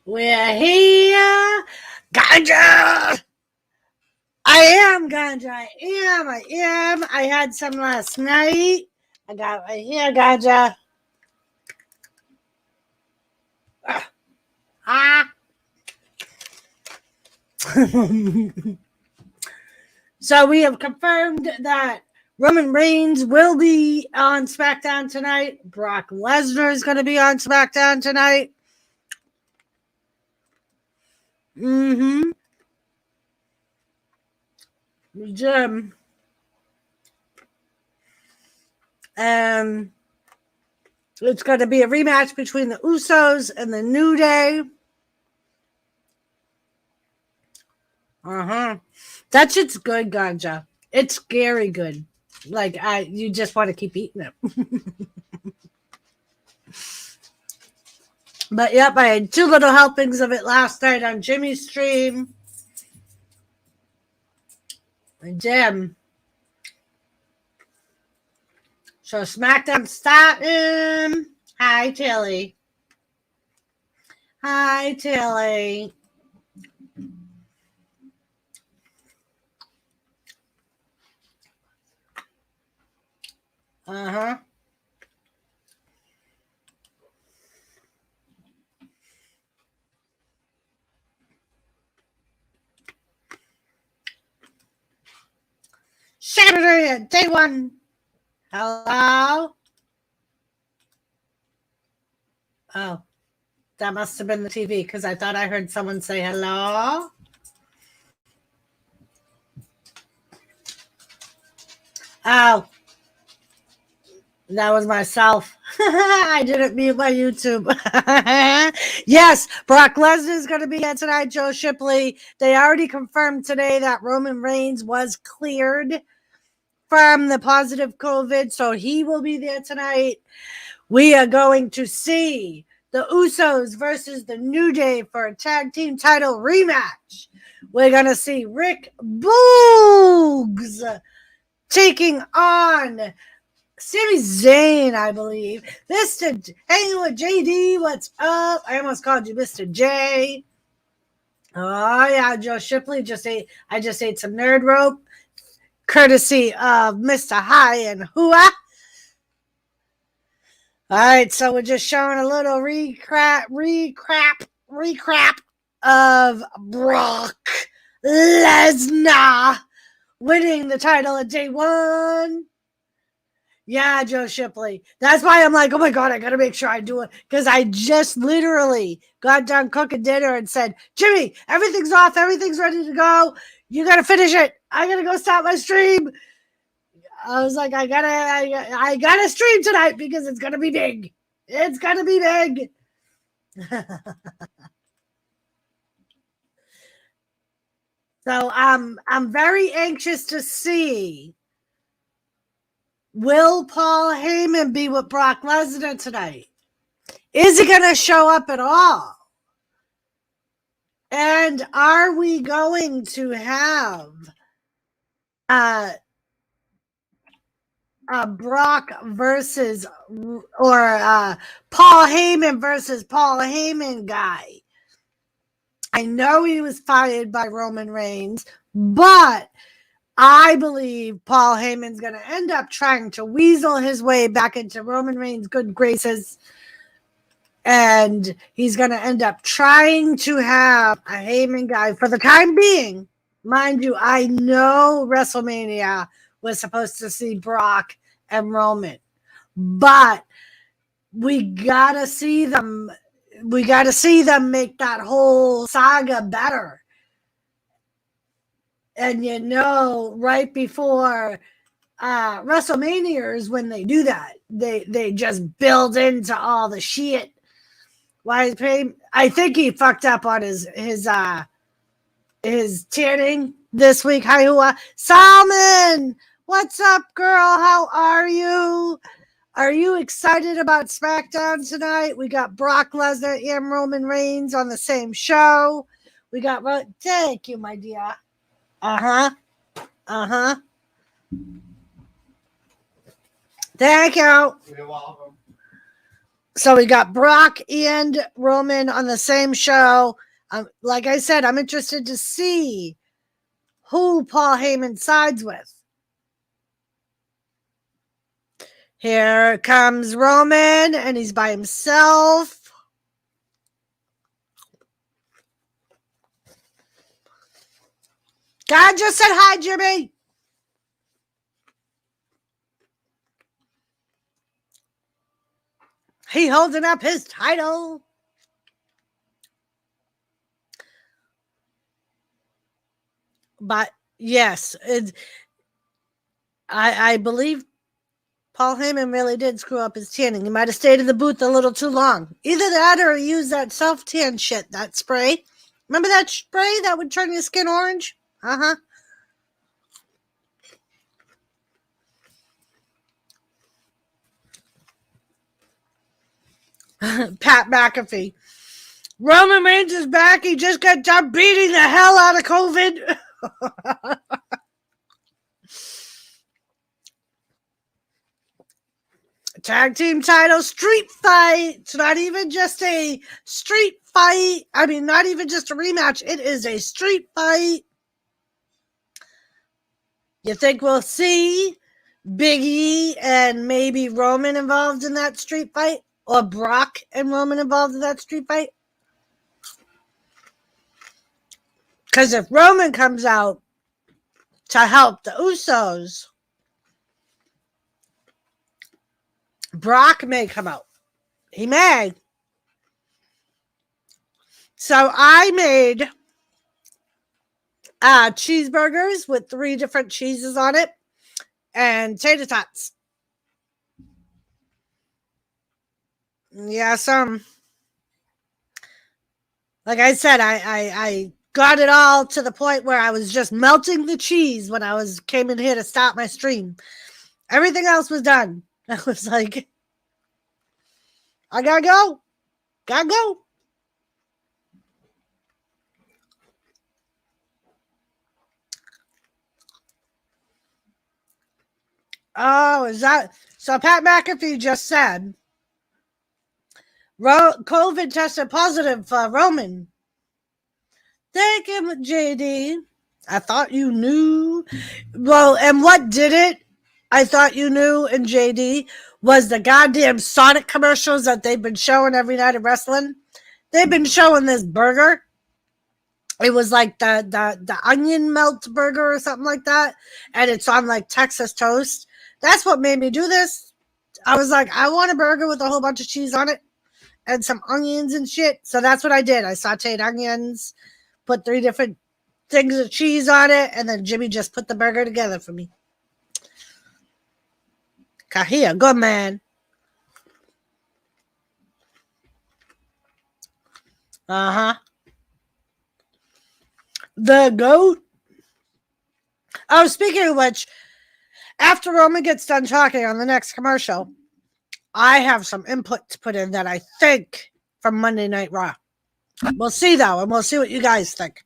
We're here. Ganja. I am ganja. I am. I had some last night. I got right here, ganja. So we have confirmed that Roman Reigns will be on SmackDown tonight. Brock Lesnar is going to be on SmackDown tonight. Jim. It's going to be a rematch between the Usos and the New Day. That shit's good, ganja. It's scary good. Like, you just want to keep eating it. But yep, I had 2 little helpings of it last night on Jimmy's stream. And Jim. So SmackDown starting. Hi, Tilly. Hi, Tilly. Saturday, day 1. Hello? Oh, that must have been the TV because I thought I heard someone say hello. Oh, that was myself. I didn't mute my YouTube. Yes, Brock Lesnar is going to be here tonight, Joe Shipley. They already confirmed today that Roman Reigns was cleared from the positive COVID, so he will be there tonight. We are going to see the Usos versus the New Day for a tag team title rematch. We're going to see Rick Boogs taking on Sami Zayn, I believe. Mr. Hanging with JD, what's up? I almost called you Mr. J. Oh, yeah, Joe Shipley. I just ate some nerd rope, courtesy of Mr. High and Hua. All right, so we're just showing a little recap of Brock Lesnar winning the title at day 1. Yeah, Joe Shipley. That's why I'm like, oh my God, I got to make sure I do it. Because I just literally got done cooking dinner and said, Jimmy, everything's off. Everything's ready to go. You got to finish it. I got to go start my stream. I was like, I gotta stream tonight because it's going to be big. It's going to be big. So I'm very anxious to see, will Paul Heyman be with Brock Lesnar tonight? Is he going to show up at all? And are we going to have Brock versus or Paul Heyman versus Paul Heyman guy? I know he was fired by Roman Reigns, but I believe Paul Heyman's going to end up trying to weasel his way back into Roman Reigns' good graces. And he's going to end up trying to have a Heyman guy for the time being. Mind you, I know WrestleMania was supposed to see Brock and Roman, but we got to see them. We got to see them make that whole saga better. And you know, right before WrestleMania is when they do that. They just build into all the shit. Why? I think he fucked up on his tanning this week. Hi, Hua. Salmon, what's up, girl? How are you? Are you excited about SmackDown tonight? We got Brock Lesnar and Roman Reigns on the same show. We got. Thank you, my dear. Thank you. You're welcome. So we got Brock and Roman on the same show. Like I said, I'm interested to see who Paul Heyman sides with. Here comes Roman, and he's by himself. God just said hi, Jimmy. He holding up his title. But yes, I believe Paul Heyman really did screw up his tanning. He might have stayed in the booth a little too long. Either that or he used that self-tan shit, that spray. Remember that spray that would turn your skin orange? Uh-huh. Pat McAfee. Roman Reigns is back. He just got done beating the hell out of COVID. Tag team title street fight. It's not even just a street fight. I mean, not even just a rematch. It is a street fight. You think we'll see Big E and maybe Roman involved in that street fight? Or Brock and Roman involved in that street fight? Because if Roman comes out to help the Usos, Brock may come out. He may. So I made cheeseburgers with 3 different cheeses on it and tater tots. Yeah, like I said, I got it all to the point where I was just melting the cheese when I came in here to start my stream. Everything else was done. I was like, I gotta go. Gotta go. Oh, is that so? Pat McAfee just said COVID tested positive for Roman. Thank you, JD. I thought you knew. Well, and what did it? I thought you knew, and JD, was the goddamn Sonic commercials that they've been showing every night of wrestling. They've been showing this burger. It was like the onion melt burger or something like that, and it's on like Texas toast. That's what made me do this. I was like, I want a burger with a whole bunch of cheese on it and some onions and shit. So that's what I did. I sauteed onions, put 3 different things of cheese on it, and then Jimmy just put the burger together for me. Kahia, good man. Uh-huh. The goat. Oh, speaking of which, after Roman gets done talking on the next commercial, I have some input to put in that I think from Monday Night Raw. We'll see, though, and we'll see what you guys think.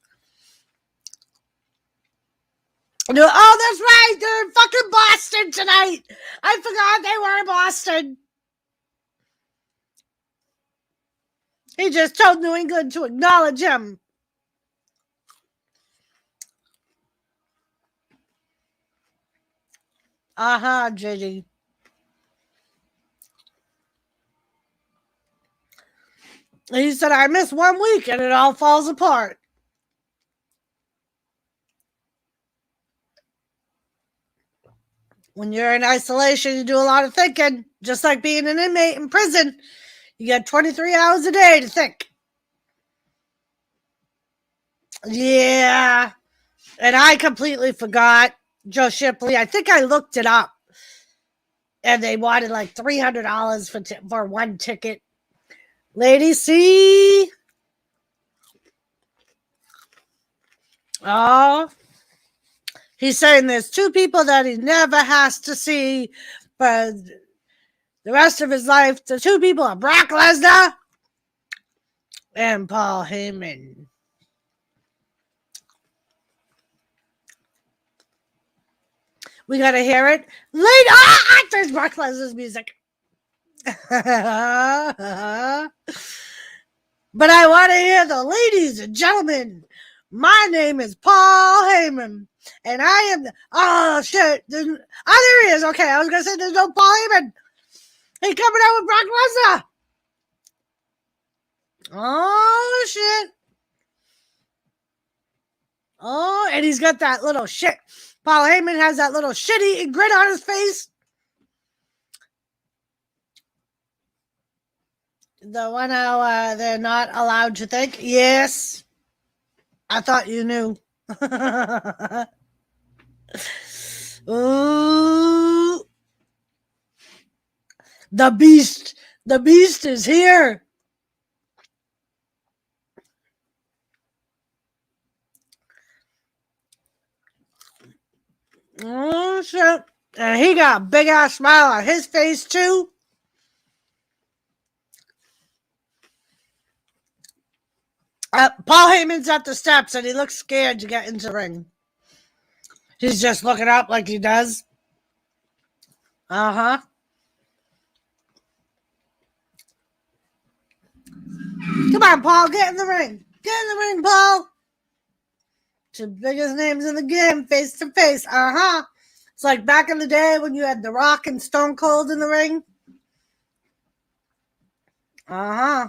Oh, that's right. They're in fucking Boston tonight. I forgot they were in Boston. He just told New England to acknowledge him. Uh-huh, JD. He said, I missed 1 week and it all falls apart. When you're in isolation, you do a lot of thinking, just like being an inmate in prison. You got 23 hours a day to think. Yeah. And I completely forgot Joe Shipley. I think I looked it up. And they wanted like $300 for 1 ticket. Lady C. Oh. He's saying there's 2 people that he never has to see for the rest of his life. The 2 people are Brock Lesnar and Paul Heyman. We gotta hear it. There's Brock Lesnar's music. But I want to hear the ladies and gentlemen. My name is Paul Heyman, and I am. Oh shit! There he is. Okay, I was gonna say there's no Paul Heyman. He's coming out with Brock Lesnar. Oh shit! Oh, and he's got that little shit. Paul Heyman has that little shit-eating grin on his face. The one how they're not allowed to think. Yes. I thought you knew. Ooh. The beast. The beast is here. Oh, shit. And he got a big ass smile on his face, too. Paul Heyman's at the steps and he looks scared to get into the ring. He's just looking up like he does. Uh-huh. Come on, Paul, get in the ring. Get in the ring, Paul. Two biggest names in the game, face to face. Uh-huh. It's like back in the day when you had The Rock and Stone Cold in the ring. Uh-huh.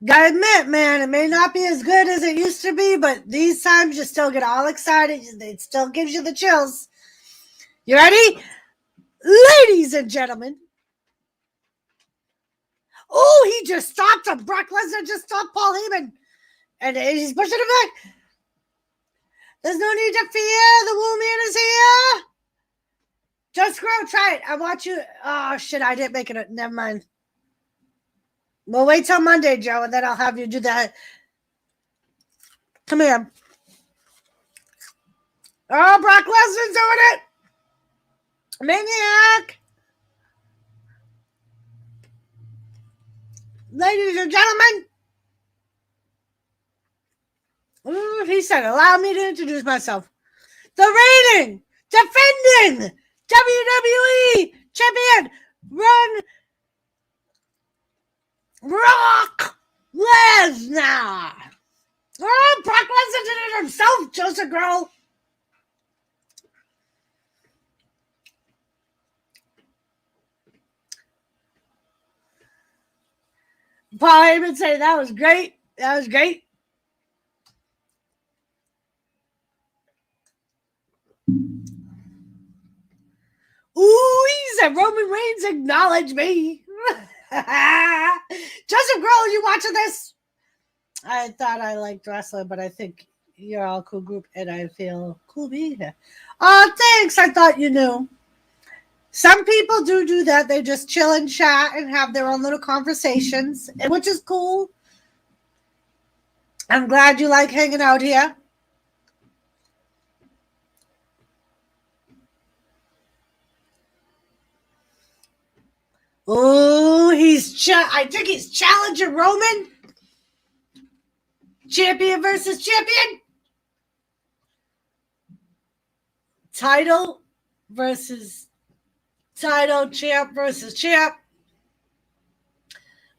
Gotta admit, man, it may not be as good as it used to be, but these times you still get all excited. It still gives you the chills. You ready? Ladies and gentlemen. Oh, he just stopped him. Brock Lesnar just stopped Paul Heyman. And he's pushing him back. There's no need to fear. The woman is here. Just grow. Try it. I want you. Oh, shit. I didn't make it. Never mind. We'll wait till Monday, Joe, and then I'll have you do that. Come here. Oh, Brock Lesnar's doing it. Maniac. Ladies and gentlemen. Ooh, he said, allow me to introduce myself. The reigning, defending WWE champion, Brock Lesnar. Oh, Brock Lesnar did it himself, Joseph Girl. Paul Heyman said that was great. That was great. Ooh, he said Roman Reigns acknowledged me. Joseph Girl, you watching this? I thought I liked wrestling, but I think you're all a cool group, and I feel cool being here. Oh, thanks. I thought you knew. Some people do that. They just chill and chat and have their own little conversations, which is cool. I'm glad you like hanging out here. Oh, I think he's challenging Roman. Champion versus champion. Title versus title, champ versus champ.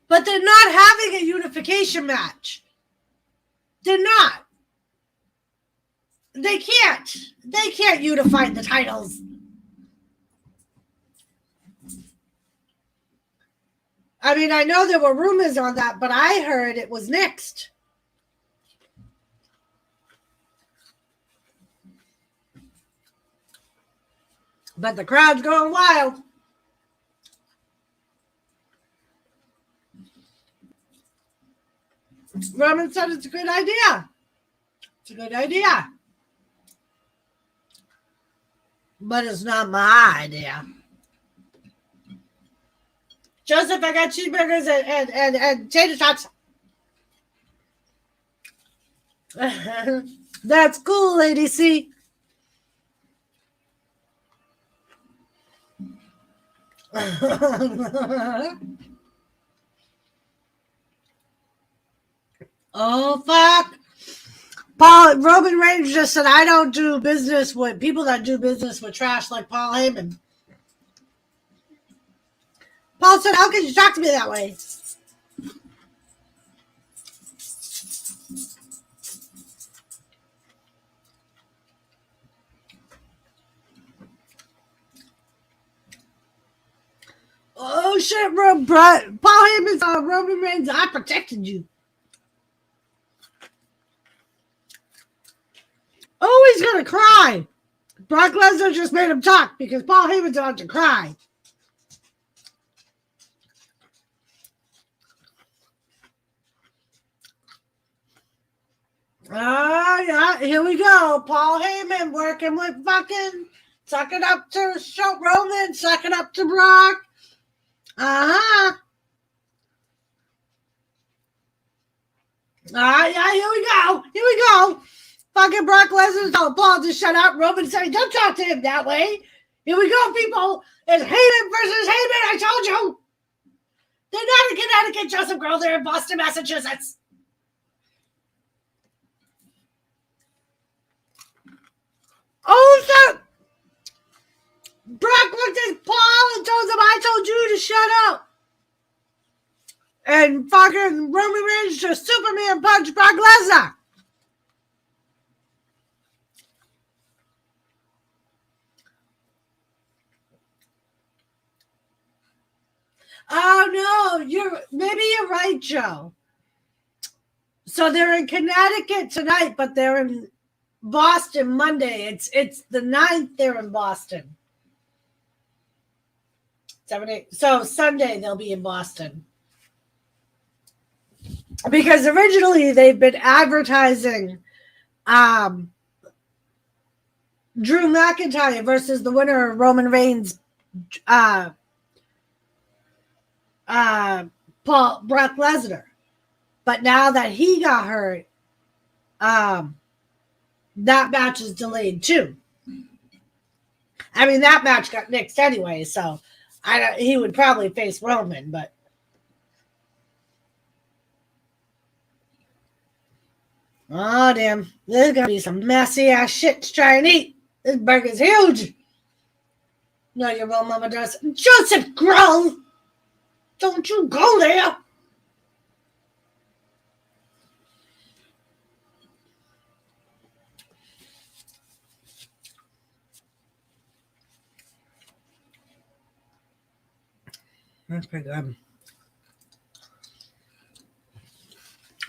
But they're not having a unification match. They're not. They can't. They can't unify the titles. I mean, I know there were rumors on that, but I heard it was next. But the crowd's going wild. Roman said it's a good idea. It's a good idea. But it's not my idea. Joseph, I got cheeseburgers and tater tots. That's cool, Lady C. Oh, fuck. Roman Reigns just said, I don't do business with people that do business with trash like Paul Heyman. Paul said, how can you talk to me that way? Oh shit, Paul Heyman's Roman Reigns, I protected you. Oh, he's gonna cry. Brock Lesnar just made him talk because Paul Heyman's about to cry. Yeah, here we go. Paul Heyman working with fucking sucking up to Roman, sucking up to Brock. Yeah, here we go. Here we go. Fucking Brock Lesnar told Paul to shut up. Roman said, don't talk to him that way. Here we go, people. It's Heyman versus Heyman. I told you. They're not in Connecticut, Joseph Girl. They're in Boston, Massachusetts. Oh, so Brock looked at Paul and told him, I told you to shut up. And fucking Roman Reigns just Superman punched Brock Lesnar. Oh no, maybe you're right, Joe. So they're in Connecticut tonight, but they're in Boston Monday. It's the 9th. They're in Boston. 7, 8. So Sunday they'll be in Boston. Because originally they've been advertising Drew McIntyre versus the winner of Roman Reigns Brock Lesnar. But now that he got hurt, that match is delayed too. I mean, that match got nixed anyway, so he would probably face Roman, but oh damn, there's gonna be some messy ass shit to try and eat. This burger's huge. No, your real mama does. Joseph Grohl, don't you go there. That's pretty good.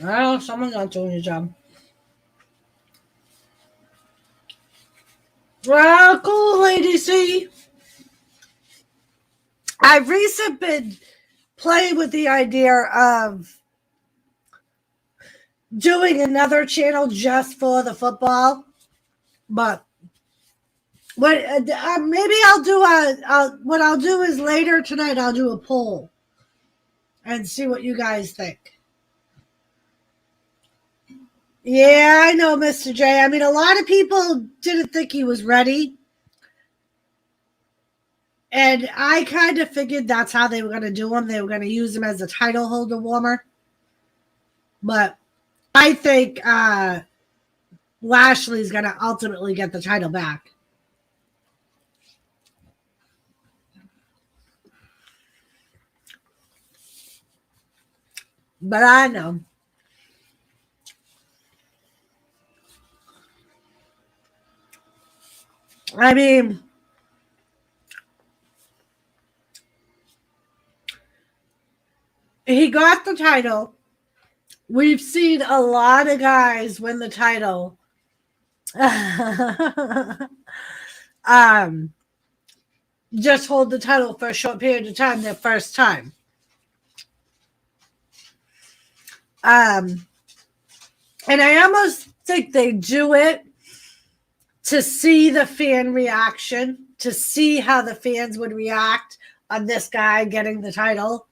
Well, someone's not doing your job. Well, cool, Lady C. I've recently been playing with the idea of doing another channel just for the football, but maybe I'll do what I'll do is later tonight I'll do a poll and see what you guys think. Yeah, I know, Mr. J. I mean, a lot of people didn't think he was ready. And I kind of figured that's how they were going to do him. They were going to use him as a title holder warmer. But I think Lashley's going to ultimately get the title back. But I know. I mean, he got the title. We've seen a lot of guys win the title. Just hold the title for a short period of time their first time. And I almost think they do it to see the fan reaction, to see how the fans would react on this guy getting the title.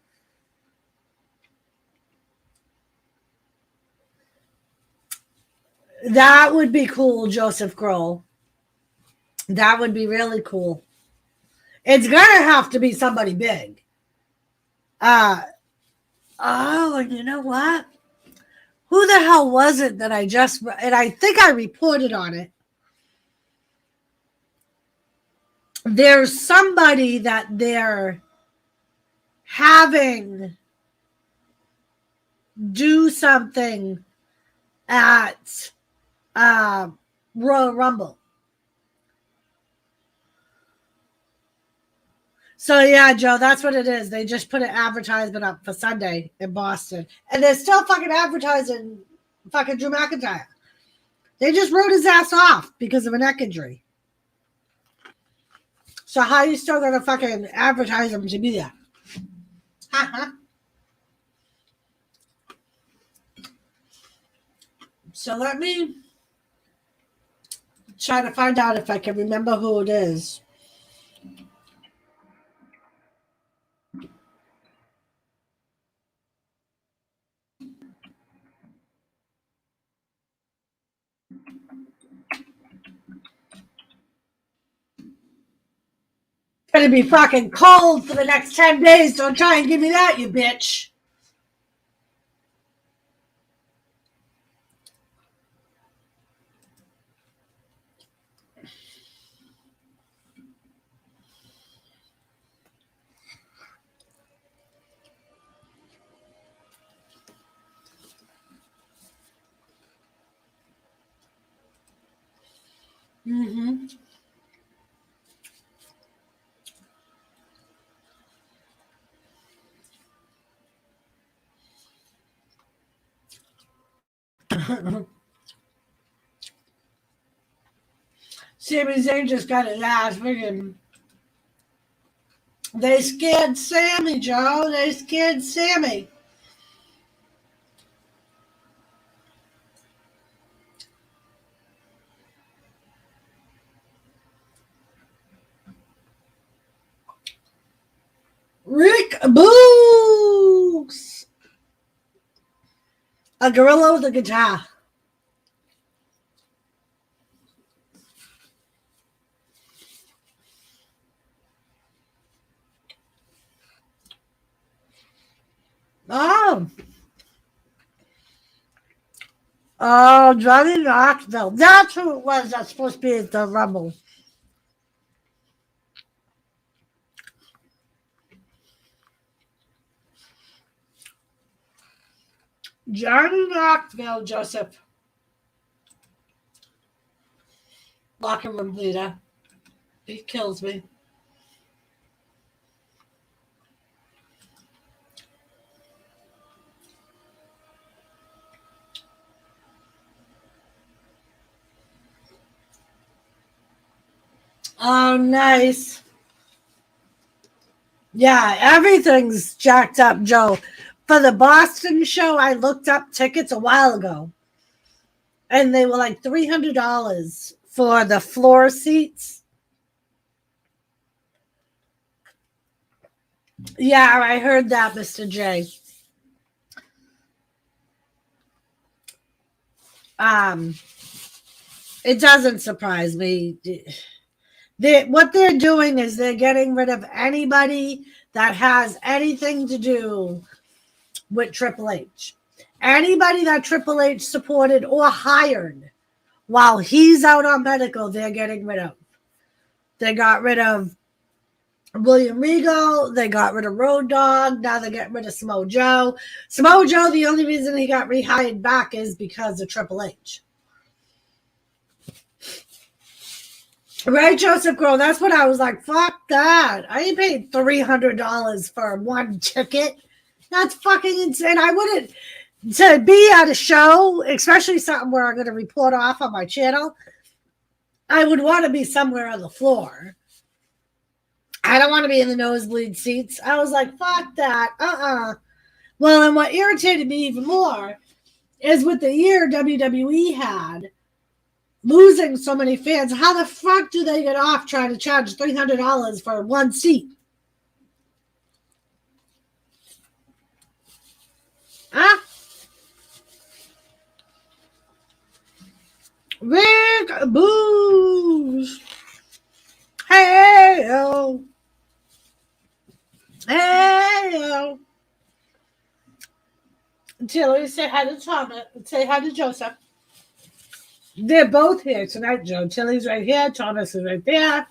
That would be cool, Joseph Grohl. That would be really cool. It's going to have to be somebody big. And you know what? Who the hell was it that and I think I reported on it. There's somebody that they're having do something at Royal Rumble. So yeah, Joe, that's what it is. They just put an advertisement up for Sunday in Boston, and they're still fucking advertising fucking Drew McIntyre. They just wrote his ass off because of a neck injury. So how are you still gonna fucking advertise him to be there? So let me try to find out if I can remember who it is. Gonna be fucking cold for the next 10 days. Don't try and give me that, you bitch. Mm-hmm. Sami Zayn just got his ass freaking. They scared Sammy, Joe. They scared Sammy. Rick Boogs. A gorilla with a guitar. Oh. Oh, Johnny Knoxville. That's who it was that's supposed to be at the Rumble. Johnny Knoxville, Joseph. Locker room leader. He kills me. Oh, nice. Yeah, everything's jacked up, Joe. For the Boston show, I looked up tickets a while ago, and they were like $300 for the floor seats. Yeah, I heard that, Mr. J. It doesn't surprise me. What they're doing is they're getting rid of anybody that has anything to do with Triple H. Anybody that Triple H supported or hired while he's out on medical, they're getting rid of. They got rid of William Regal. They got rid of Road Dogg. Now they're getting rid of Samoa Joe. Samoa Joe, the only reason he got rehired back is because of Triple H. Right, Joseph Grohl? That's what I was like, fuck that. I ain't paid $300 for one ticket. That's fucking insane. I wouldn't, to be at a show, especially something where I'm going to report off on my channel, I would want to be somewhere on the floor. I don't want to be in the nosebleed seats. I was like, fuck that. Well, and what irritated me even more is with the year WWE had, losing so many fans, how the fuck do they get off trying to charge $300 for one seat? Huh? Rick Boogs. Hey, yo. Hey, yo. Tilly, say hi to Thomas. Say hi to Joseph. They're both here tonight, Joe. Tilly's right here. Thomas is right there.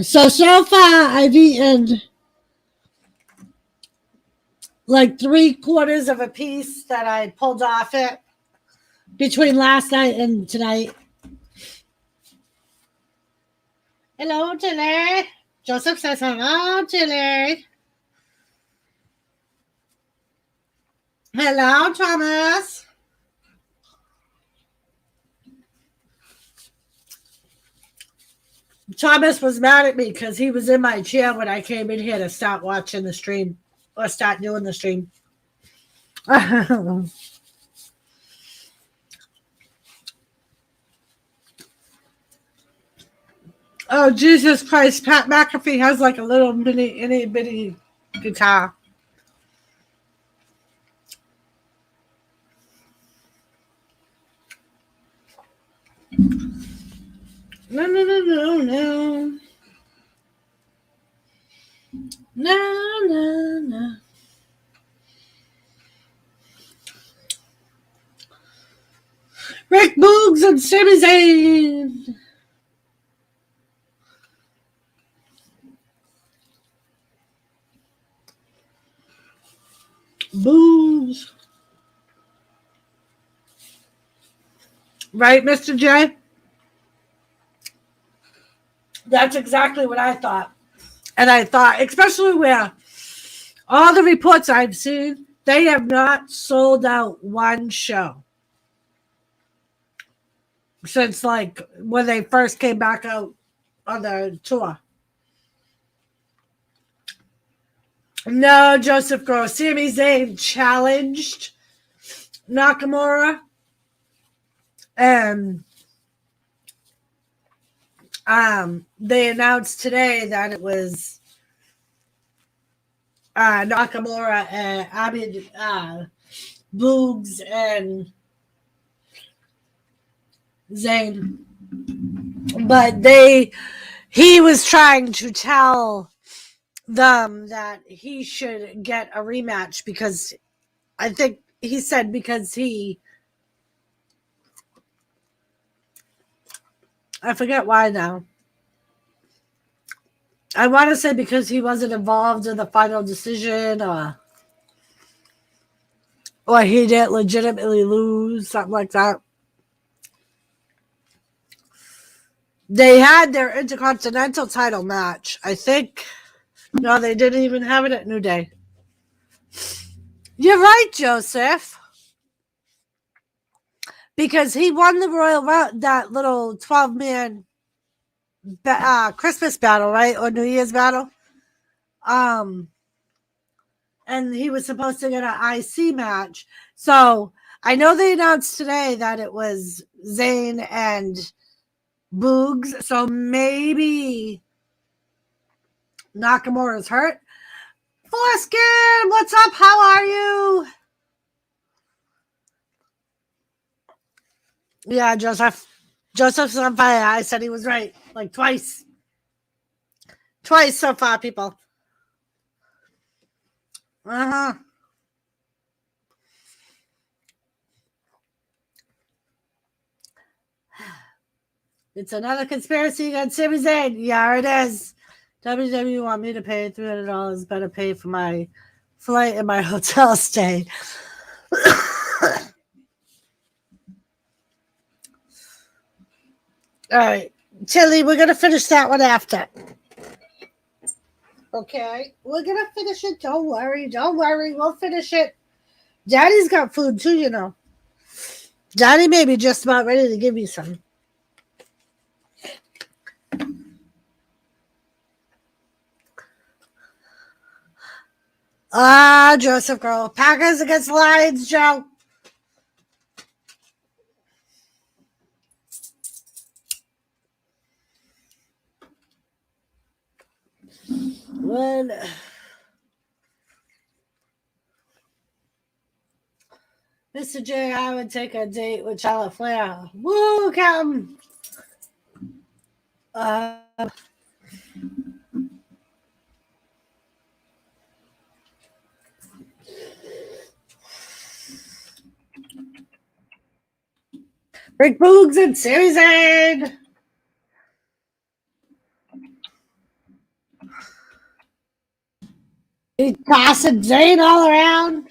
So far, I've eaten like 3/4 of a piece that I pulled off it between last night and tonight. Hello, Tilly. Joseph says hello, Tilly. Hello, Thomas. Thomas was mad at me because he was in my chair when I came in here to start watching the stream or start doing the stream. Oh, Jesus Christ. Pat McAfee has like a little mini, itty bitty guitar. No, no, no, no, no. No, no, no. Rick Boogs and Sami Zayn. Boogs. Right, Mr. J? That's exactly what I thought. And I thought, especially where all the reports I've seen, they have not sold out one show since like when they first came back out on the tour. No, Joseph Gross. Sami Zayn challenged Nakamura. And they announced today that it was Nakamura and Boogs and Zayn. But he was trying to tell them that he should get a rematch because I think he said because I forget why now. I want to say because he wasn't involved in the final decision or he didn't legitimately lose, something like that. They had their Intercontinental title match, I think. No, they didn't even have it at New Day. You're right, Joseph. Because he won the Royal that little 12-man Christmas battle, right? Or New Year's battle. And he was supposed to get an IC match. So I know they announced today that it was Zayn and Boogs. So maybe Nakamura's hurt. Foreskin, what's up? How are you? Yeah, Joseph. Joseph's on fire. I said he was right. Like twice. Twice so far, people. Uh-huh. It's another conspiracy against Sami Zayn. Yeah, it is. WWE want me to pay $300. Better pay for my flight and my hotel stay. All right. Tilly, we're going to finish that one after. Okay. We're going to finish it. Don't worry. Don't worry. We'll finish it. Daddy's got food too, you know. Daddy may be just about ready to give you some. Joseph girl. Packers against Lions, Joe. When Mr. J, I would take a date with Charlotte Flair. Woo, come. Rick Boogs and Sami Zayn. He's tossing Zayn all around.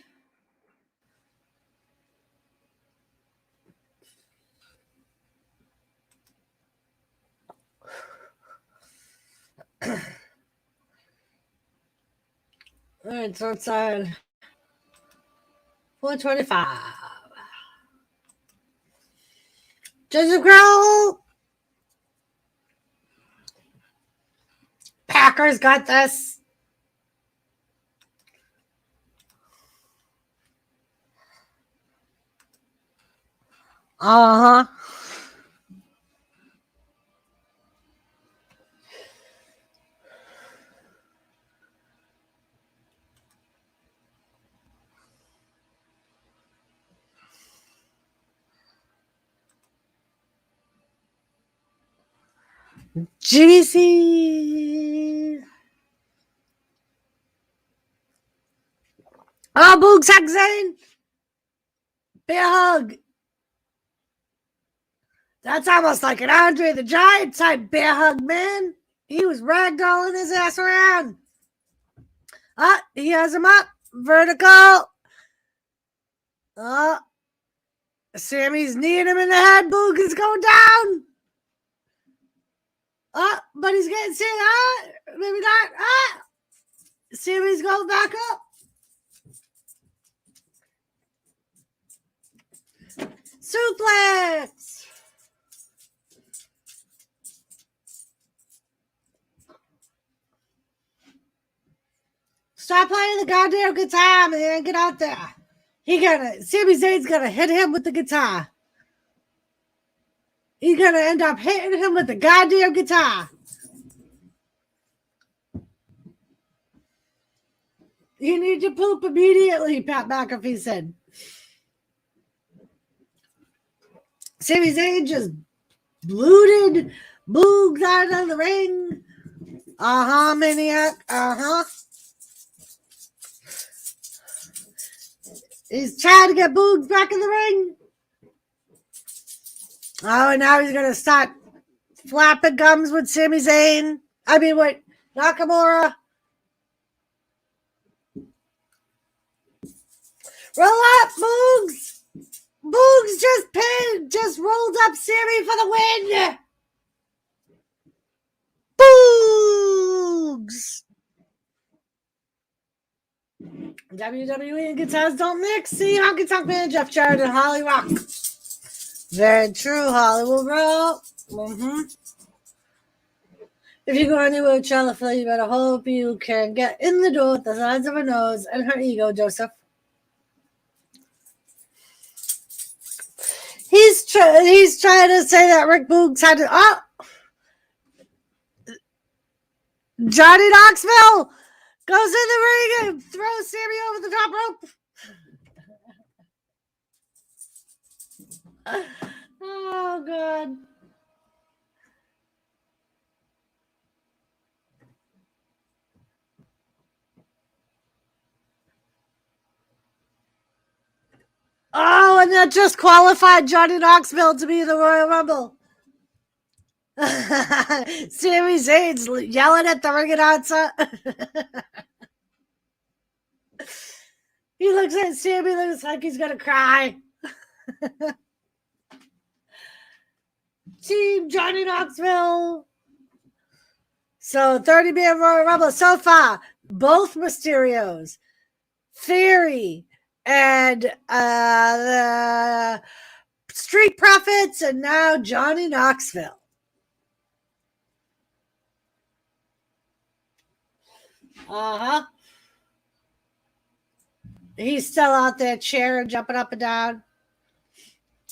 All right, so it's 425. Joseph Crow. Packers got this. Uh-huh. GBC. Oh, Boogs Zayn. Big hug. That's almost like an Andre the Giant type bear hug, man. He was ragdolling his ass around. He has him up. Vertical. Sammy's kneeing him in the head. Boog is going down. But he's getting seen. Maybe not. Sammy's going back up. Suplex. Stop playing the goddamn guitar, man. Get out there. Sami Zayn's gonna hit him with the guitar. He's gonna end up hitting him with the goddamn guitar. You need to poop immediately, Pat McAfee said. Sami Zayn just looted Boogs out of the ring. Maniac. He's trying to get Boogs back in the ring. And now he's going to start flapping gums with Sami Zayn. With Nakamura. Roll up, Boogs. Boogs just rolled up Sami for the win. Boogs. WWE and guitars don't mix. See, Honky Tonk Man, Jeff Jarrett, and Holly Rock. Very true, Hollywood Rock. If you go anywhere with Charlotte Flair, you better hope you can get in the door with the size of her nose and her ego, Joseph. He's trying to say that Rick Boogs had to. Johnny Knoxville goes in the ring and throws Sami over the top rope. Oh, God. And that just qualified Johnny Knoxville to be the Royal Rumble. Sami Zayn's yelling at the ring announcer. He looks at Sami, looks like he's going to cry. Team Johnny Knoxville. So 30-man Royal Rumble so far. Both Mysterios, Theory, and the Street Profits, and now Johnny Knoxville. He's still out there cheering, jumping up and down.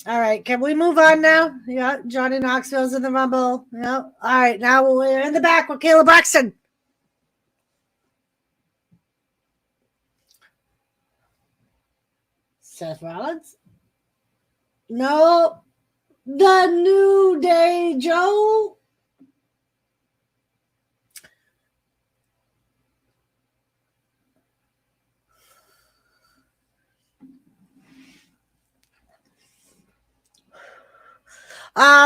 All right, can we move on now? Yeah, Johnny Knoxville's in the Rumble. Yeah. All right, now we're in the back with Caleb Braxton. Seth Rollins? No. The New Day Joe?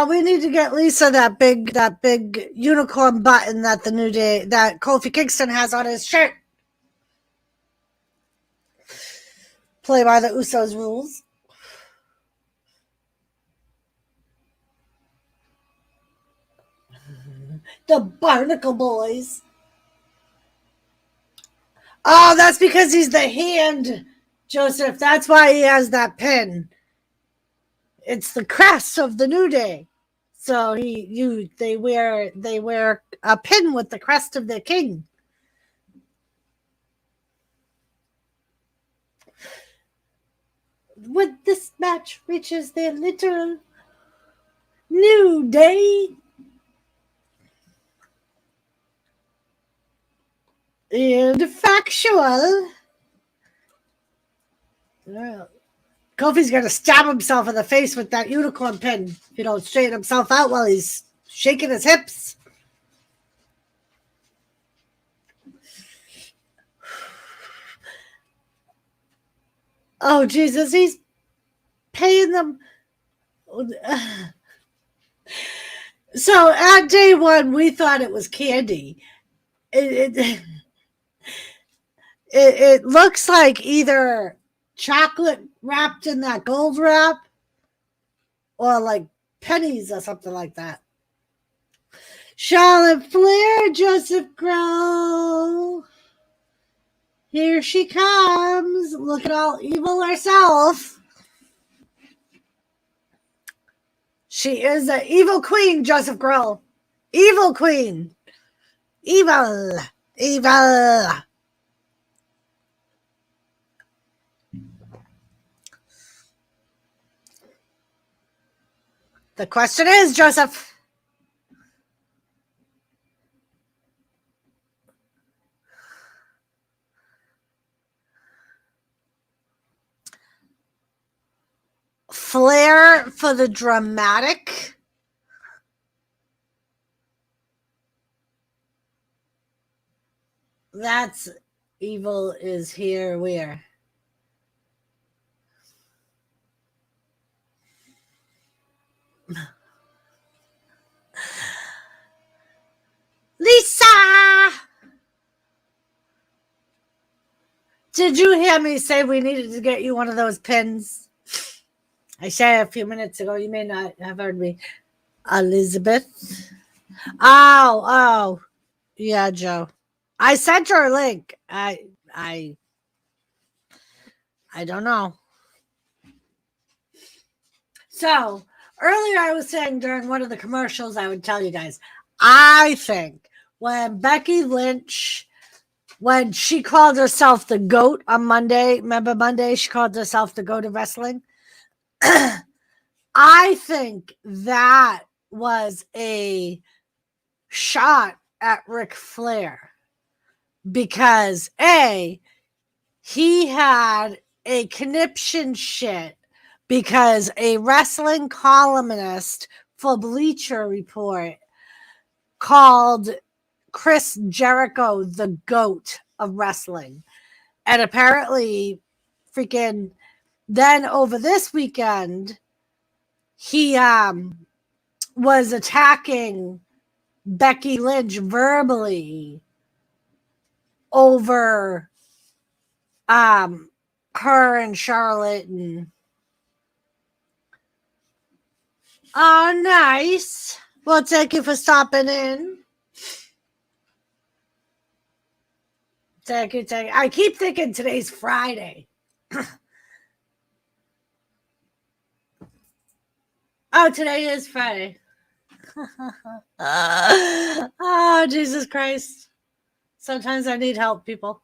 We need to get Lisa that big unicorn button that the New Day, that Kofi Kingston has on his shirt. play by the Usos rules. The Barnacle Boys. Oh, that's because he's the hand, Joseph. That's why he has that pin. It's the crest of the New Day. So they wear a pin with the crest of the king. When this match reaches their literal New Day, and factual, Kofi's gonna stab himself in the face with that unicorn pin if he don't straighten himself out while he's shaking his hips. Oh, Jesus, he's paying them. So at day one, we thought it was candy. It looks like either chocolate wrapped in that gold wrap or like pennies or something like that. Charlotte Flair, Joseph Grohl. Here she comes, looking all evil herself. She is an evil queen, Joseph Grohl. Evil queen. Evil. Evil. The question is, Joseph, Flair for the dramatic? That's evil is here where? Lisa! Did you hear me say we needed to get you one of those pins? I said a few minutes ago. You may not have heard me. Elizabeth? Oh. Yeah, Joe. I sent her a link. I don't know. So earlier I was saying during one of the commercials, I would tell you guys, I think when Becky Lynch, when she called herself the GOAT on Monday, remember Monday, she called herself the GOAT of wrestling. I think that was a shot at Ric Flair because he had a conniption shit because a wrestling columnist for Bleacher Report called Chris Jericho the GOAT of wrestling. And apparently freaking then over this weekend, he was attacking Becky Lynch verbally over her and Charlotte and oh, nice. Well, thank you for stopping in. Thank you. I keep thinking today's Friday. Oh, today is Friday. Oh, Jesus Christ. Sometimes I need help, people.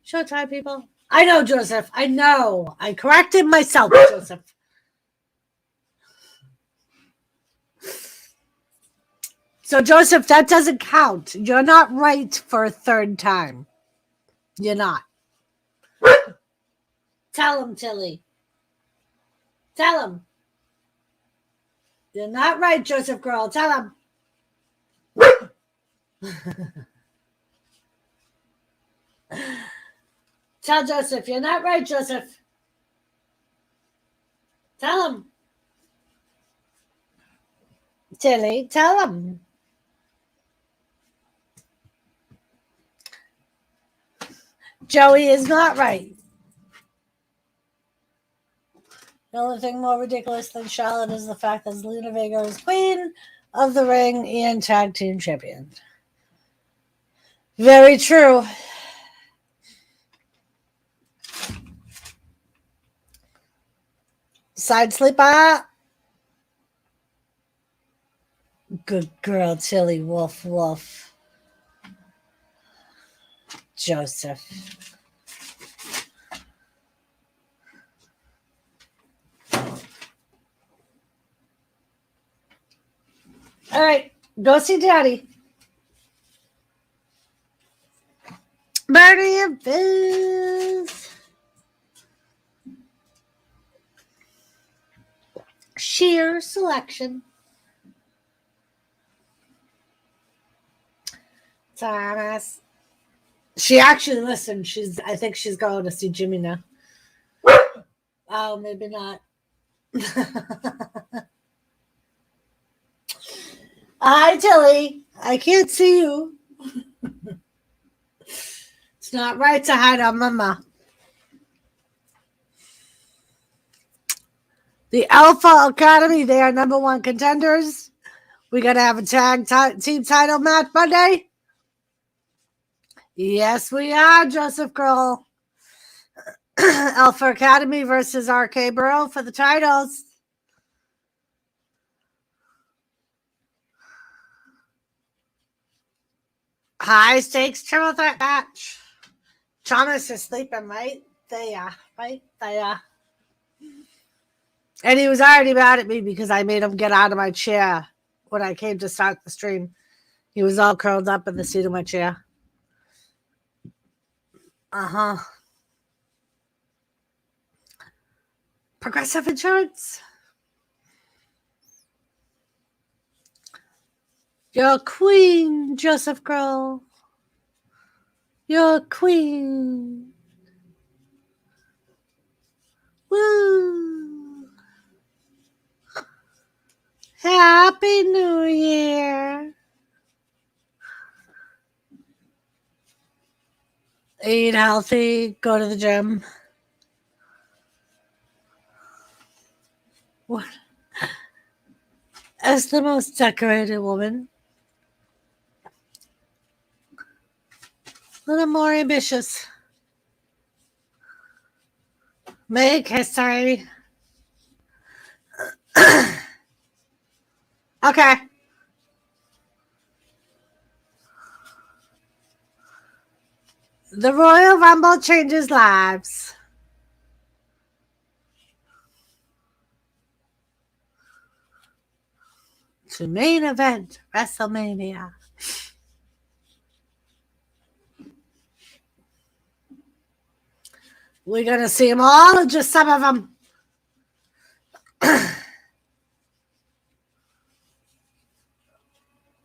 Showtime, people. I know, Joseph. I know. I corrected myself, Joseph. So, Joseph, that doesn't count. You're not right for a third time. You're not. Tell him, Tilly. Tell him. You're not right, Joseph Grohl. Tell him. Tell Joseph. You're not right, Joseph. Tell him. Tilly, tell him. Joey is not right. The only thing more ridiculous than Charlotte is the fact that Zelina Vega is queen of the ring and tag team champion. Very true. Side sleeper. Good girl, Tilly. Wolf, wolf. Joseph. All right, go see Daddy. Bernie and Fizz. Sheer selection. Thomas. She actually listened. I think she's going to see Jimmy now. Oh, maybe not. Hi, Tilly. I can't see you. It's not right to hide on Mama. The Alpha Academy, they are number one contenders. We got to have a tag team title match Monday. Yes, we are, Joseph Girl. Alpha Academy versus RK Bro for the titles. High stakes triple threat match. Thomas is sleeping right there. Right there. And he was already mad at me because I made him get out of my chair when I came to start the stream. He was all curled up in the seat of my chair. Uh-huh. Progressive Insurance. You're queen, Joseph Girl. You're queen. Woo. Happy New Year. Eat healthy. Go to the gym. What? As the most decorated woman. A little more ambitious. Make history. Okay. The Royal Rumble changes lives. To main event, WrestleMania. We're going to see them all or just some of them?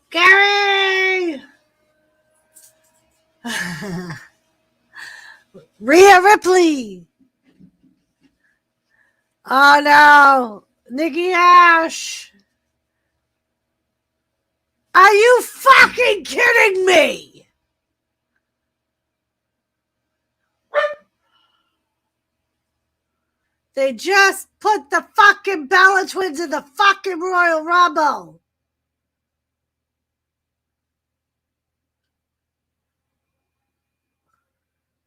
Gary! Rhea Ripley! Oh no! Nikki Ash! Are you fucking kidding me? They just put the fucking Bella Twins in the fucking Royal Rumble.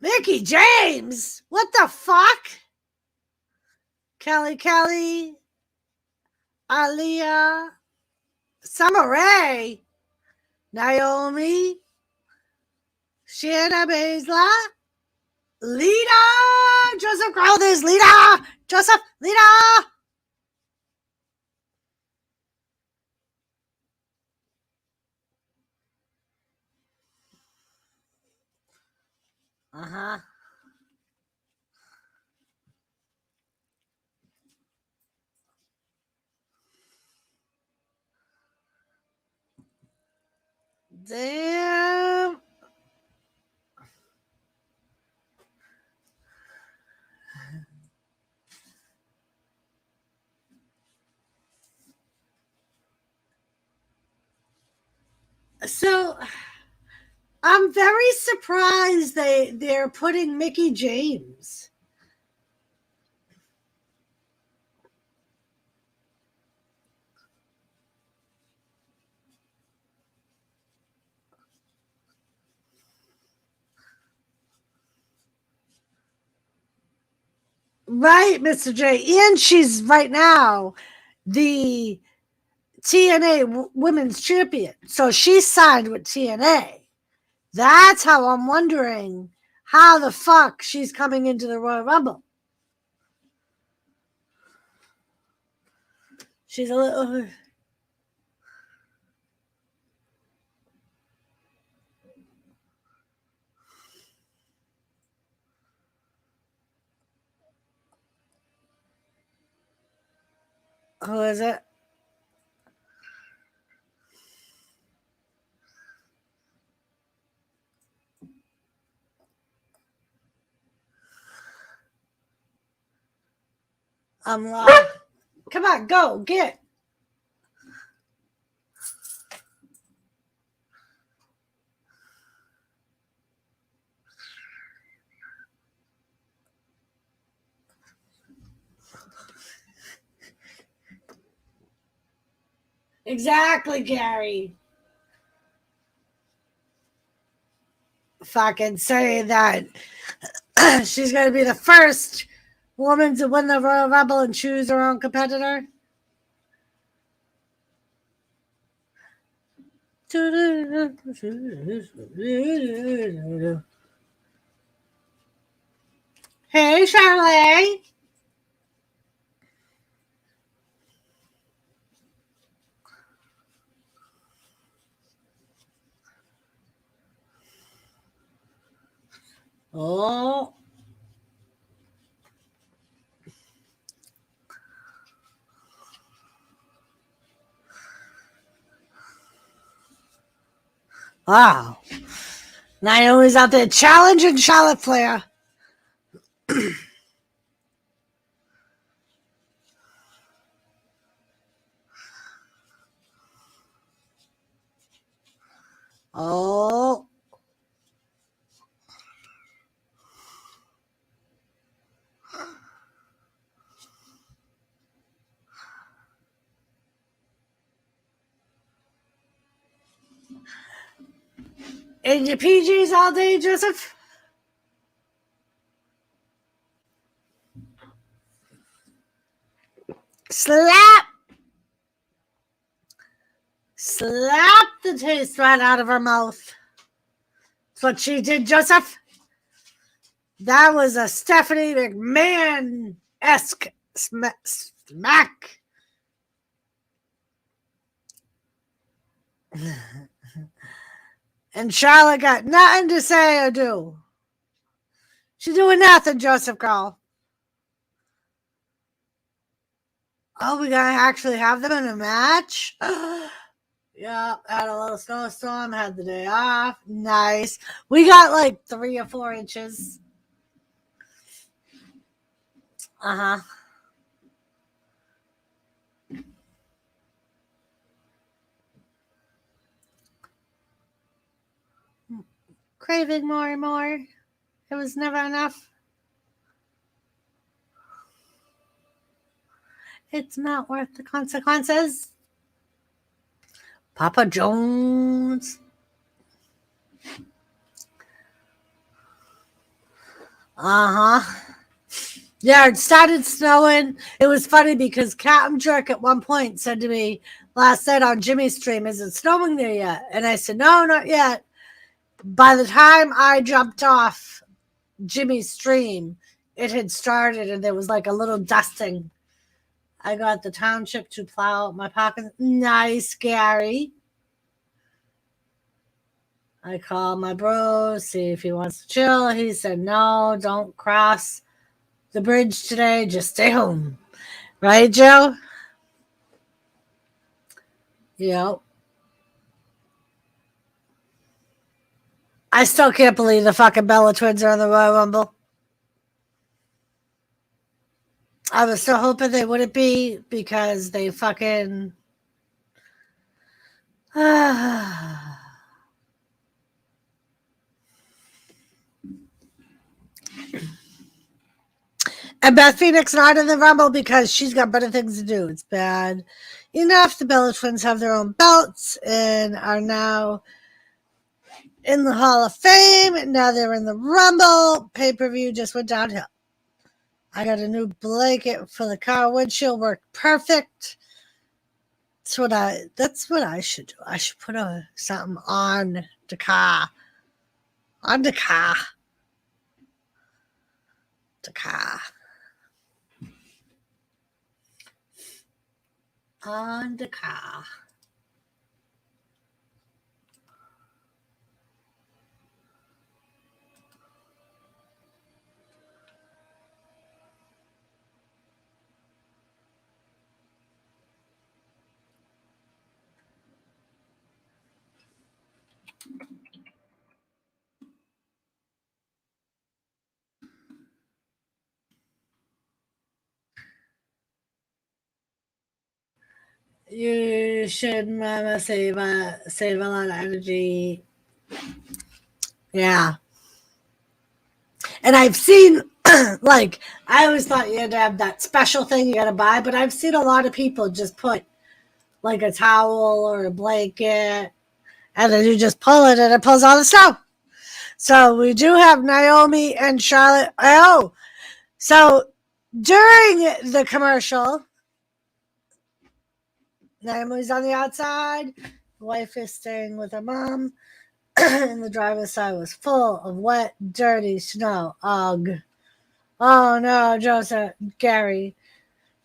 Mickey James? What the fuck? Kelly, Aaliyah, Summer Rae, Naomi, Shayna Baszler, Lita, Joseph Crowder's Lita, Joseph, Lita. Uh-huh. Damn. So, I'm very surprised they're putting Mickie James. Right, Mr. J. And she's right now the TNA Women's Champion. So she signed with TNA. That's how I'm wondering how the fuck she's coming into the Royal Rumble. She's a little... Who is it? I'm lost. Come on, go, get. Exactly, Gary. Fucking say that she's going to be the first woman to win the Royal Rumble and choose her own competitor. Hey, Charlie. Oh. Wow. Naomi's out there challenging Charlotte Flair. Oh. In your PJs all day, Joseph? Slap the taste right out of her mouth. That's what she did, Joseph. That was a Stephanie McMahon-esque smack. And Charlotte got nothing to say or do. She's doing nothing, Joseph Carl. Oh, we gotta actually have them in a match? Yeah, had a little snowstorm, had the day off. Nice. We got like 3 or 4 inches. Uh-huh. Craving more and more. It was never enough. It's not worth the consequences. Papa Jones. Uh-huh. Yeah, it started snowing. It was funny because Captain Jerk at one point said to me last night on Jimmy's stream, "Is it snowing there yet?" And I said, "No, not yet." By the time I jumped off Jimmy's stream, it had started and there was like a little dusting. I got the township to plow out my pockets. Nice, Gary. I called my bro, see if he wants to chill. He said, no, don't cross the bridge today. Just stay home. Right, Joe? Yep. I still can't believe the fucking Bella Twins are in the Royal Rumble. I was still hoping they wouldn't be because they fucking... And Beth Phoenix not in the Rumble because she's got better things to do. It's bad enough the Bella Twins have their own belts and are now in the Hall of Fame. And now they're in the Rumble. Pay-per-view just went downhill. I got a new blanket for the car windshield. Worked perfect. That's what I should do. I should put something on the car. On the car. The car. On the car. You should, Mama, save a lot of energy. Yeah. And I've seen, like, I always thought you had to have that special thing you got to buy, but I've seen a lot of people just put, like, a towel or a blanket, and then you just pull it, and it pulls all the snow. So we do have Naomi and Charlotte. Oh, so during the commercial, Naomi's on the outside. The wife is staying with her mom. And the driver's side was full of wet, dirty snow. Ugh. Oh no, Joseph, Gary.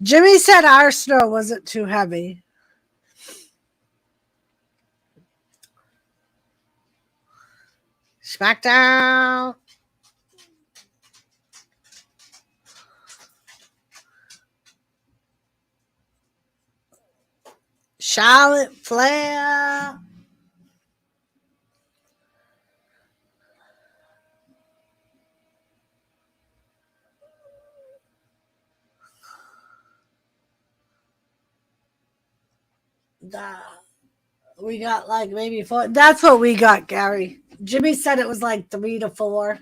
Jimmy said our snow wasn't too heavy. SmackDown. Charlotte Flair. We got like maybe 4. That's what we got, Gary. Jimmy said it was like 3 to 4.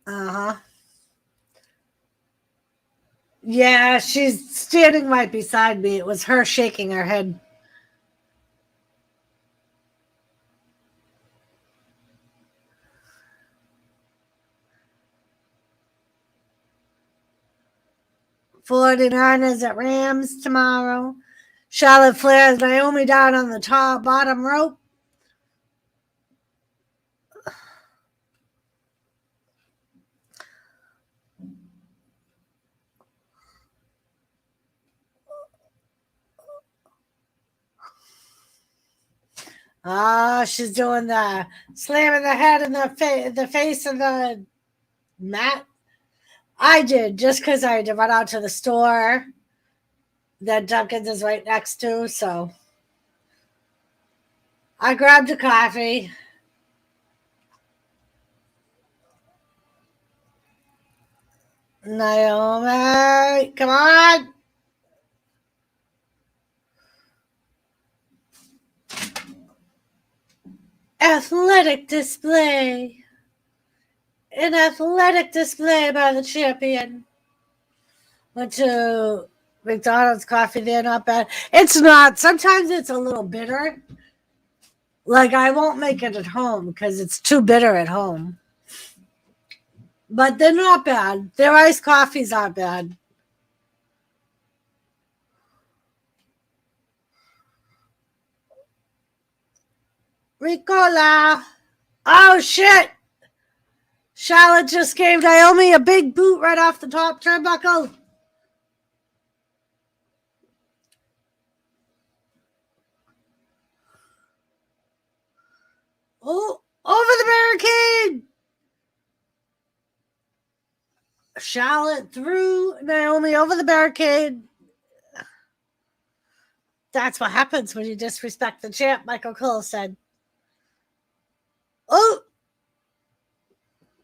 Uh-huh. Yeah, she's standing right beside me. It was her shaking her head. '49ers at Rams tomorrow. Charlotte Flair has Naomi down on the bottom rope. She's doing the slamming the head in the face of the mat. I did just because I had to run out to the store that Dunkin's is right next to. So I grabbed a coffee. Naomi, come on. Athletic display. An athletic display by the champion. Went to McDonald's coffee there, not bad. It's not. Sometimes it's a little bitter. Like, I won't make it at home because it's too bitter at home. But they're not bad. Their iced coffees aren't bad. Ricola. Oh, shit. Charlotte just gave Naomi a big boot right off the top turnbuckle. Oh, over the barricade. Charlotte threw Naomi over the barricade. That's what happens when you disrespect the champ, Michael Cole said. Oh,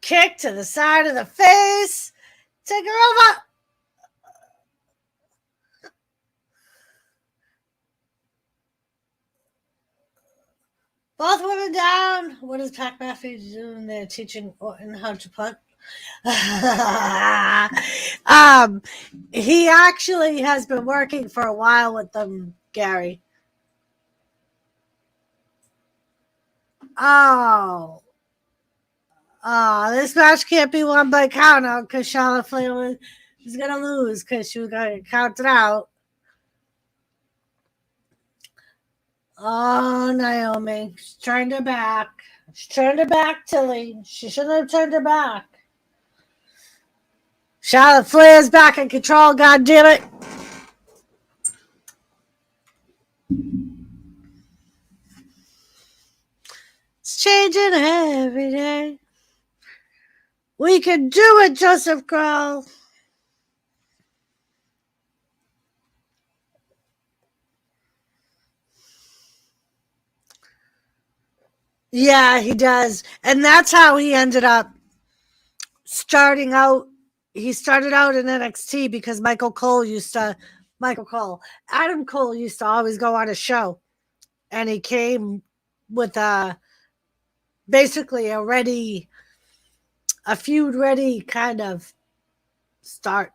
kick to the side of the face. Take her over. Both women down. What is Pat McAfee doing there teaching Orton how to putt? He actually has been working for a while with them, Gary. Oh. This match can't be won by count out because Charlotte Flair is going to lose because she was going to count it out. Oh, Naomi. She turned her back. She turned her back, Tilly. She shouldn't have turned her back. Charlotte Flair's back in control, God damn it. It's changing every day. We can do it, Joseph Kroll. Yeah, he does. And that's how he ended up starting out. He started out in NXT because Adam Cole used to always go on a show. And he came with basically a feud ready kind of start.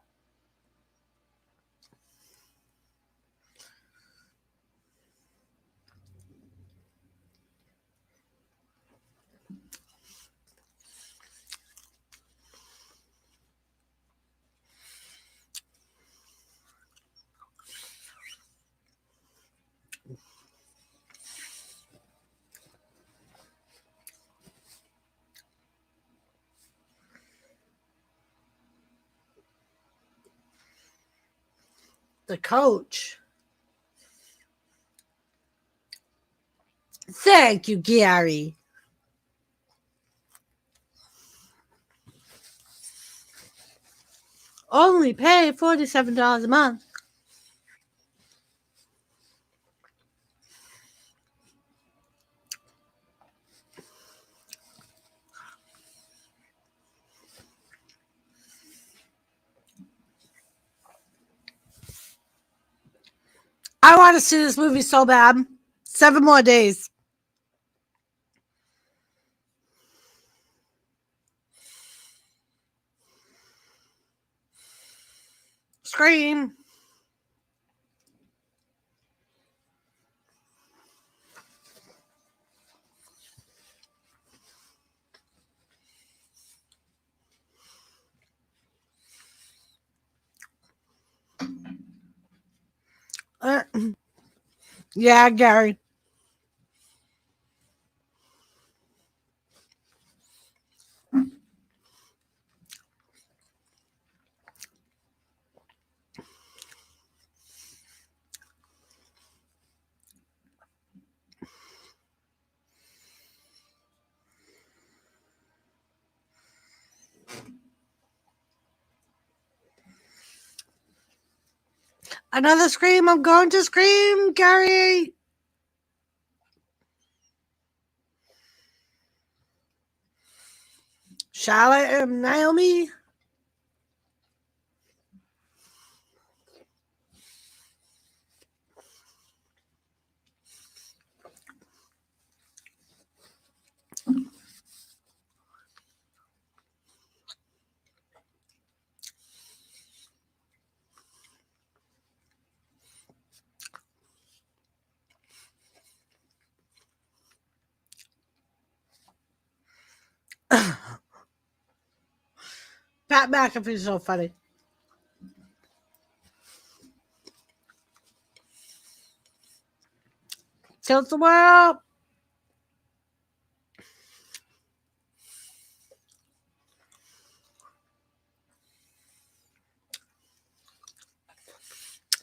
The coach. Thank you, Gary. Only pay $47 a month. I want to see this movie so bad. 7 more days. Scream. Yeah, Gary. Another scream. I'm going to scream, Gary. Charlotte and Naomi. Pat McAfee's so funny. Tilt the world.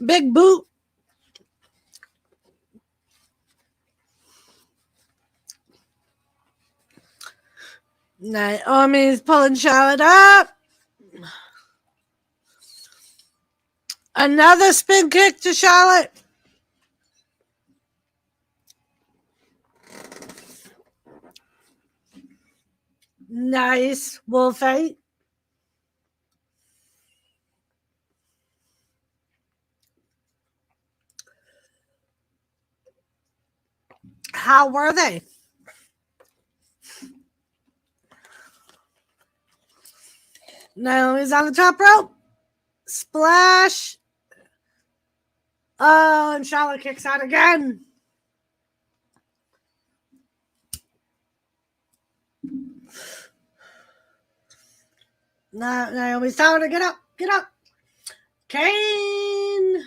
Big boot. Naomi's pulling Charlotte up. Another spin kick to Charlotte. Nice wolf eight. How were they? Naomi's on the top rope. Splash. Oh, and Charlotte kicks out again. Naomi's telling her, get up, get up. Kane.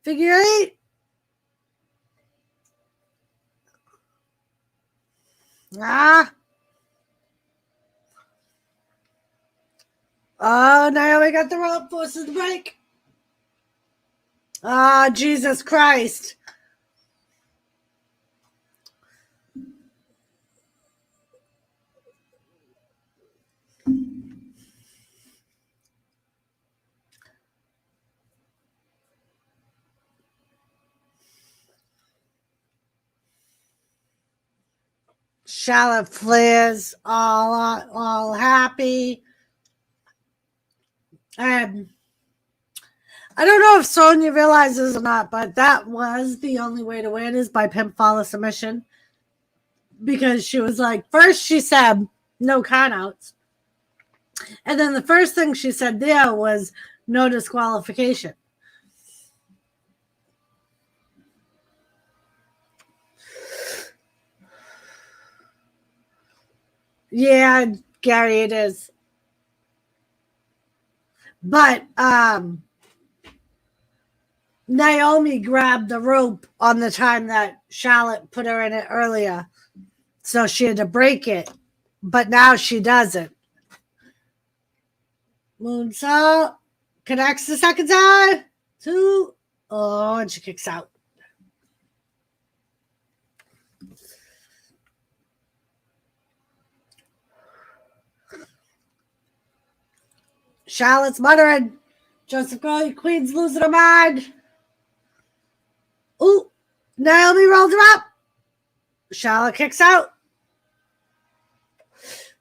Figure 8. Oh, Naomi got the rope, forces the break. Oh, Jesus Christ. Charlotte Flair's all happy. And I don't know if Sonya realizes or not, but that was the only way to win is by pinfall submission. Because she was like, first she said no countouts. And then the first thing she said there was no disqualification. Yeah, Gary, it is. But Naomi grabbed the rope on the time that Charlotte put her in it earlier. So she had to break it. But now she doesn't. Moonsault connects the second time. 2. Oh, and she kicks out. Charlotte's muttering. Joseph Queen's losing her mind. Ooh, Naomi rolled her up. Charlotte kicks out.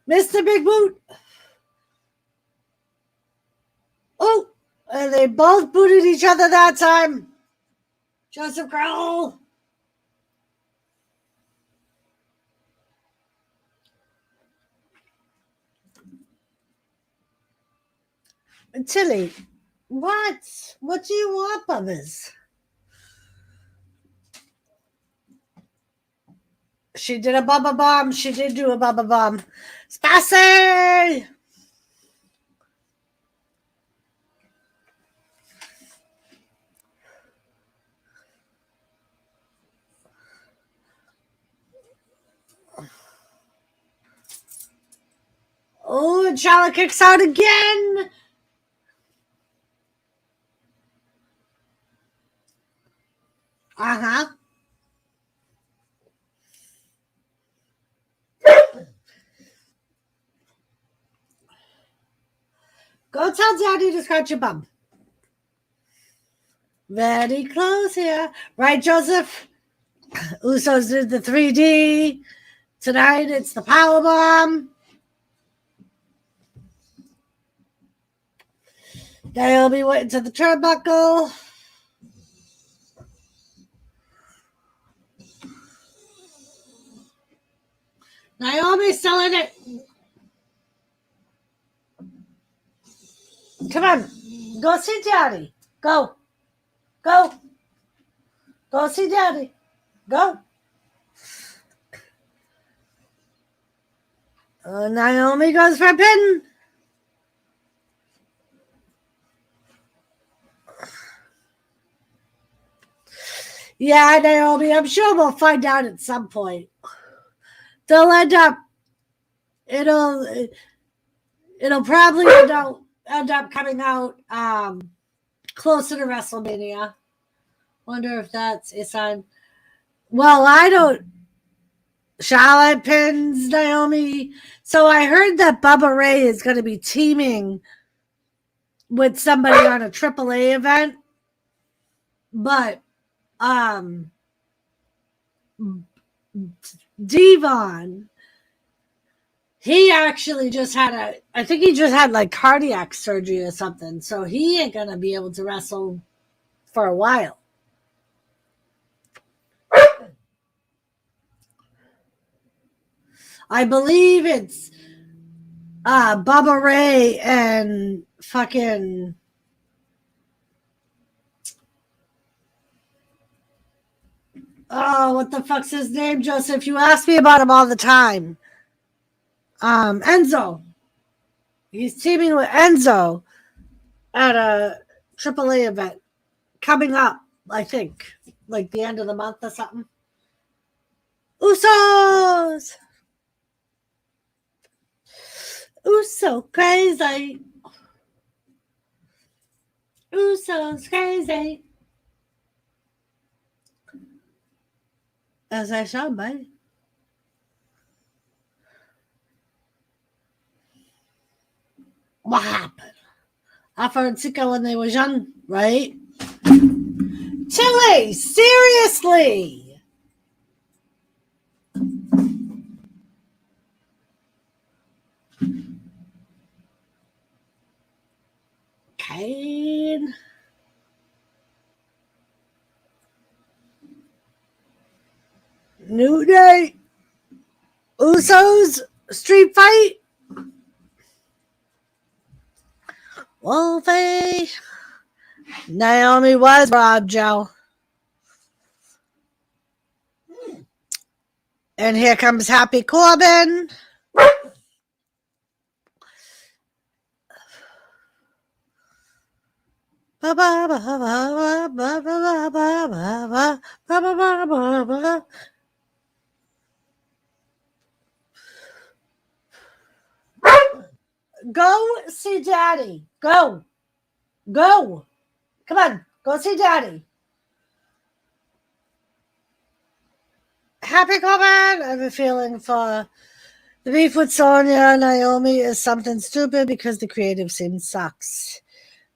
Mr. Big Boot. Oh, and they both booted each other that time. Joseph Kroll. Tilly, what? What do you want, Bubbas? She did a Bubba Bomb. She did do a Bubba Bomb. Spassy! Oh, and Charlotte kicks out again. Uh-huh. Go tell Daddy to scratch your bum. Very close here. Right, Joseph? Usos did the 3D. Tonight it's the power bomb. Naomi went into the turnbuckle. Naomi's still in it. Come on. Go see Daddy. Go. Go. Go see Daddy. Go. Naomi goes for a pin. Yeah, Naomi, I'm sure we'll find out at some point. They'll end up, it'll probably end up coming out closer to WrestleMania. Wonder if that's a sign. Well, I don't. Charlotte pins Naomi. So I heard that Bubba Ray is going to be teaming with somebody on a AAA event. But Devon, he actually just had I think he just had like cardiac surgery or something. So he ain't going to be able to wrestle for a while. I believe it's Bubba Ray and fucking what the fuck's his name, Joseph? You ask me about him all the time. Enzo. He's teaming with Enzo at a AAA event coming up, I think, like the end of the month or something. Usos! Uso crazy. Usos crazy. As I should be. What happened? Africa when they was young, right? Chile, seriously. Kane. New Day. Usos. Street fight. Wolfie. Naomi was Rob Joe. And here comes Happy Corbin. Go see Daddy. Go. Go. Come on. Go see Daddy. Happy Corbin. I have a feeling for the beef with Sonya and Naomi is something stupid because the creative scene sucks.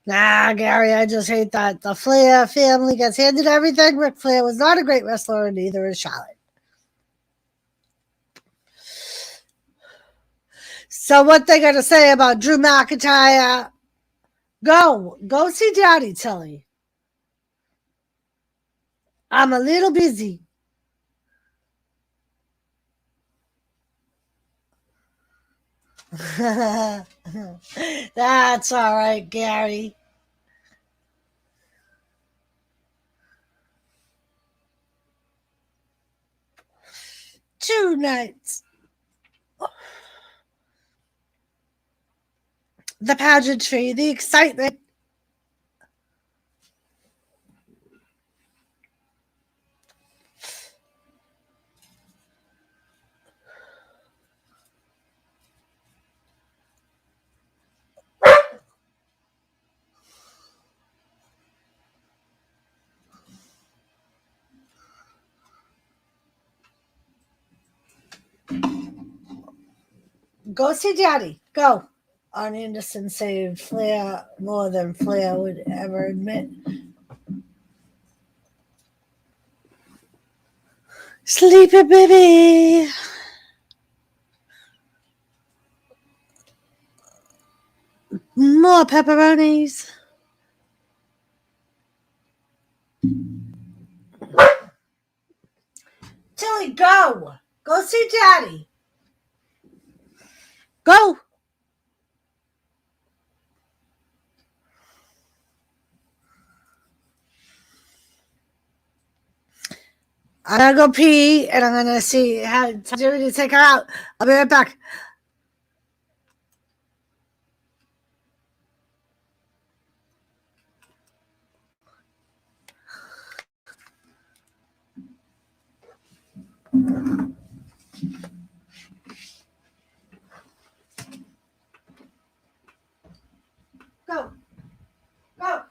Nah, Gary, I just hate that the Flair family gets handed everything. Ric Flair was not a great wrestler, and neither is Charlotte. So what they got to say about Drew McIntyre? Go see Daddy, Tilly. I'm a little busy. That's all right, Gary. Two nights. The pageantry, the excitement. Go see Daddy. Go. Arn Anderson saved Flair more than Flair would ever admit. Sleepy baby. More pepperonis. Tilly, go. Go see Daddy. Go. I'm going to go pee, and I'm going to see how to take her out. I'll be right back. Go. Go.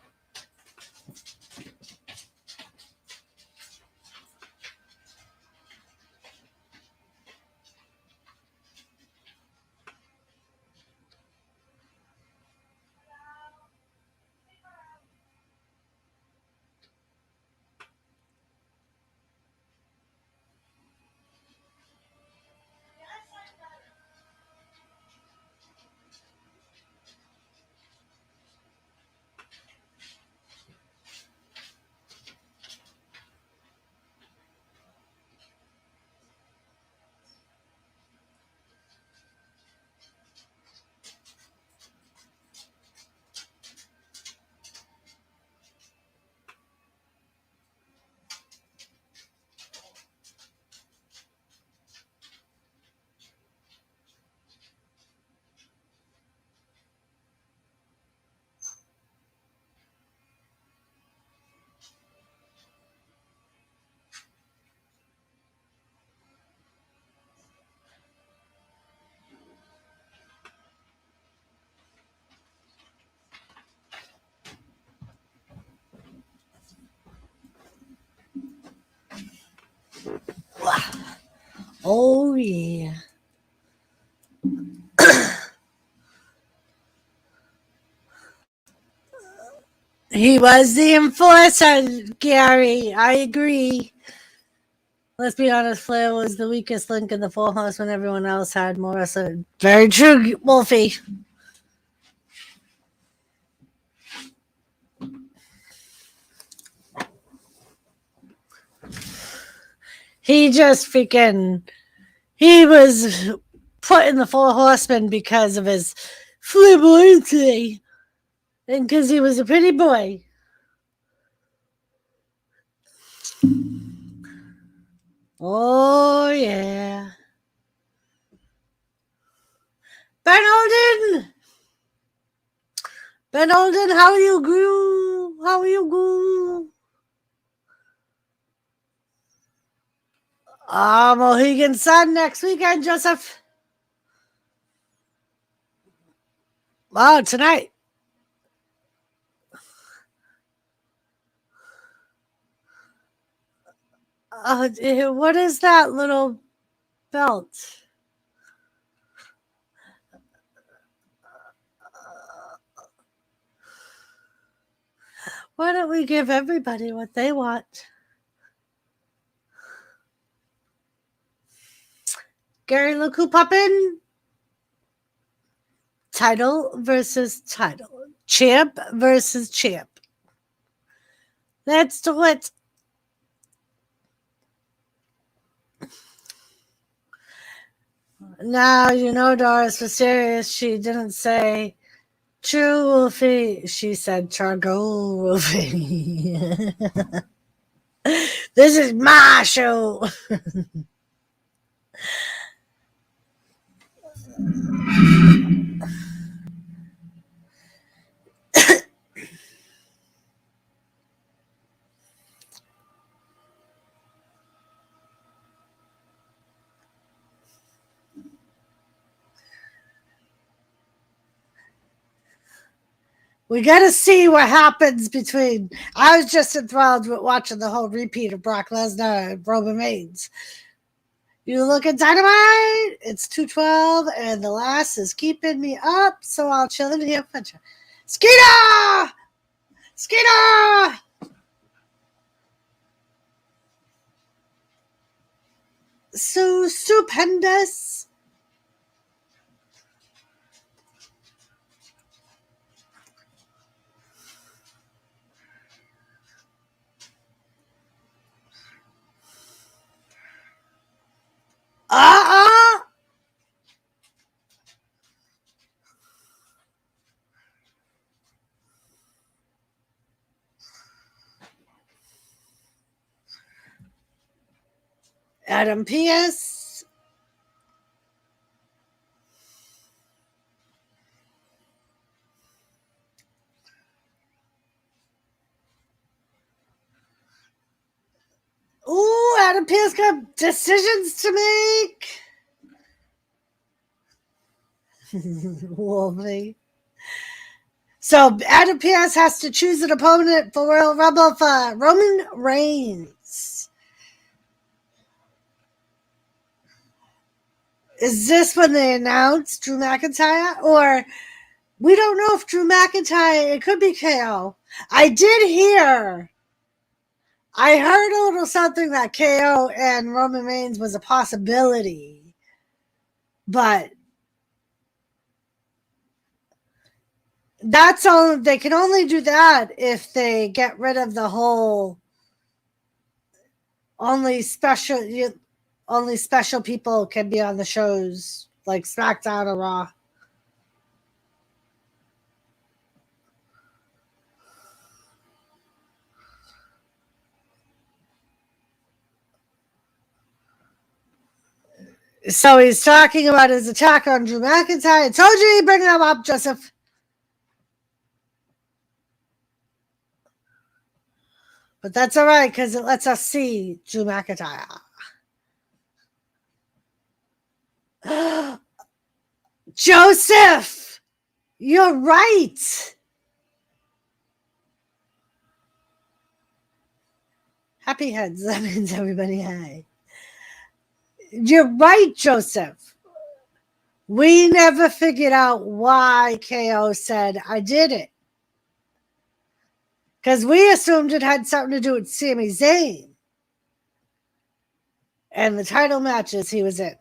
Oh, yeah. He was the enforcer, Gary. I agree. Let's be honest, Flair was the weakest link in the Four Horsemen. Everyone else had more wrestling. Very true, Wolfie. He just freaking... He was put in the Four Horsemen because of his flamboyancy and because he was a pretty boy. Oh, yeah. Ben Olden! Ben Olden, how are you, Goo? How are you, Goo? Mohegan Sun next weekend, Joseph. Oh, tonight. What is that little belt? Why don't we give everybody what they want? Gary, look who poppin'. Title versus title. Champ versus champ. Let's do it. Now, you know Doris was serious. She didn't say true Wolfie. She said charcoal Wolfie. This is my show. We got to see what happens between. I was just enthralled with watching the whole repeat of Brock Lesnar and Roman Reigns. You look at Dynamite, it's 212, and the last is keeping me up, so I'll chill in here. Skeeter! Skeeter! So stupendous. Adam P.S. Ooh, Adam P.S. got decisions to make. Wolfie. So Adam P.S. has to choose an opponent for Royal Rumble for Roman Reigns. Is this when they announced Drew McIntyre? Or we don't know if Drew McIntyre, it could be KO. I heard a little something that KO and Roman Reigns was a possibility. But that's all. They can only do that if they get rid of the whole only special people can be on the shows like SmackDown or Raw. So he's talking about his attack on Drew McIntyre. I told you he'd bring them up, Joseph. But that's all right because it lets us see Drew McIntyre. Joseph, you're right. Happy heads. That means everybody high. You're right, Joseph. We never figured out why KO said, I did it. Because we assumed it had something to do with Sami Zayn and the title matches he was in.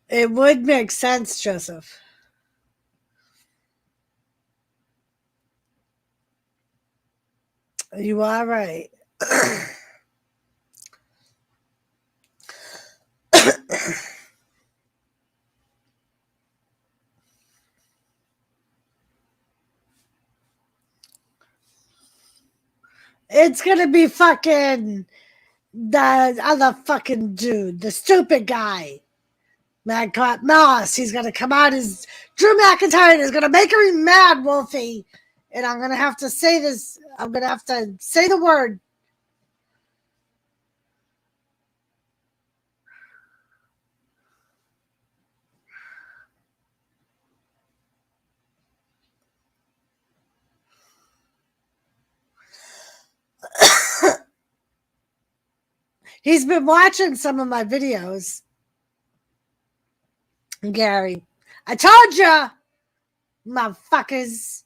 It would make sense, Joseph. You are right. It's going to be fucking the other fucking dude, the stupid guy. Madcap Moss. He's going to come out as Drew McIntyre and is going to make me mad, Wolfie. And I'm going to have to say this. I'm going to have to say the word. He's been watching some of my videos. Gary, I told ya, motherfuckers.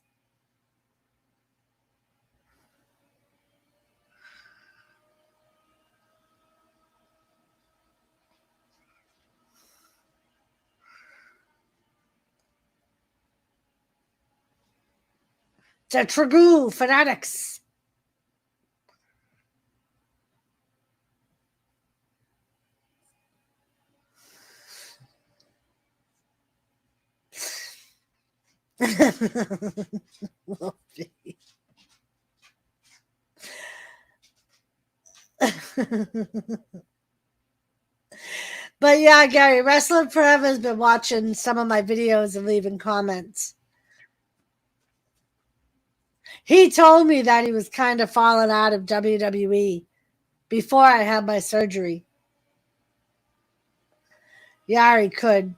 The Tragoo fanatics. But yeah, Gary, Wrestling Forever has been watching some of my videos and leaving comments. He told me that he was kind of falling out of WWE before I had my surgery. Yeah, he could.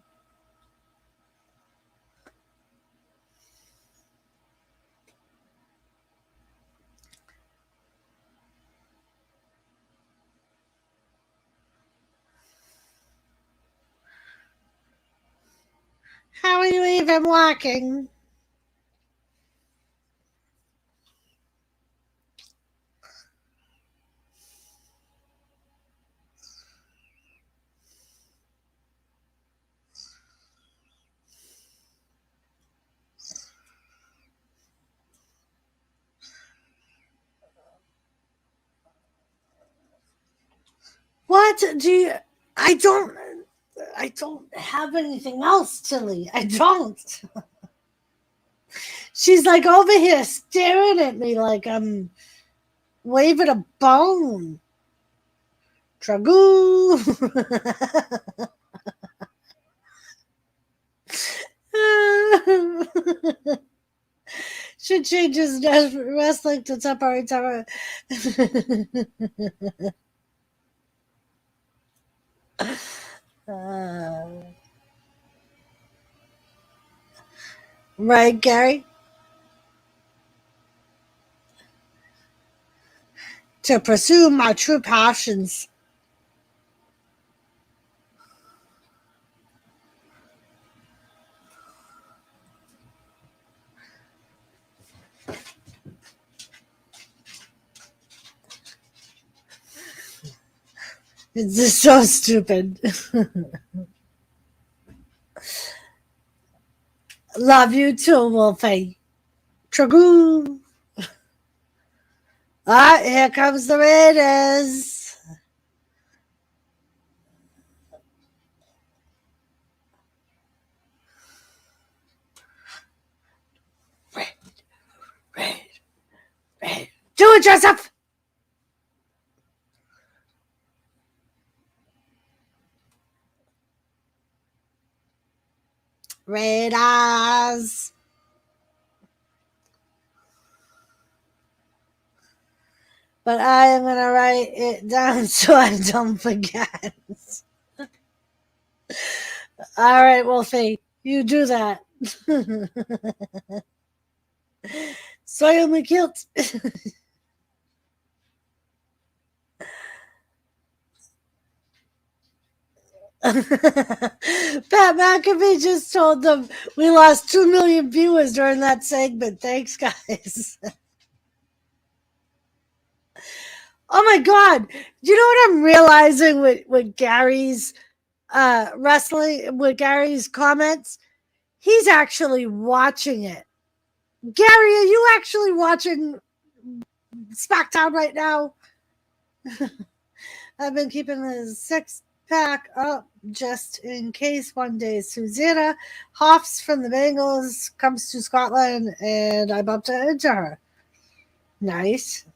How are you even walking? What do you... I don't have anything else, Tilly. I don't. She's like over here staring at me like I'm waving a bone. Tragoo. Should change his wrestling to temporary terror. Right, Gary? To pursue my true passions. It's just so stupid. Love you too, Wolfie. Tragoo. Ah, here comes the Raiders. Red. Do it, Joseph. Raiders. But I am going to write it down so I don't forget. All right, Wolfie, you do that. Soil my kilt. Pat McAfee just told them we lost 2 million viewers during that segment. Thanks, guys. Oh my God. You know what I'm realizing with Gary's wrestling, with Gary's comments? He's actually watching it. Gary, are you actually watching SmackDown right now? I've been keeping the six-pack up just in case one day Susanna Hoffs from the Bengals comes to Scotland and I bump into her. Nice.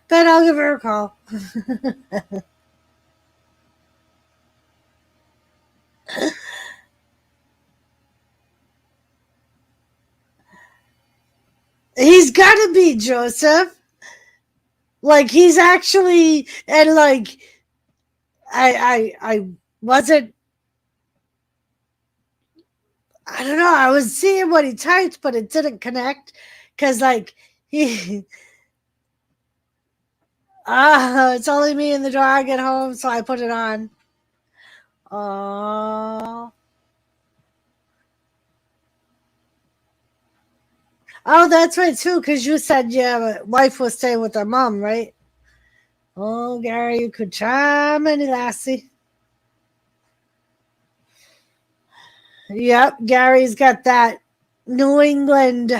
But I'll give her a call. He's got to be Joseph. Like, he's actually, and like, I wasn't, I don't know, I was seeing what he typed, but it didn't connect because, like, he, it's only me and the dog at home, so I put it on. Oh, that's right too, because you said your wife was staying with her mom, right? Oh, Gary, you could charm any lassie. Yep, Gary's got that New England,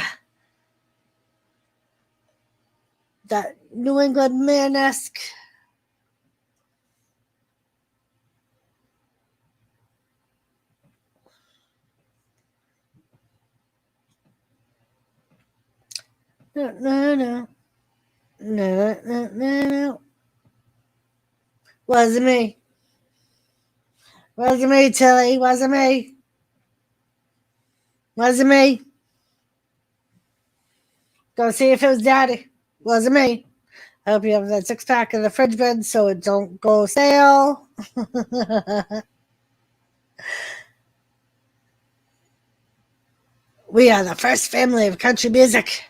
man-esque. No. Wasn't me. Wasn't me, Tilly. Wasn't me. Wasn't me. Go see if it was Daddy. Wasn't me. I hope you have that six-pack in the fridge bed so it don't go stale. We are the first family of country music.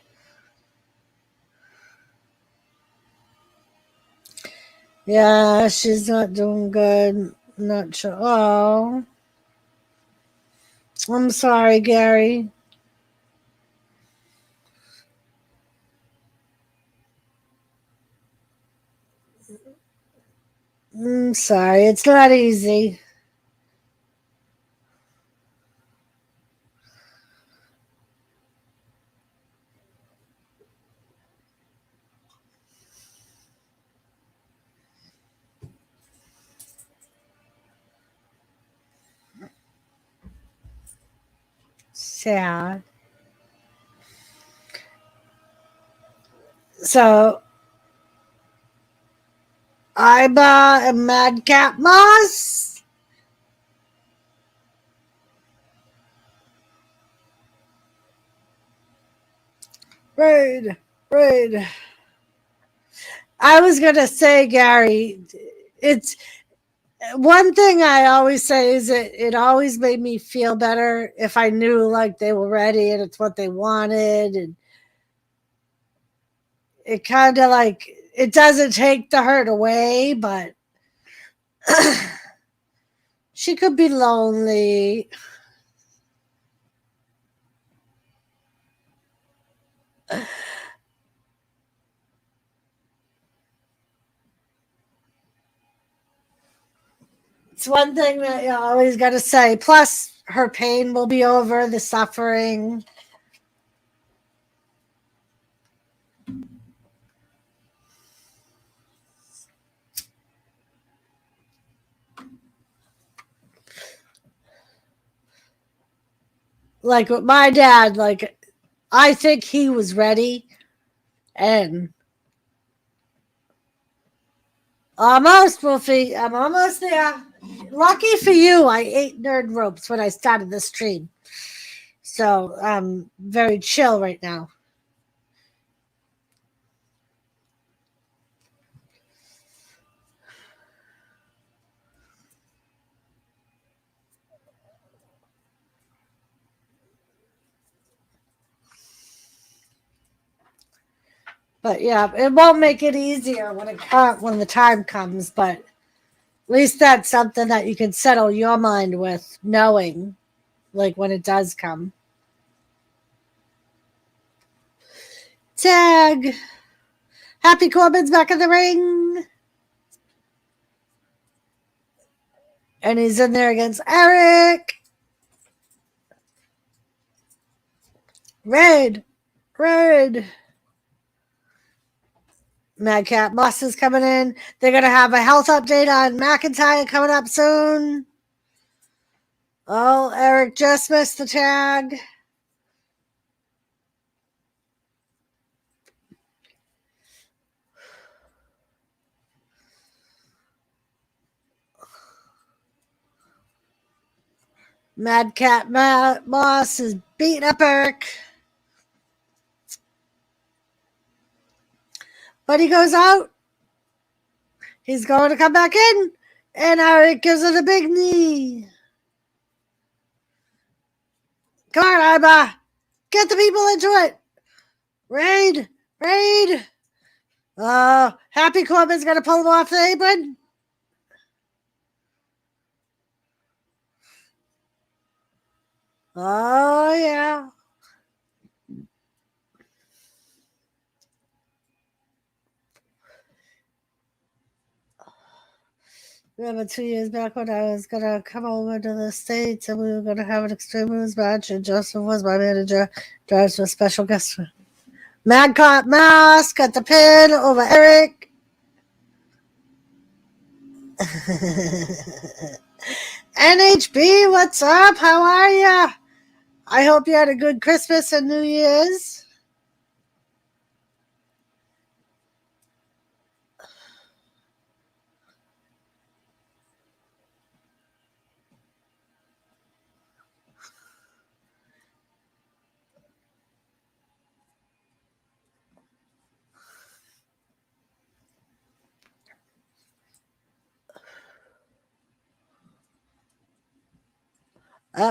Yeah, she's not doing good. Not sure. Oh, I'm sorry, Gary. I'm sorry. It's not easy. Sad. So, Iba and Madcap Moss. Raid. I was going to say, Gary, it's one thing I always say is it always made me feel better if I knew like they were ready and it's what they wanted. And it kind of like, it doesn't take the hurt away, but she could be lonely. It's one thing that you always got to say. Plus, her pain will be over, the suffering. Like with my dad, like I think he was ready and almost, Wolfie. I'm almost there. Lucky for you, I ate nerd ropes when I started the stream. So I'm very chill right now. But yeah, it won't make it easier when the time comes. But at least that's something that you can settle your mind with, knowing, like, when it does come. Tag. Happy Corbin's back in the ring. And he's in there against Eric. Red. Madcap Moss is coming in. They're going to have a health update on McIntyre coming up soon. Oh, Eric just missed the tag. Madcap Moss is beating up Eric. But he goes out. He's going to come back in. And Eric gives it a big knee. Come on, Iba. Get the people into it. Raid. Happy Corbin's going to pull him off the apron. Oh, yeah. Remember 2 years back when I was going to come over to the States and we were going to have an Extreme Rules match, and Joseph was my manager, drives to a special guest. Madcap Moss got the pin over Eric. NHB, what's up? How are ya? I hope you had a good Christmas and New Year's.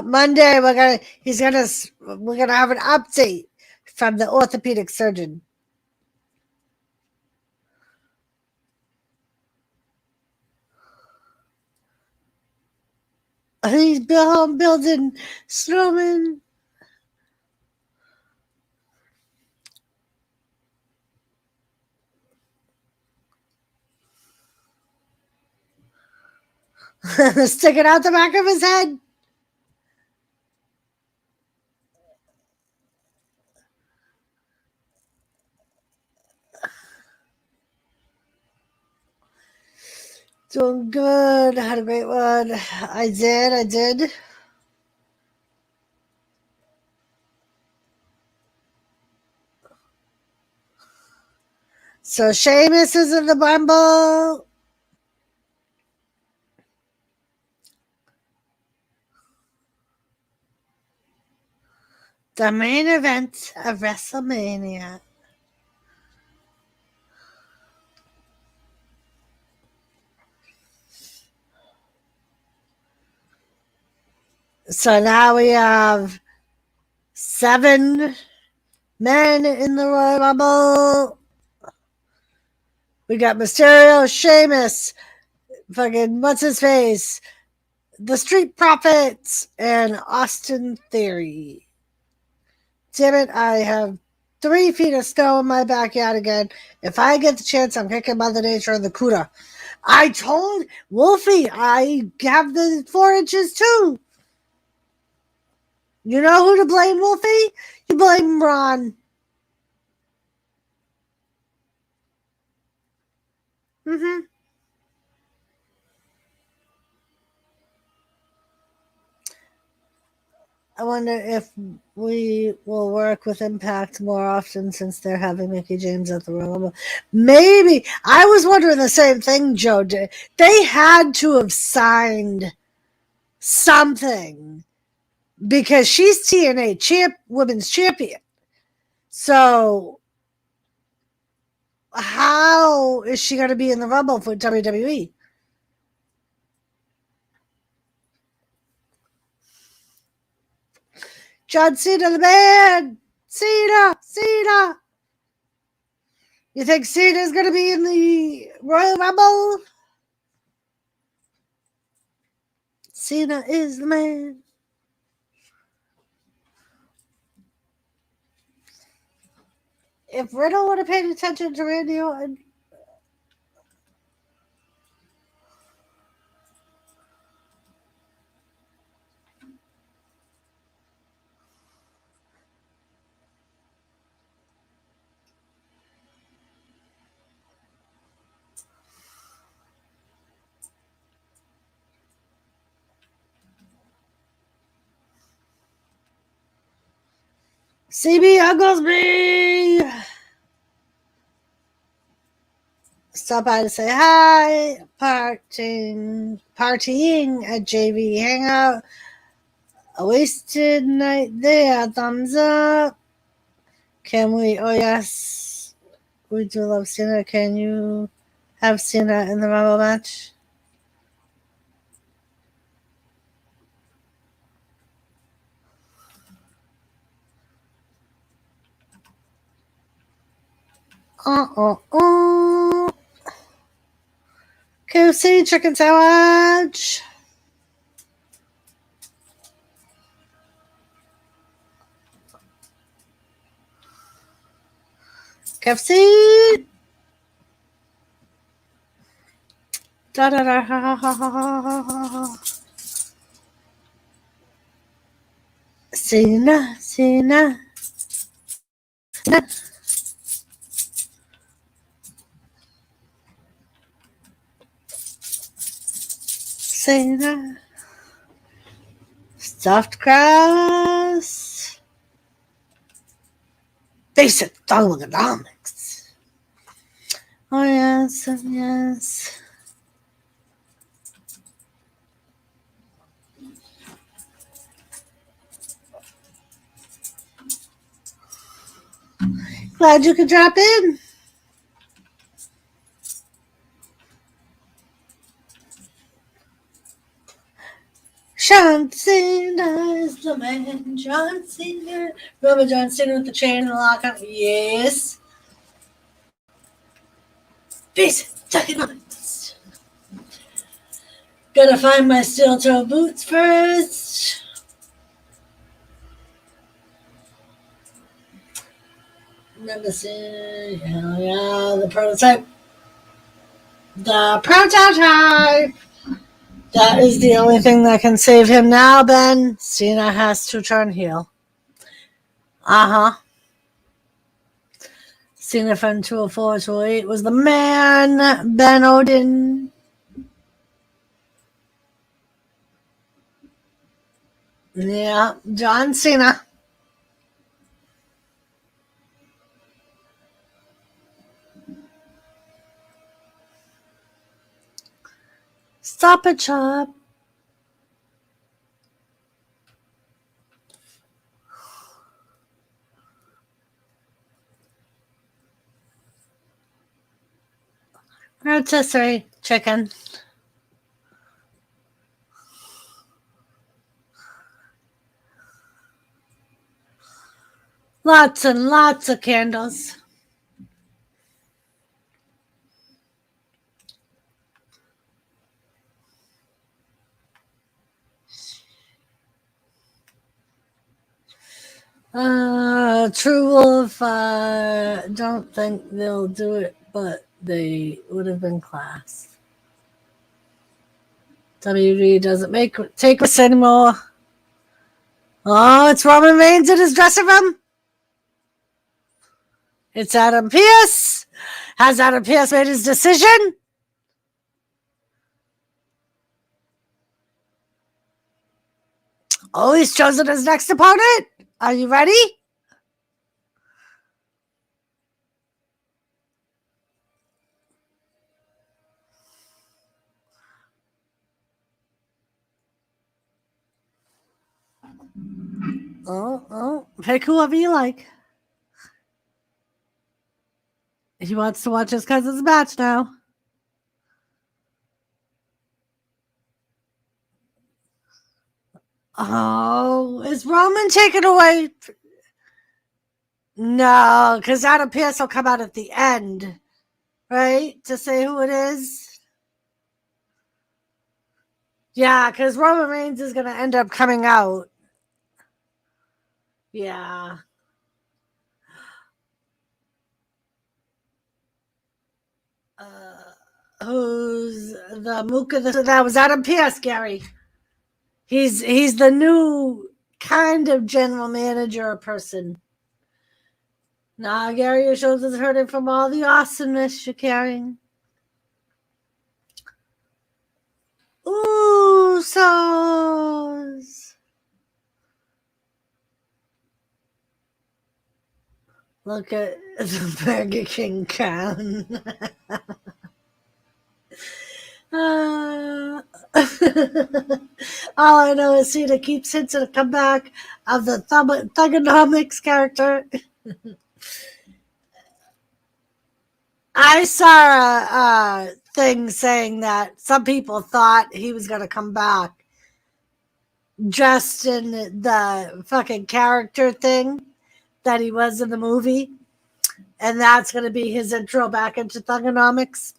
Monday we're gonna have an update from the orthopedic surgeon. He's building snowmen. Sticking out the back of his head. Doing good. I had a great one. I did. So Sheamus is in the Rumble. The main event of WrestleMania. So now we have 7 men in the Royal Rumble. We got Mysterio, Sheamus, fucking what's his face, the Street Profits, and Austin Theory. Damn it, I have 3 feet of snow in my backyard again. If I get the chance, I'm kicking Mother Nature in the cooter. I told Wolfie I have the 4 inches too. You know who to blame, Wolfie? You blame Ron. Mm-hmm. I wonder if we will work with Impact more often since they're having Mickey James at the Royal Rumble. Maybe. I was wondering the same thing, Joe. They had to have signed something because she's TNA women's champion. So how is she going to be in the Rumble for WWE? John Cena, the man! Cena! You think Cena's going to be in the Royal Rumble? Cena is the man. If Riddle would have paid attention to Randy Orton, CB Oglesby. Stop by to say hi. Partying at JV Hangout. A wasted night there. Thumbs up. Can we? Oh, yes. We do love Cena. Can you have Cena in the Rumble match? KFC chicken sandwich. KFC. Da da da ha ha ha. Cena. Cena. Stuffed crust. Basic thugonomics. Oh, yes, yes. Glad you could drop in. John Cena is the man. John Cena. Remember John Cena with the chain and the lockout? Yes. Basic thugonomics. Gotta find my steel toe boots first. Remember seeing, hell yeah, the prototype. The prototype. That is the only thing that can save him now, Ben. Cena has to turn heel. Uh-huh. Cena from 204 to 08 was the man. Ben Odin. Yeah, John Cena. Stop it, Chop. Rotisserie chicken. Lots and lots of candles. True Wolf, don't think they'll do it, but they would have been class. WWE doesn't take risks anymore. Oh, it's Roman Reigns in his dressing room. It's Adam Pearce. Has Adam Pearce made his decision? Oh, he's chosen his next opponent. Are you ready? Oh, pick whoever you like. He wants to watch his cousin's match now. Oh, is Roman taken away? No, because Adam Pearce will come out at the end, right? To say who it is. Yeah, because Roman Reigns is going to end up coming out. Yeah. Who's the Mooka? That was Adam Pearce, Gary. He's the new kind of general manager person. Nah, Gary, your shoulders hurting from all the awesomeness you're carrying. Usos. Look at the Burger King crown. All I know is Cena keeps hinting a comeback of the Thugonomics character. I saw a thing saying that some people thought he was going to come back dressed in the fucking character thing that he was in the movie. And that's going to be his intro back into Thugonomics.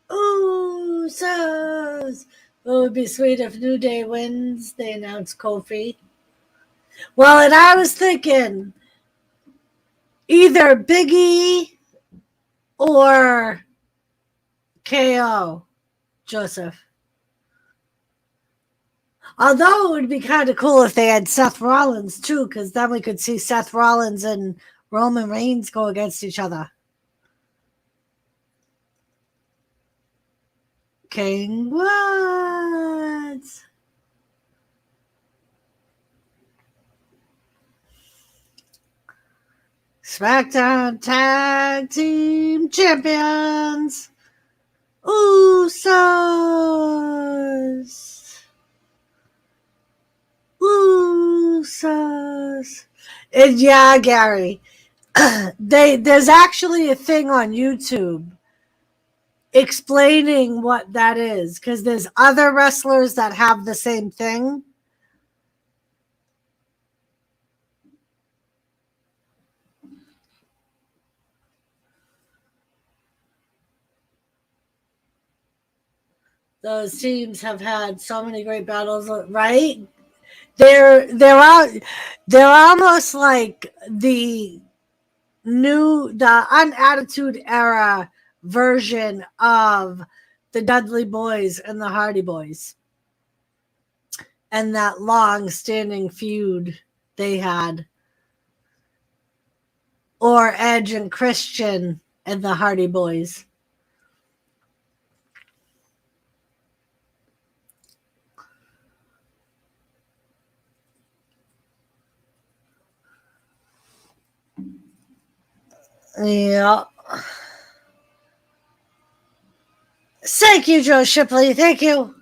Usos. It would be sweet if New Day wins. They announced Kofi. Well, and I was thinking either Biggie or KO, Joseph. Although it would be kind of cool if they had Seth Rollins too, because then we could see Seth Rollins and Roman Reigns go against each other. King Woods. SmackDown Tag Team Champions. Usos. Usos. And yeah, Gary. There's actually a thing on YouTube explaining what that is, because there's other wrestlers that have the same thing. Those teams have had so many great battles, right? They're almost like the Unattitude Era version of the Dudley Boys and the Hardy Boys, and that long-standing feud they had, or Edge and Christian and the Hardy Boys. Yeah. Thank you, Joe Shipley. Thank you.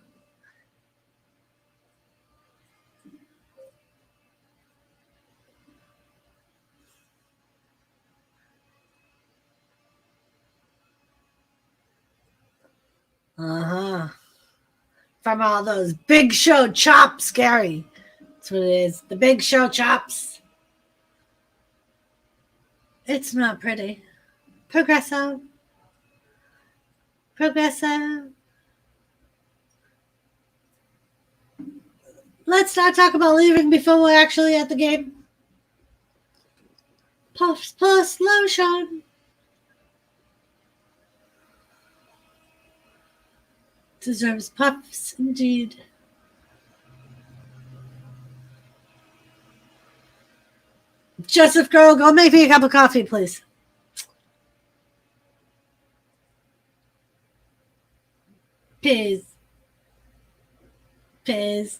Uh-huh. From all those Big Show chops, Gary. That's what it is. The Big Show chops. It's not pretty. Progressive. Progressive. Let's not talk about leaving before we're actually at the game. Puffs plus lotion. Deserves puffs indeed. Joseph Girl, go make me a cup of coffee, please. Please. Please.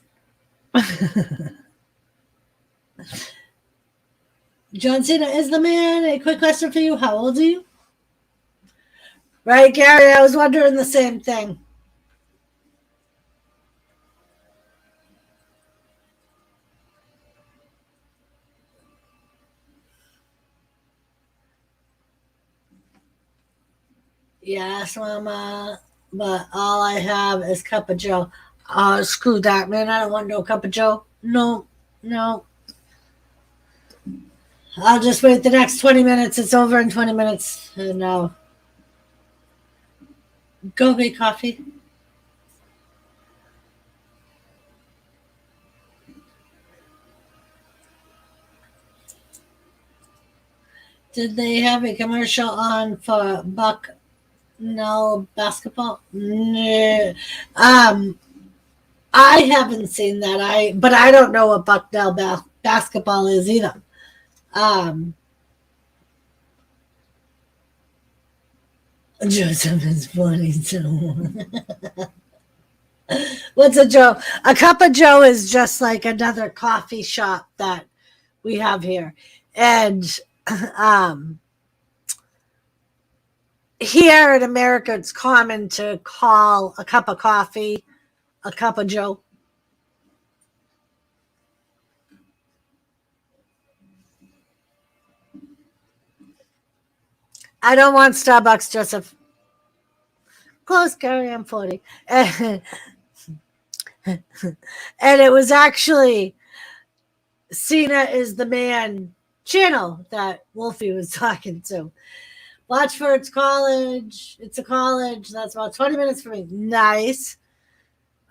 John Cena is the man. A quick question for you. How old are you? Right, Gary? I was wondering the same thing. Yes, Mama. But all I have is Cup of Joe. Screw that, man. I don't want no Cup of Joe. No, no. I'll just wait the next 20 minutes. It's over in 20 minutes. And go make coffee. Did they have a commercial on for Bucknell basketball? No. I haven't seen that. But I don't know what Bucknell basketball is either. Joseph is funny too. What's a Joe? A Cup of Joe is just like another coffee shop that we have here. And here in America, it's common to call a cup of coffee a Cup of Joe. I don't want Starbucks, Joseph. Close, Gary, I'm 40. And it was actually Cena is the Man channel that Wolfie was talking to. Watch for It's college. It's a college. That's about 20 minutes for me. Nice.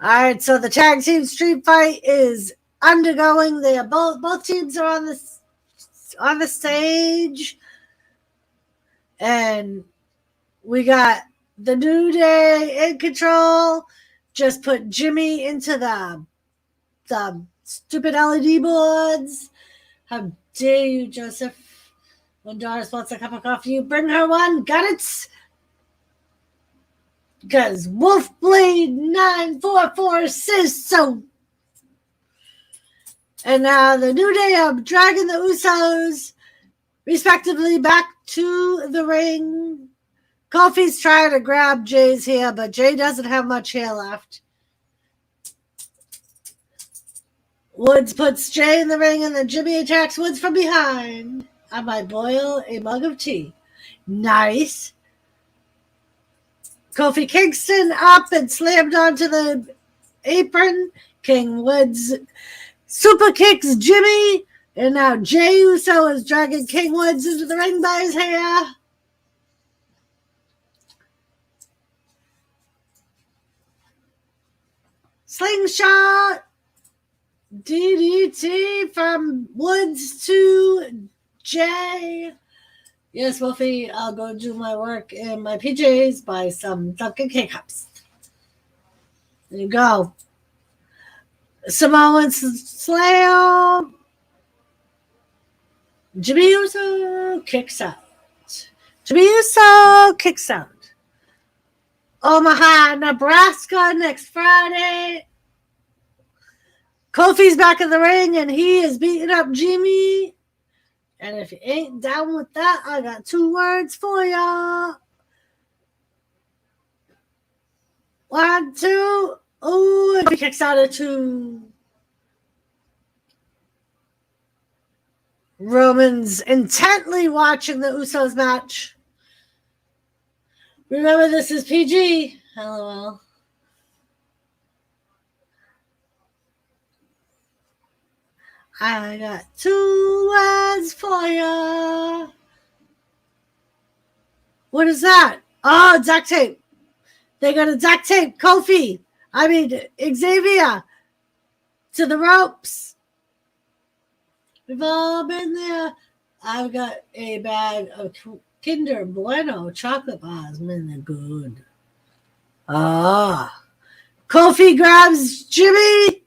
All right, so the tag team street fight is undergoing. They are both teams are on the stage. And we got the New Day in control. Just put Jimmy into the stupid LED boards. How dare you, Joseph? When Doris wants a cup of coffee, you bring her one. Got it? Because Wolfblade 944 says so. And now the New Day are dragging the Usos respectively back to the ring. Kofi's trying to grab Jay's hair, but Jay doesn't have much hair left. Woods puts Jay in the ring, and then Jimmy attacks Woods from behind. I might boil a mug of tea. Nice. Kofi Kingston up and slammed onto the apron. King Woods super kicks Jimmy. And now Jey Uso is dragging King Woods into the ring by his hair. Slingshot. DDT from Woods to Jay. Yes, Wolfie, I'll go do my work in my PJs, buy some Dunkin' K-Cups. There you go. Samoan Slam. Jimmy Uso kicks out. Jimmy Uso kicks out. Omaha, Nebraska next Friday. Kofi's back in the ring, and he is beating up Jimmy. And if you ain't down with that, I got 2 words for ya. 1, 2. Ooh, if he kicks out at 2. Roman's intently watching the Usos match. Remember, this is PG. LOL. I got 2 words for ya. What is that? Oh, duct tape. They got to duct tape Xavier to the ropes. We've all been there. I've got a bag of Kinder Bueno chocolate bars. Man, they're good. Kofi grabs Jimmy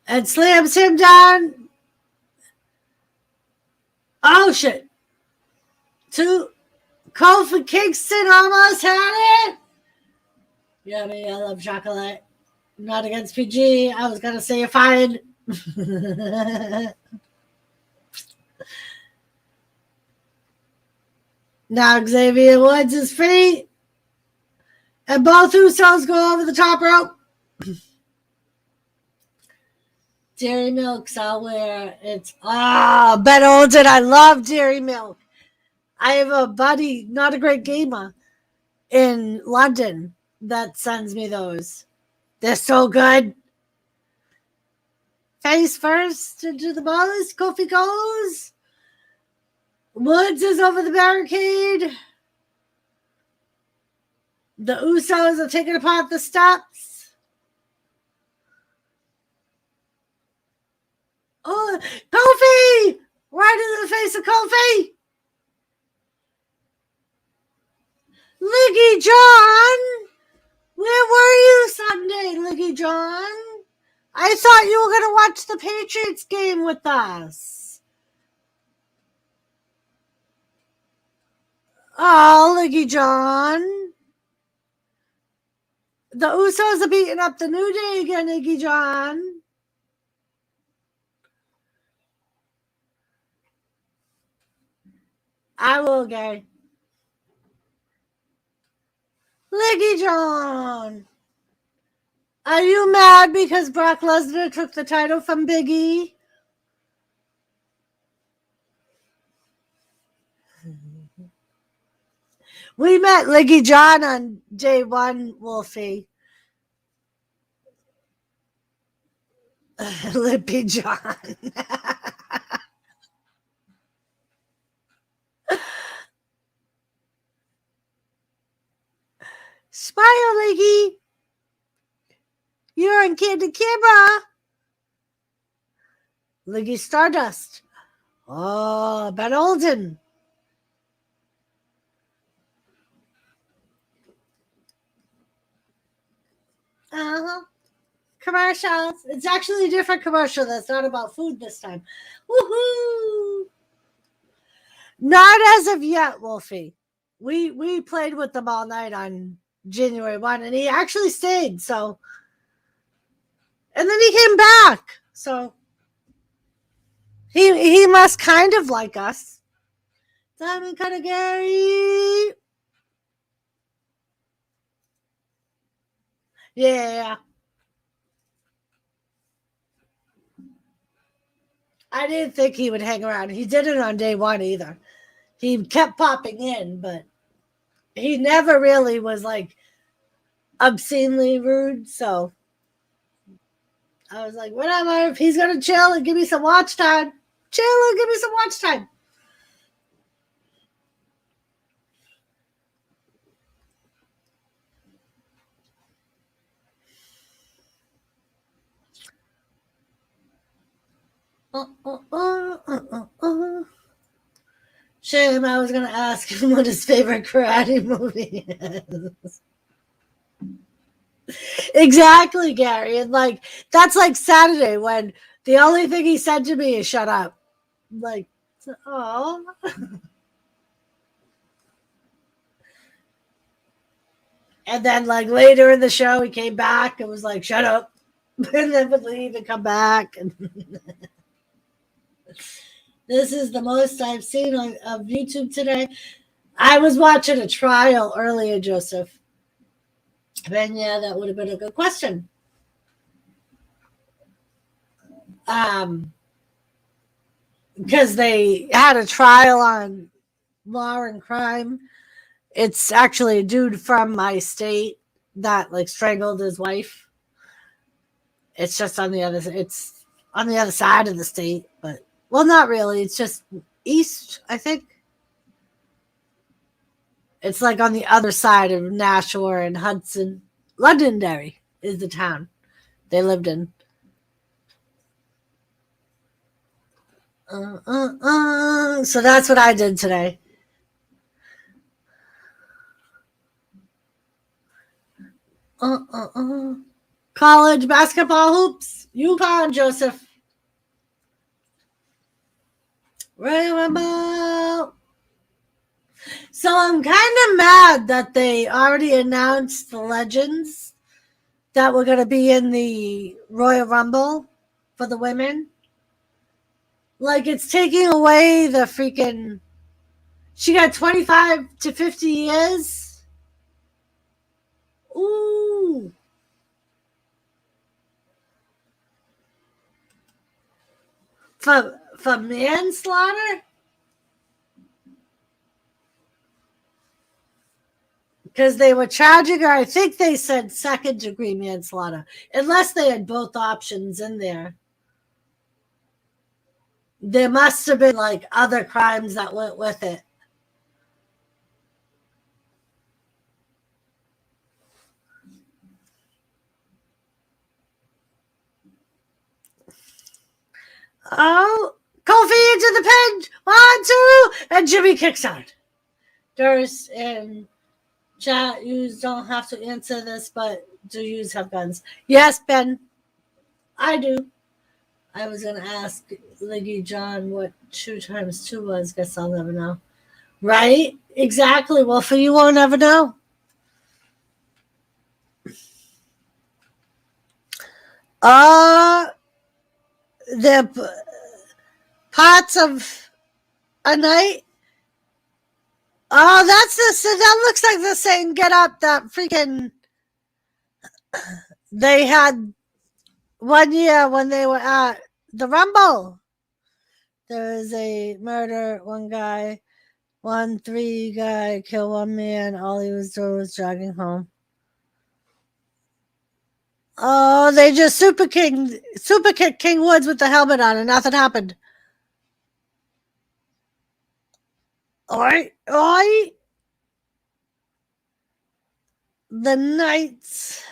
and slams him down. Oh, shit. 2. Kofi Kingston almost had it. Yummy, I love chocolate. Not against PG. I was going to say you're fired. Now Xavier Woods is free. And both Usos go over the top rope. Dairy Milk's out where it's Ben Olden. I love Dairy Milk. I have a buddy, not a great gamer, in London that sends me those. They're so good. Face first into the ballers. Kofi goes. Woods is over the barricade. The Usos are taking apart the steps. Oh, Kofi! Right in the face of Kofi! Liggy John! Where were you Sunday, Liggy John? I thought you were going to watch the Patriots game with us. Oh, Liggy John. The Usos are beating up the New Day again, Liggy John. I will, Gary. Liggy John. Are you mad because Brock Lesnar took the title from Big E? We met Liggy John on day one, Wolfie. Lippy John. Smile, Liggy. You're on Candid Camera. Liggy Stardust. Oh, Ben Olden. Uh-huh. Commercials. It's actually a different commercial that's not about food this time. Woohoo! Not as of yet, Wolfie. We played with them all night on January 1, and he actually stayed, so. And then he came back, so. He must kind of like us. Diamond Cutter Gary. Yeah. I didn't think he would hang around. He didn't on day one either. He kept popping in, but he never really was like obscenely rude. So I was like, whatever. If he's going to chill and give me some watch time, chill and give me some watch time. Shame, I was going to ask him what his favorite karate movie is. Exactly, Gary. And like, that's like Saturday when the only thing he said to me is shut up. Like, oh. And then like later in the show, he came back and was like, shut up. And then would leave and come back. And this is the most I've seen of YouTube today. I was watching a trial earlier, Joseph. And yeah, that would have been a good question. Because they had a trial on Law and Crime. It's actually a dude from my state that like strangled his wife. It's just on the other. It's on the other side of the state, but well, not really. It's just east, I think. It's like on the other side of Nashua and Hudson. Londonderry is the town they lived in. So that's what I did today. College basketball hoops. UConn, Joseph. Remember. So I'm kind of mad that they already announced the legends that were going to be in the Royal Rumble for the women. Like, it's taking away the freaking. She got 25 to 50 years. Ooh. For manslaughter? because they were charging her, I think they said second-degree manslaughter, unless they had both options in there. There must have been like other crimes that went with it. Oh, Kofi into the pin. 1, 2, and Jimmy kicks out. Durst and chat, you don't have to answer this, but do you have guns? Yes, Ben. I do. I was going to ask Liggy John what 2 times 2 was. Guess I'll never know. Right? Exactly. Well, for you won't ever know. The parts of a night. Oh, that looks like the same get up that freaking they had one year when they were at the Rumble. There was a murder, 1 guy, 3 guy, kill 1 man. All he was doing was jogging home. Oh, they just super kicked King Woods with the helmet on and nothing happened. Oi. The Knights.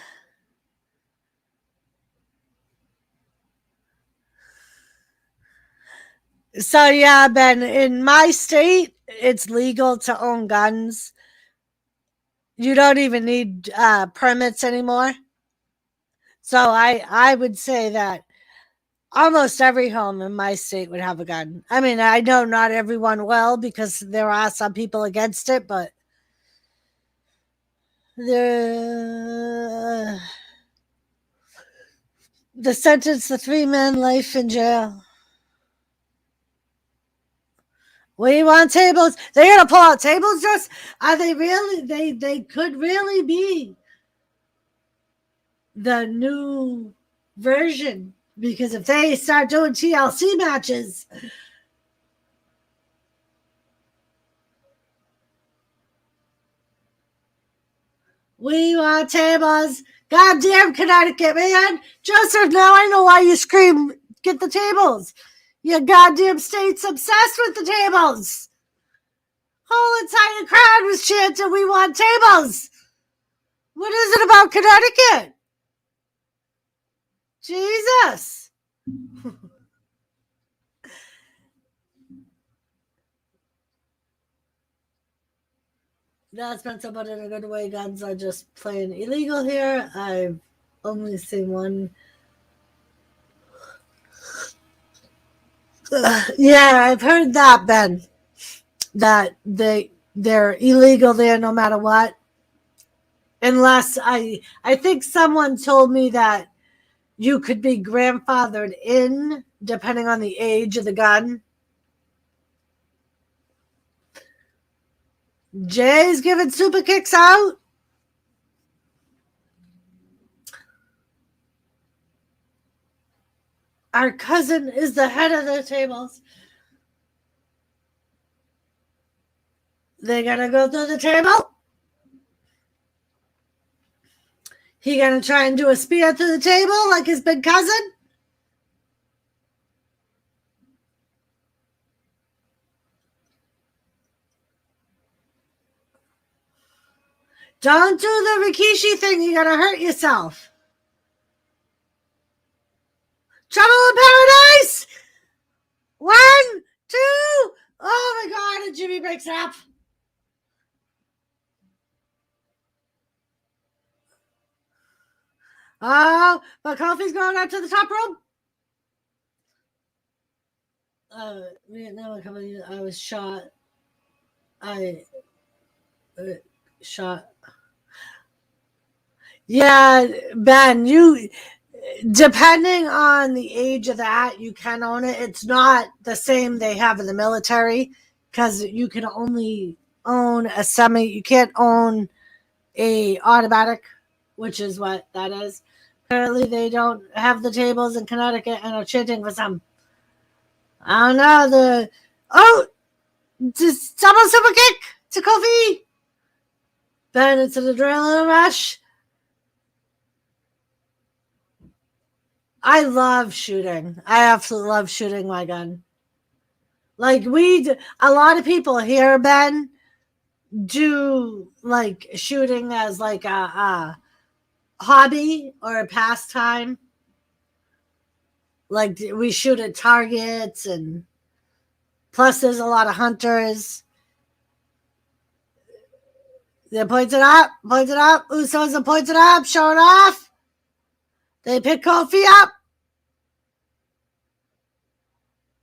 So yeah, Ben, in my state, it's legal to own guns. You don't even need permits anymore. So I would say that almost every home in my state would have a gun. I mean, I know not everyone will because there are some people against it, but the sentence to 3 men, life in jail. We want tables. They're gonna pull out tables. Just are they really? They could really be the new version, because if they start doing TLC matches, we want tables. Goddamn Connecticut, man. Joseph, now I know why you scream, get the tables. Your goddamn state's obsessed with the tables. Whole entire crowd was chanting, we want tables. What is it about Connecticut? Jesus. That's meant somebody in a good way. Guns are just plain illegal here. I've only seen one. Yeah, I've heard that, Ben. That they're illegal there no matter what. Unless I think someone told me that you could be grandfathered in depending on the age of the gun. Jay's giving super kicks out. Our cousin is the head of the tables. They're gonna go through the table. He gonna try and do a spear through the table like his big cousin? Don't do the Rikishi thing. You're gonna hurt yourself. Trouble in Paradise. 1, 2. Oh my God! And Jimmy breaks up. Oh, but Kofi's going out to the top rope. Vietnam, I was shot. Shot. Yeah, Ben, you, depending on the age of that, you can own it. It's not the same they have in the military, because you can only own a semi. You can't own a automatic, which is what that is. Apparently, they don't have the tables in Connecticut and are chanting for some. I don't know. Just double super kick to Kofi. Ben, it's an adrenaline rush. I love shooting. I absolutely love shooting my gun. Like a lot of people here, Ben, do like shooting as like a hobby or a pastime. Like we shoot at targets, and plus there's a lot of hunters. They point it up. Usos are pointed up, showing off. They pick Kofi up.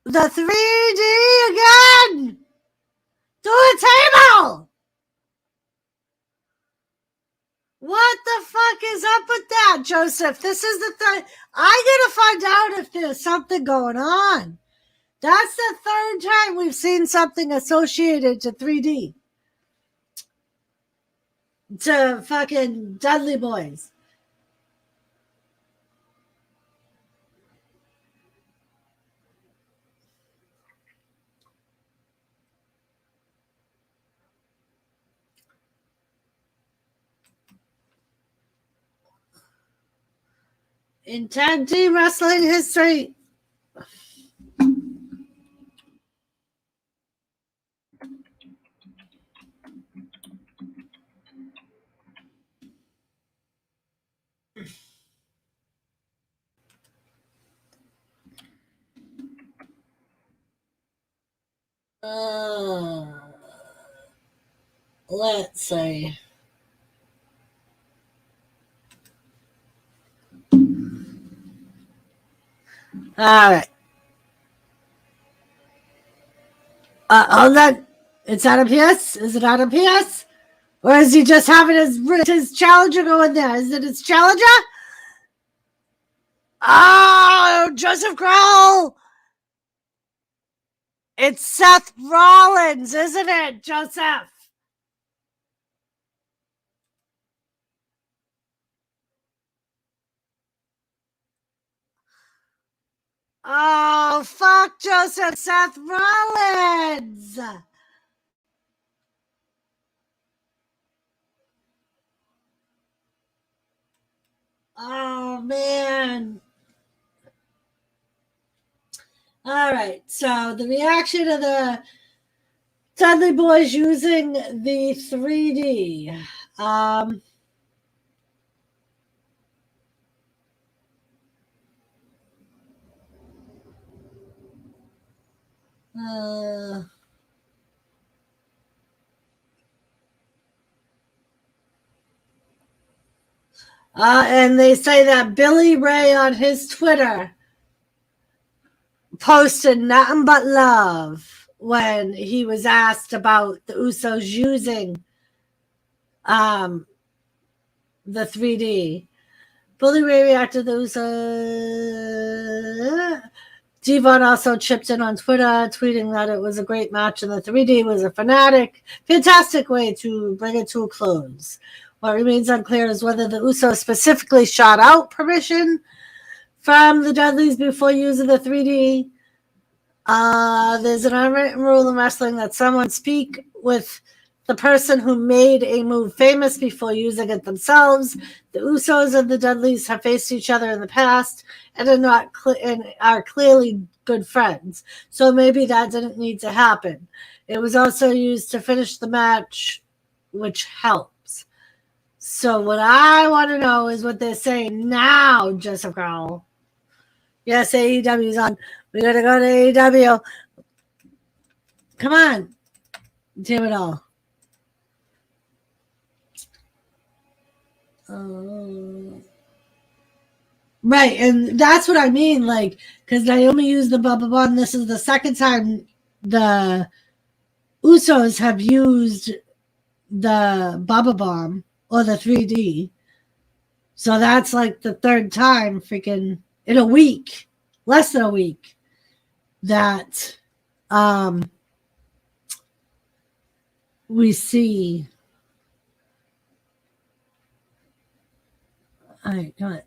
The 3D again. To a table. What the fuck is up with that, Joseph? This is the third. I gotta find out if there's something going on. That's the third time we've seen something associated to 3D. To fucking Dudley Boys. In tag team wrestling history. Let's see. All right. Hold on. It's Adam Pierce? Is it Adam Pierce? Or is he just having his challenger going there? Is it his challenger? Oh, Joseph Kroll. It's Seth Rollins, isn't it, Joseph? Oh, fuck Joseph, Seth Rollins. Oh, man. All right, so the reaction of the Dudley Boys using the 3D. And they say that Billy Ray on his Twitter posted nothing but love when he was asked about the Usos using the 3D. Billy Ray reacted to the Usos. Devon also chipped in on Twitter, tweeting that it was a great match and the 3D was a fantastic way to bring it to a close. What remains unclear is whether the Usos specifically shot out permission from the Dudleys before using the 3D. There's an unwritten rule in wrestling that someone speak with the person who made a move famous before using it themselves. The Usos and the Dudleys have faced each other in the past and are clearly good friends. So maybe that didn't need to happen. It was also used to finish the match, which helps. So what I want to know is what they're saying now, Jessica. Yes, AEW's on. We gotta go to AEW. Come on. Damn it all. Right, and that's what I mean, like, because Naomi used the bubble bomb. This is the second time the Usos have used the bubble bomb or the 3D. So that's like the third time freaking in a week, less than a week, that we see. All right, come on.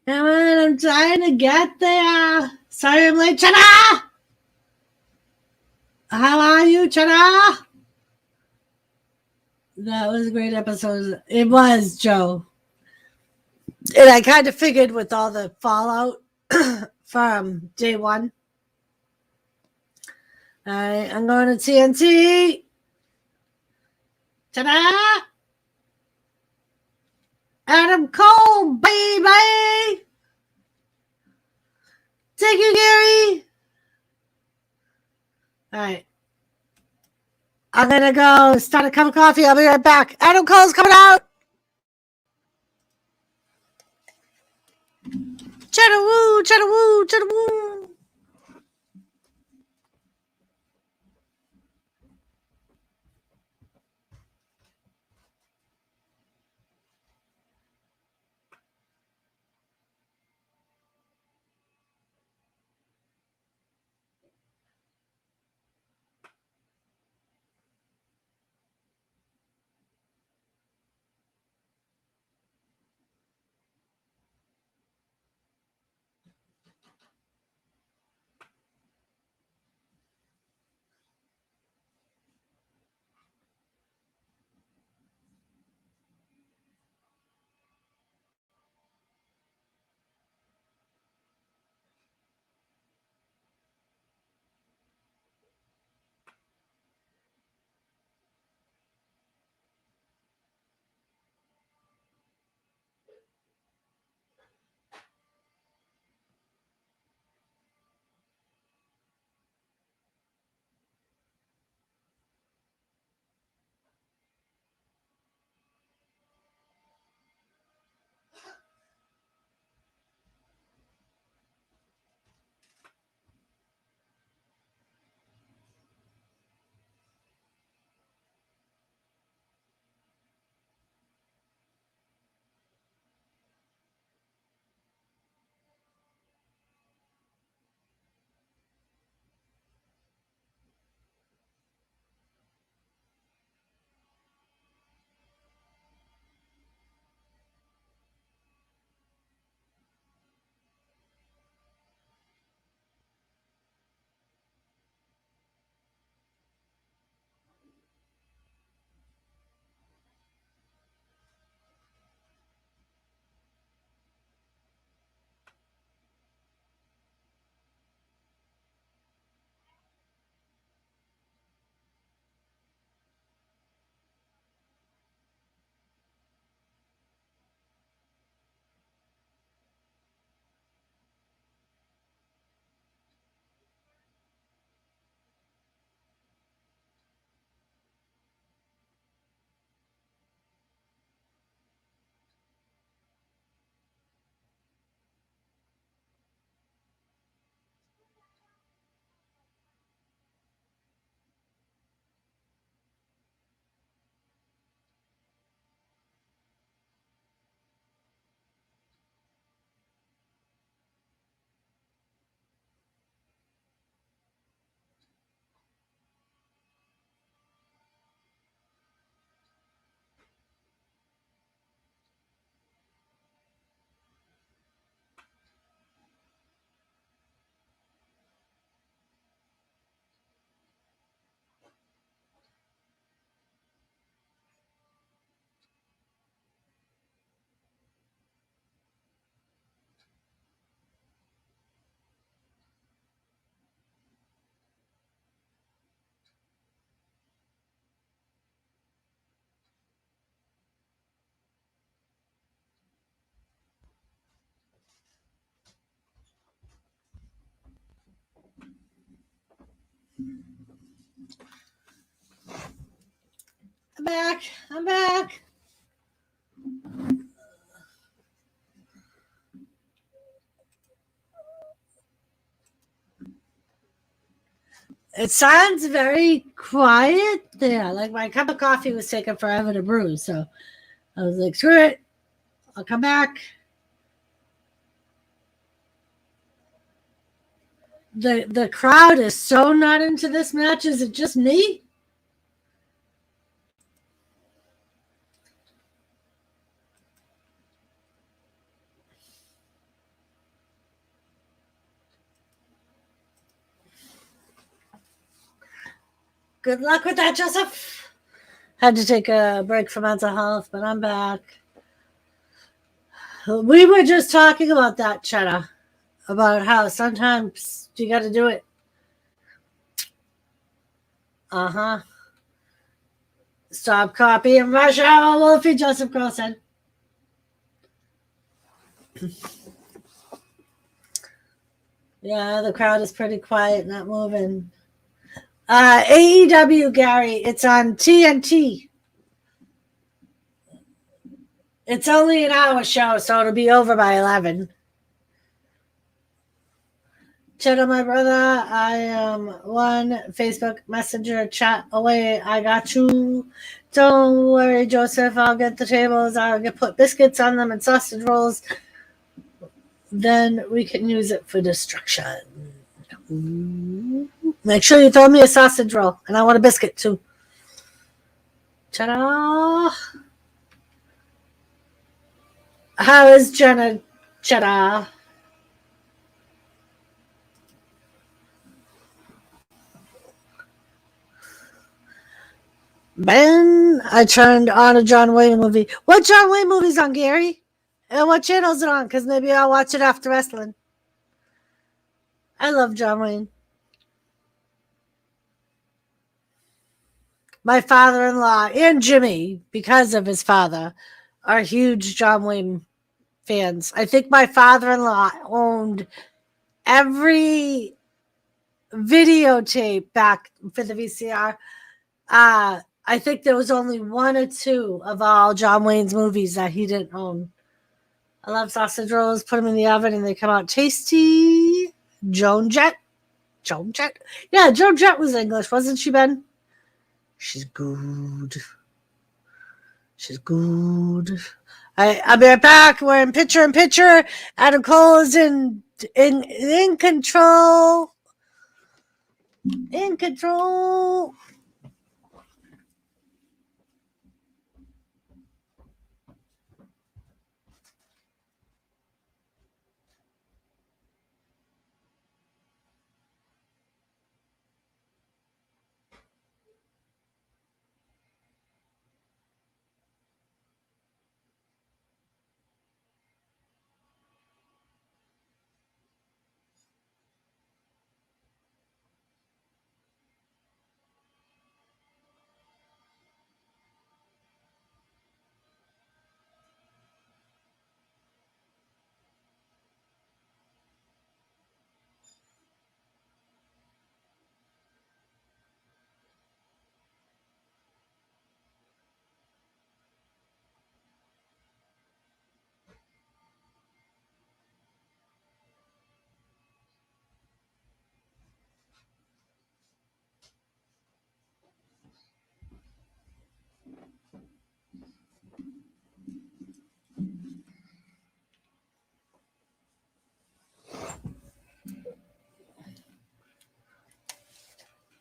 Come on, I'm trying to get there. Sorry I'm late. Chana! How are you, Chana? That was a great episode. It was, Joe. And I kind of figured with all the fallout from day one. All right, I'm going to TNT. Ta-da! Adam Cole, baby! Thank you, Gary. All right. I'm going to go start a cup of coffee. I'll be right back. Adam Cole's coming out. Cheddar-woo, cheddar-woo, cheddar-woo. I'm back. I'm back. It sounds very quiet there. Like my cup of coffee was taking forever to brew. So I was like, screw it. I'll come back. The crowd is so not into this match. Is it just me? Good luck with that, Joseph. Had to take a break from mental health, but I'm back. We were just talking about that, Cheddar, about how sometimes you got to do it. Stop copying Russia, Wolfie, Joseph Carlson. Yeah, the crowd is pretty quiet, not moving. AEW, Gary, it's on TNT. It's only an hour show, so it'll be over by 11. Cheddar, my brother, I am one Facebook Messenger chat away. I got you. Don't worry, Joseph. I'll get the tables. I'll put biscuits on them and sausage rolls. Then we can use it for destruction. Make sure you throw me a sausage roll, and I want a biscuit too. Ta-da! How is Jenna? Cheddar. Ben, I turned on a John Wayne movie. What John Wayne movie's on, Gary? And what channel is it on? Because maybe I'll watch it after wrestling. I love John Wayne. My father-in-law and Jimmy, because of his father, are huge John Wayne fans. I think my father-in-law owned every videotape back for the VCR. I think there was only one or two of all John Wayne's movies that he didn't own. I love sausage rolls. Put them in the oven and they come out tasty. Joan Jett. Yeah, Joan Jett was English, wasn't she, Ben? She's good. I'll be right back. We're in picture. Adam Cole is in control. In control.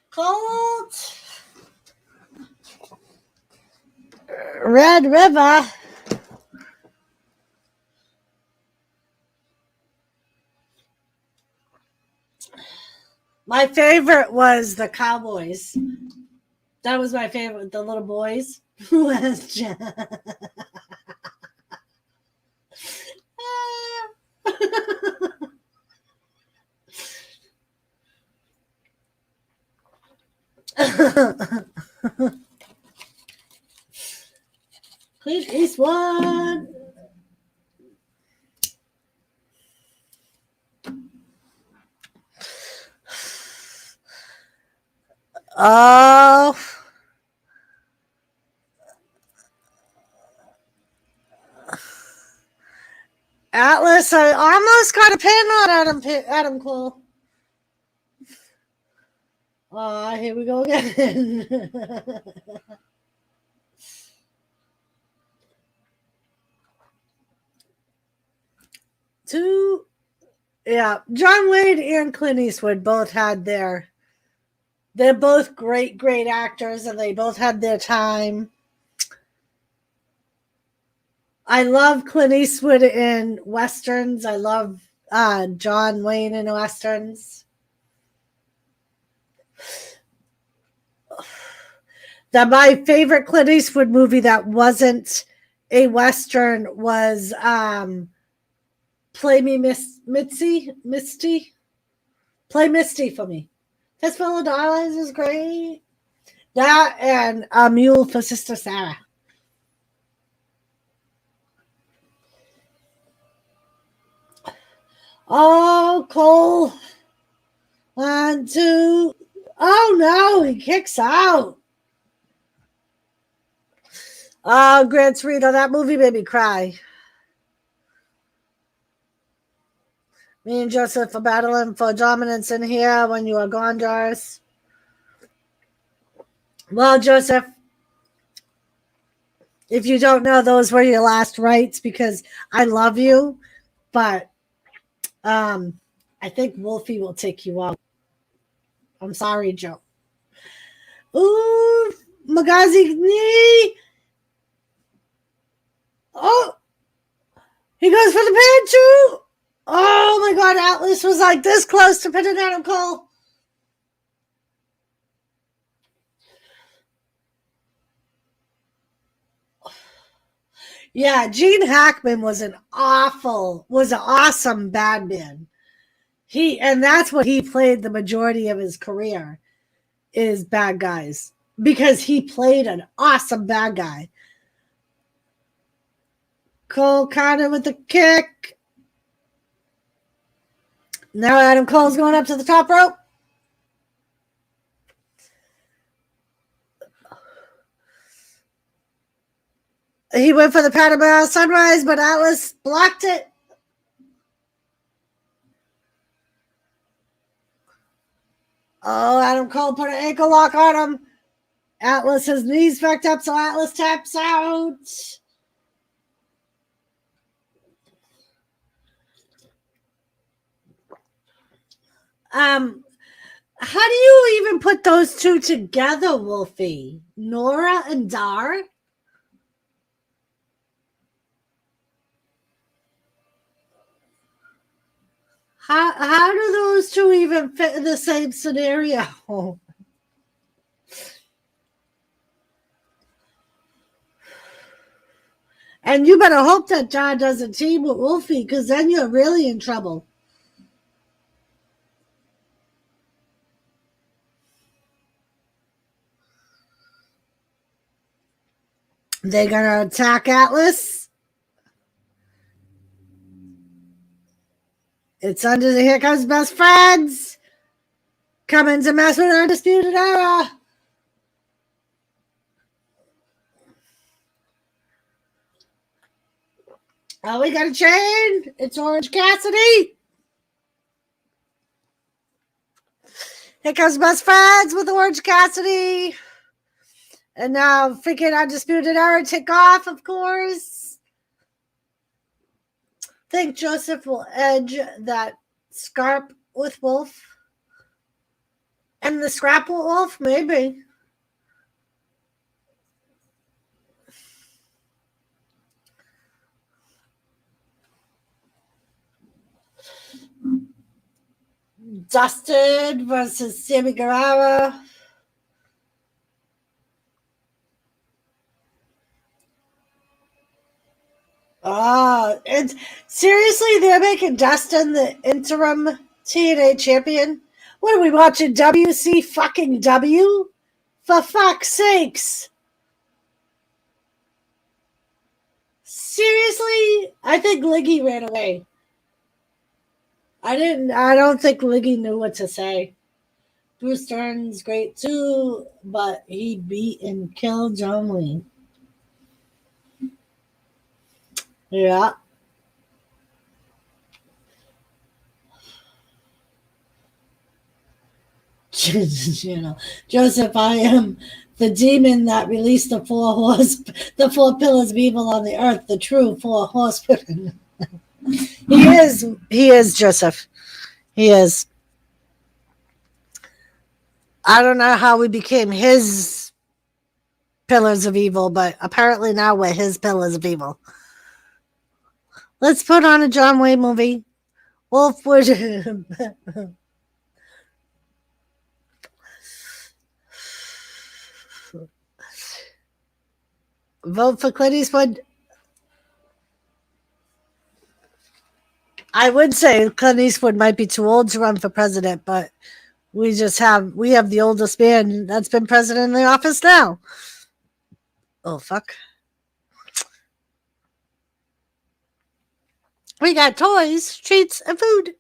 Colt. Red River. My favorite was the Cowboys. That was my favorite. The little boys. Clint Eastwood. Oh. Atlas, I almost got a pin on Adam Cole. Here we go again. John Wayne and Clint Eastwood both had they're both great actors, and they both had their time. I love Clint Eastwood in Westerns. I love John Wayne in Westerns. my favorite Clint Eastwood movie that wasn't a Western was Play Me Misty. Play Misty for Me. Fistful of Dollars is great. That and A Mule for Sister Sarah. Oh, Cole. 1, 2. Oh, no. He kicks out. Oh, Gran Torino. That movie made me cry. Me and Joseph are battling for dominance in here when you are gone, Doris. Well, Joseph, if you don't know, those were your last rights because I love you, but I think Wolfie will take you out. I'm sorry, Joe. Ooh, Magazi knee. Oh, he goes for the pin too. Oh my God, Atlas was like this close to pinning Adam Cole. Yeah, Gene Hackman was an awesome bad man. And that's what he played the majority of his career is bad guys because he played an awesome bad guy. Cole Connor with the kick. Now Adam Cole's going up to the top rope. He went for the Panama Sunrise, but Atlas blocked it. Oh, Adam Cole put an ankle lock on him. Atlas, his knees backed up, so Atlas taps out. How do you even put those two together, Wolfie? Nora and Dar? How do those two even fit in the same scenario? And you better hope that John doesn't team with Wolfie, because then you're really in trouble. They're going to attack Atlas. It's under the Here Comes Best Friends. Coming to mess with Undisputed Era. Oh, we got a chain. It's Orange Cassidy. Here comes Best Friends with Orange Cassidy. And now freaking Undisputed Era take off, of course. I think Joseph will edge that scarp with Wolf. And the scrap with Wolf, maybe. Dustin versus Sammy Guevara. And seriously, they're making Dustin the interim TNA champion? What are we watching? WC fucking W? For fuck's sakes. Seriously? I think Liggy ran away. I don't think Liggy knew what to say. Bruce Stern's great too, but he beat and killed John Lee. Yeah. Joseph, I am the demon that released the four pillars of evil on the earth, the true four horsemen. He is, Joseph. He is. I don't know how we became his pillars of evil, but apparently now we're his pillars of evil. Let's put on a John Wayne movie. Wolfwood. Vote for Clint Eastwood. I would say Clint Eastwood might be too old to run for president, but we have the oldest man that's been president in the office now. Oh, fuck. We got toys, treats, and food.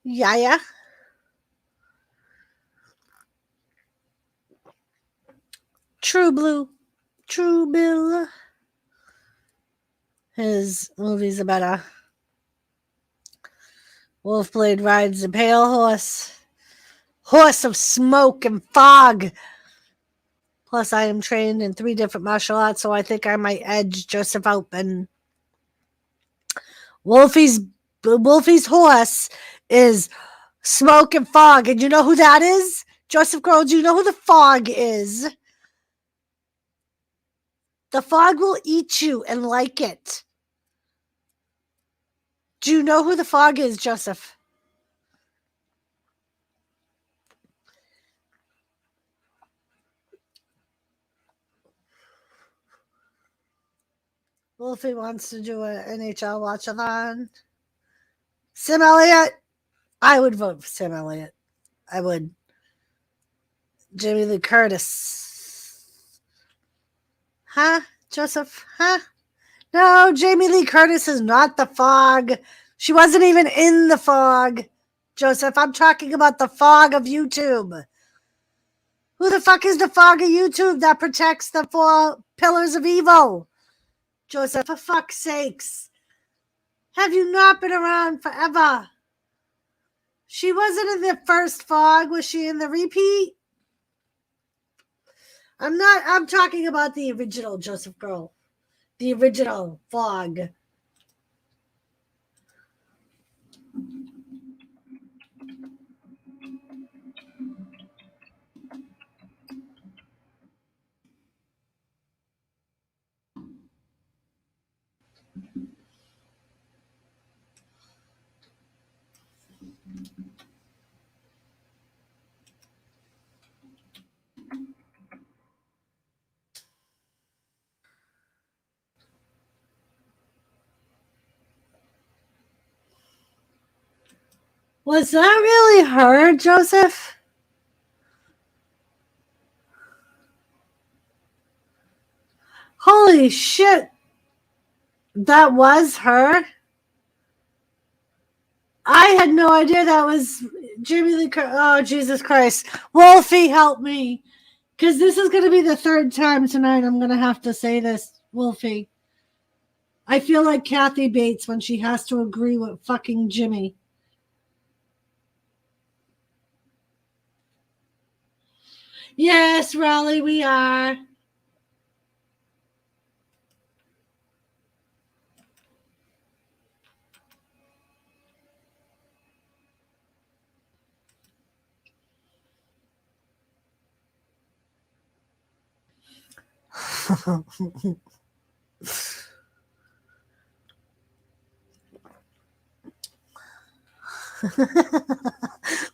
Yeah. True Blue. True Bill. His movie's about a Wolfblade rides a pale horse. Horse of smoke and fog. Plus, I am trained in 3 different martial arts, so I think I might edge Joseph out. And Wolfie's horse is smoke and fog. And you know who that is? Joseph Grohl, do you know who the fog is? The fog will eat you and like it. Do you know who the fog is, Joseph? Wolfie wants to do an NHL watch-a-thon. Sam Elliott. I would vote for Sam Elliott. I would. Jamie Lee Curtis. Huh, Joseph? Huh? No, Jamie Lee Curtis is not the fog. She wasn't even in the fog. Joseph, I'm talking about the fog of YouTube. Who the fuck is the fog of YouTube that protects the 4 pillars of evil? Joseph, for fuck's sakes. Have you not been around forever? She wasn't in the first fog. Was she in the repeat? I'm talking about the original Joseph Grohl. The original fog. Was that really her, Joseph? Holy shit. That was her? I had no idea that was Jamie Lee Curtis. Oh, Jesus Christ. Wolfie, help me. Because this is going to be the 3rd time tonight I'm going to have to say this, Wolfie. I feel like Kathy Bates when she has to agree with fucking Jimmy. Yes, Raleigh, we are.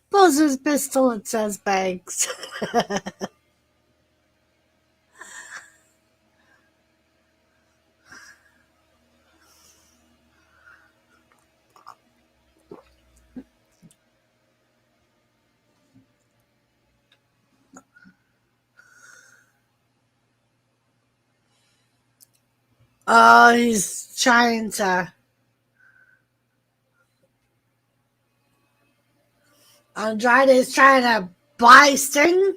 Buzzer's pistol, it says Banks. Oh, he's trying to. Andrade's trying to buy Sting.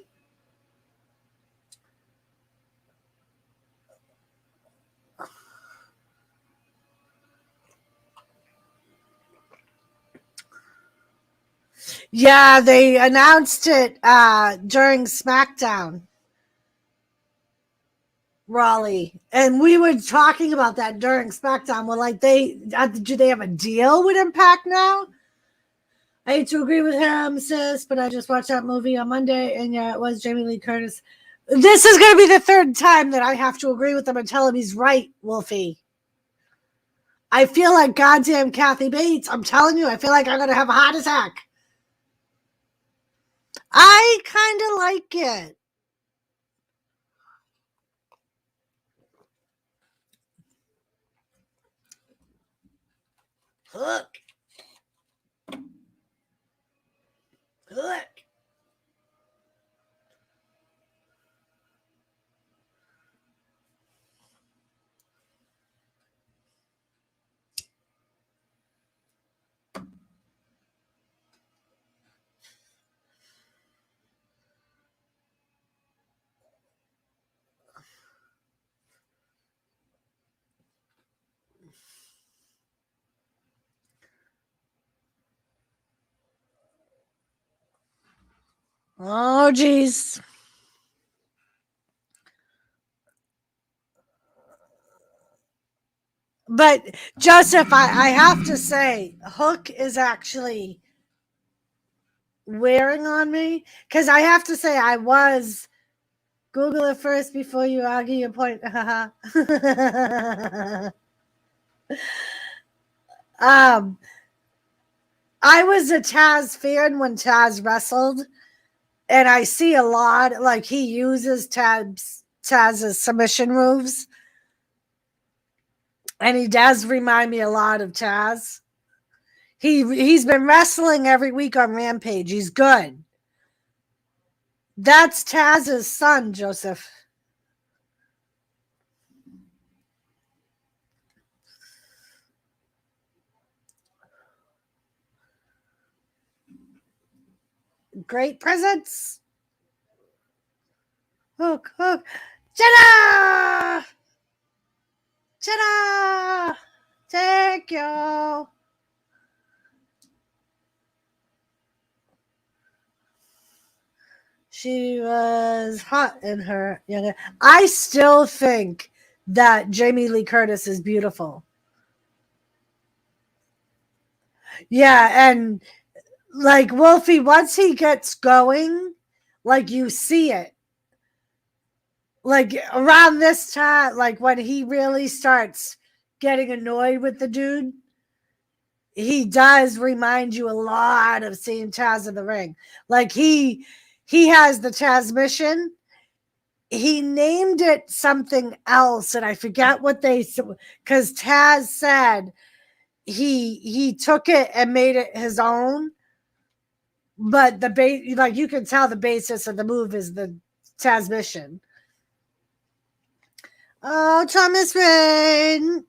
Yeah, they announced it during SmackDown. Raleigh. And we were talking about that during SmackDown. We're like, do they have a deal with Impact now? I hate to agree with him, sis, but I just watched that movie on Monday, and yeah, it was Jamie Lee Curtis. This is going to be the 3rd time that I have to agree with him and tell him he's right, Wolfie. I feel like goddamn Kathy Bates. I'm telling you, I feel like I'm going to have a heart attack. I kind of like it. Hook. Hook. Oh, geez. But Joseph, I have to say, Hook is actually wearing on me because I have to say I was Google it first before you argue your point. I was a Taz fan when Taz wrestled, and I see a lot like he uses Taz's submission moves, and he does remind me a lot of Taz. He's been wrestling every week on Rampage. He's good. That's Taz's son, Joseph. Great presence. Hook, hook. Jenna! Jenna! Thank you. She was hot in her younger. I still think that Jamie Lee Curtis is beautiful. Yeah, and like Wolfie, once he gets going, like you see it. Like around this time, like when he really starts getting annoyed with the dude, he does remind you a lot of seeing Taz in the ring. Like he has the Taz mission. He named it something else, and I forget what they, because Taz said he took it and made it his own. But the base, like you can tell, the basis of the move is the Taz mission. Oh, Thomas Rain.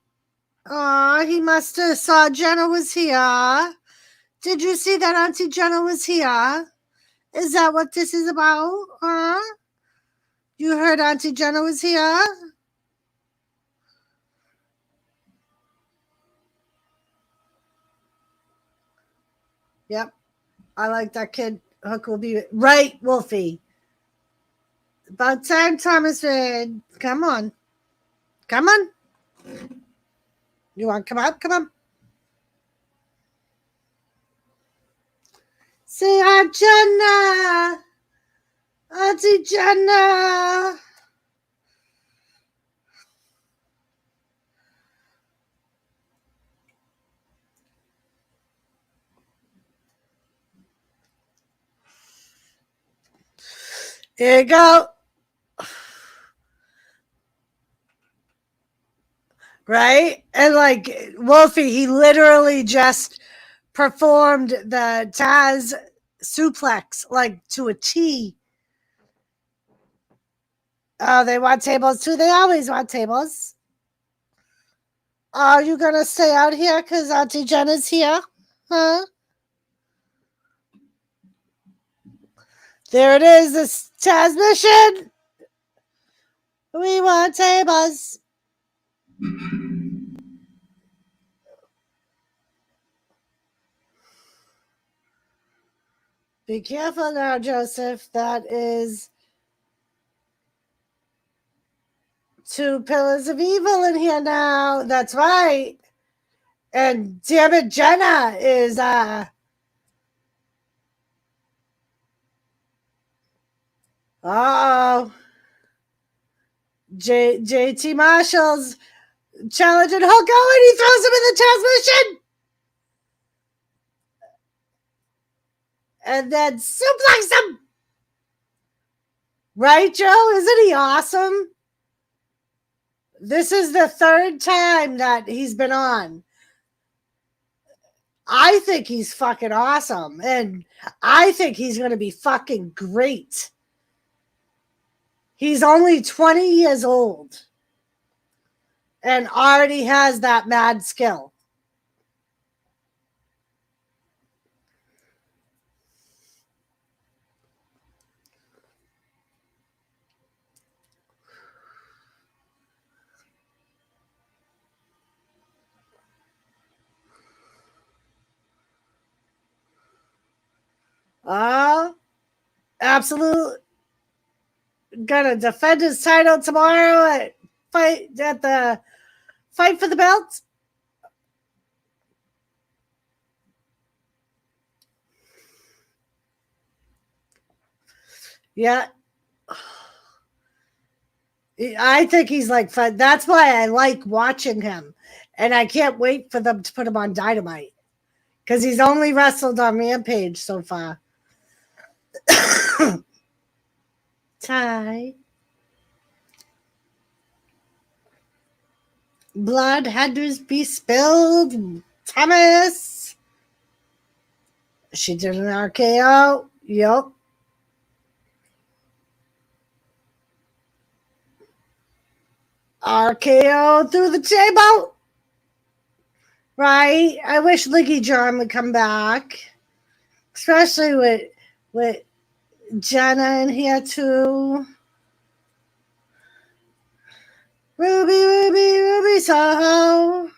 Oh, he must have saw Jenna was here. Did you see that Auntie Jenna was here? Is that what this is about? Huh? You heard Auntie Jenna was here? Yep. I like that kid. Hook will be right, Wolfie. About time, Thomas Rain. Come on. Come on. You want to come up? Come on. Say hi, Jenna. Auntie Jenna. Here you go. Right? And like Wolfie, he literally just performed the Taz suplex like to a T. Oh, they want tables too. They always want tables. Are you gonna stay out here because Auntie Jenna's here? Huh? There it is, this Taz mission. We want tables. Be careful now, Joseph. That is two pillars of evil in here now. That's right. And damn it, Jenna is oh. JT Marshall's challenging Hulk Hogan. He throws him in the transmission. And then suplex him. Right, Joe? Isn't he awesome? This is the third time that he's been on. I think he's fucking awesome. And I think he's going to be fucking great. He's only 20 years old and already has that mad skill. Absolute. Gonna defend his title tomorrow at the fight for the belt. Yeah. I think he's like fun. That's why I like watching him. And I can't wait for them to put him on Dynamite. Because he's only wrestled on Rampage so far. Ty. Blood had to be spilled. Thomas. She did an RKO. Yep. RKO through the table. Right? I wish Liggy John would come back. Especially with Jenna in here too. Ruby Soho.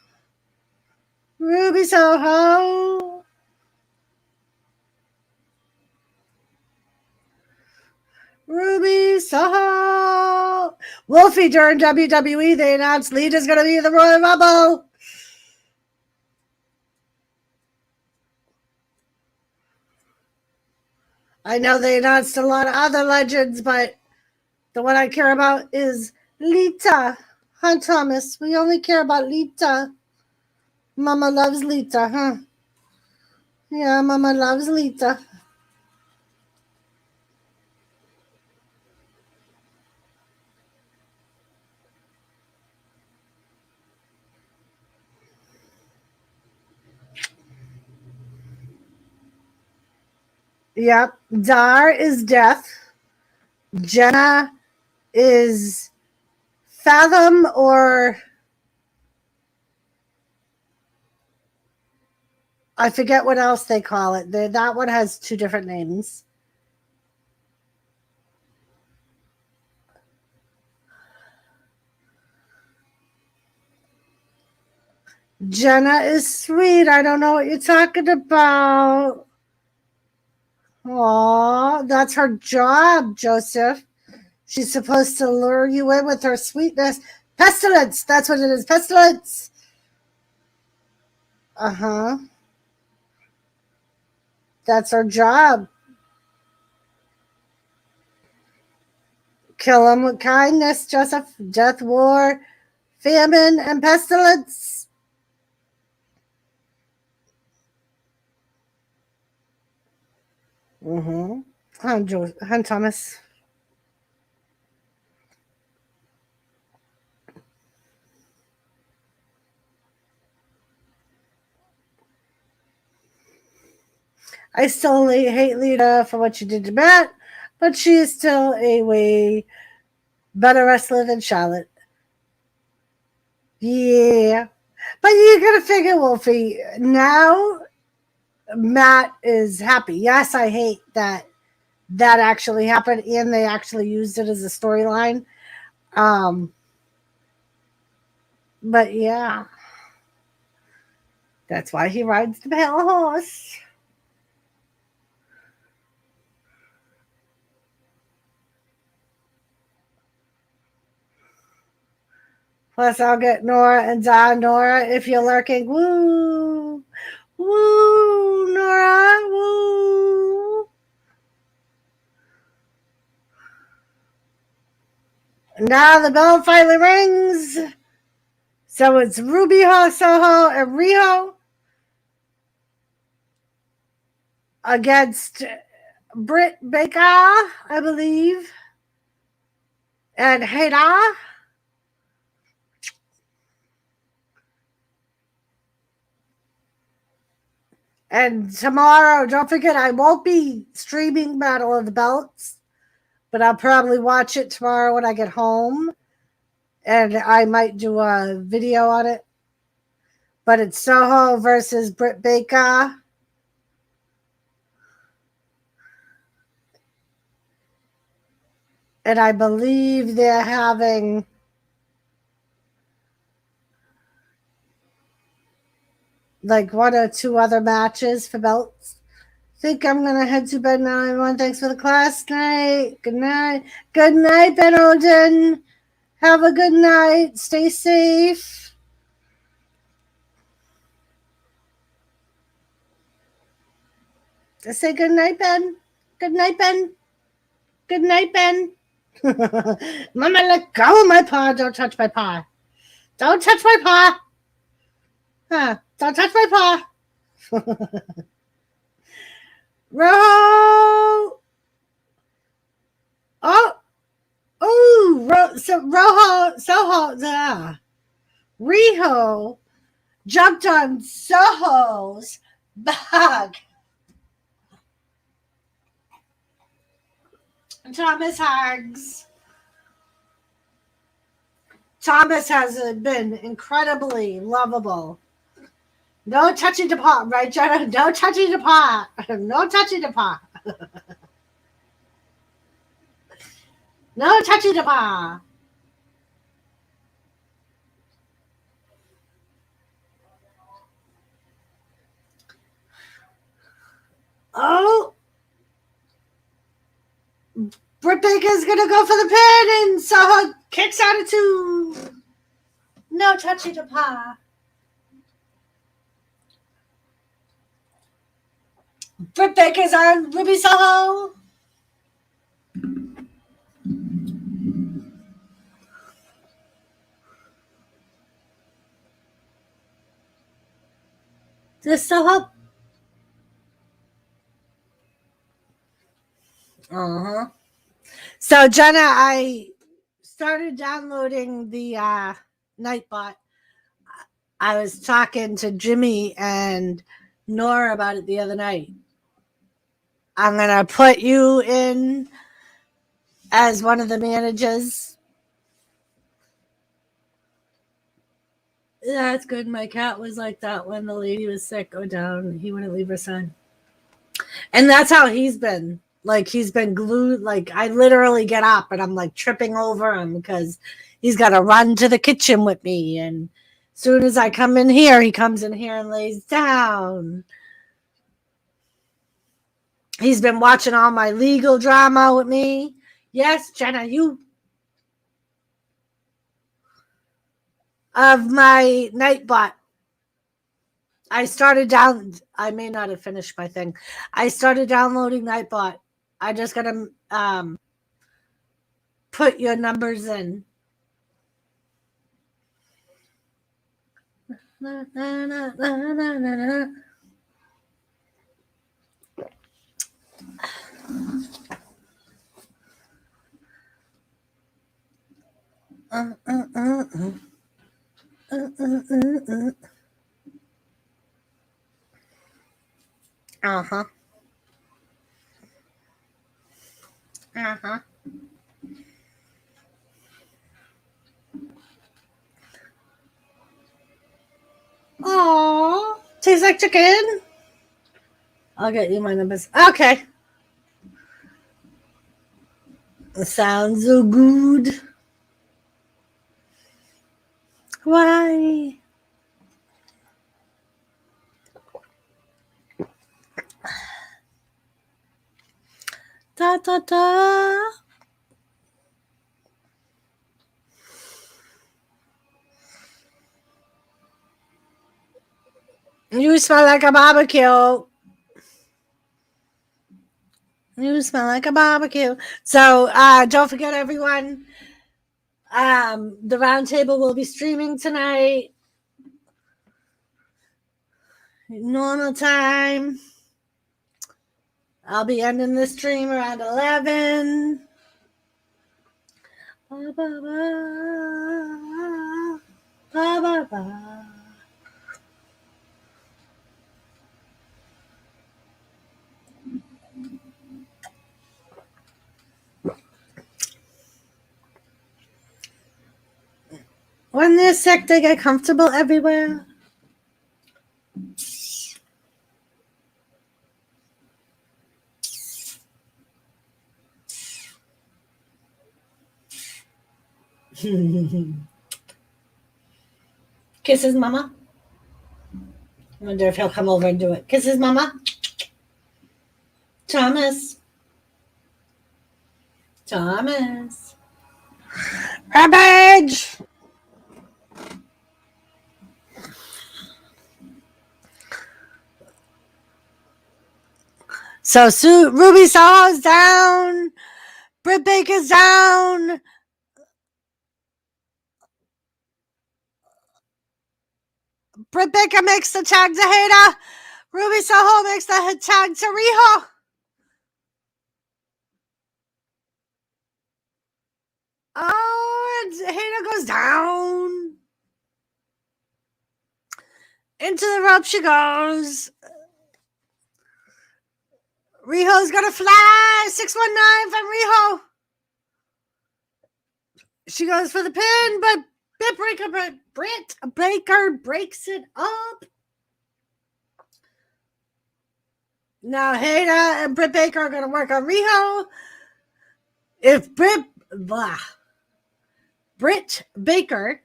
Ruby Soho. Ruby Soho. Wolfie during WWE, they announced Lita's going to be in the Royal Rumble. I know they announced a lot of other legends, but the one I care about is Lita. Huh, Thomas? We only care about Lita. Mama loves Lita, huh? Yeah, Mama loves Lita. Yep. Dar is death. Jenna is Fathom, or I forget what else they call it. That one has two different names. Jenna is sweet. I don't know what you're talking about. Aw, that's her job, Joseph. She's supposed to lure you in with her sweetness. Pestilence. That's what it is. Pestilence. Uh-huh. That's her job. Kill them with kindness, Joseph. Death, war, famine, and pestilence. Mm-hmm. Hi, Thomas. I still hate Lita for what she did to Matt, but she is still a way better wrestler than Charlotte. Yeah. But you gotta figure, Wolfie, now Matt is happy. Yes, I hate that actually happened and they actually used it as a storyline. But yeah. That's why he rides the pale horse. Plus, I'll get Nora and Don. Nora, if you're lurking, woo! Woo, Nora, woo! Now the bell finally rings. So it's Ruby Soho and Riho against Britt Baker, I believe. And Heda. And tomorrow, don't forget, I won't be streaming Battle of the Belts, but I'll probably watch it tomorrow when I get home. And I might do a video on it. But it's Soho versus Britt Baker. And I believe they're having like one or two other matches for belts. I think I'm going to head to bed now, everyone. Thanks for the class night. Good night. Good night, Ben Odin. Have a good night. Stay safe. Say good night, Ben. Good night, Ben. Good night, Ben. Mama, let go of my paw. Don't touch my paw. Don't touch my paw. Huh. Don't touch my paw. Roho. Riho jumped on Soho's back. Thomas hugs. Thomas has been incredibly lovable. No touching the paw, right, Jenna? No touching the paw. No touching the paw. No touching the paw. Oh. Britt Baker's going to go for the pin, and Soho kicks out of two. No touching the paw. Britt Baker's on Ruby Soho. This Soho. So, Jenna, I started downloading the Nightbot. I was talking to Jimmy and Nora about it the other night. I'm going to put you in as one of the managers. That's good. My cat was like that when the lady was sick. Go down. He wouldn't leave her son. And that's how he's been. Like, he's been glued. Like, I literally get up and I'm like tripping over him because he's got to run to the kitchen with me. And as soon as I come in here, he comes in here and lays down. He's been watching all my legal drama with me. Yes, Jenna, you. Of my Nightbot. I may not have finished my thing. I started downloading Nightbot. I just got to put your numbers in. Uh-huh. Uh-huh. Aww. Tastes like chicken. I'll get you my numbers. Okay. Sounds so good. Why? Da da da. You smell like a barbecue. You smell like a barbecue. So don't forget, everyone. The roundtable will be streaming tonight. Normal time. I'll be ending the stream around 11. When they're sick, they get comfortable everywhere. Kiss his mama. I wonder if he'll come over and do it. Kiss his mama. Thomas. Rampage. So Ruby Soho's down. Britt Baker's down. Britt Baker makes the tag to Hayter. Ruby Soho makes the tag to Riho. Oh, and Hayter goes down. Into the rope she goes. Riho's gonna fly. 619 from Riho. She goes for the pin, but Britt Baker breaks it up. Now Hayter and Britt Baker are going to work on Riho. If Britt Baker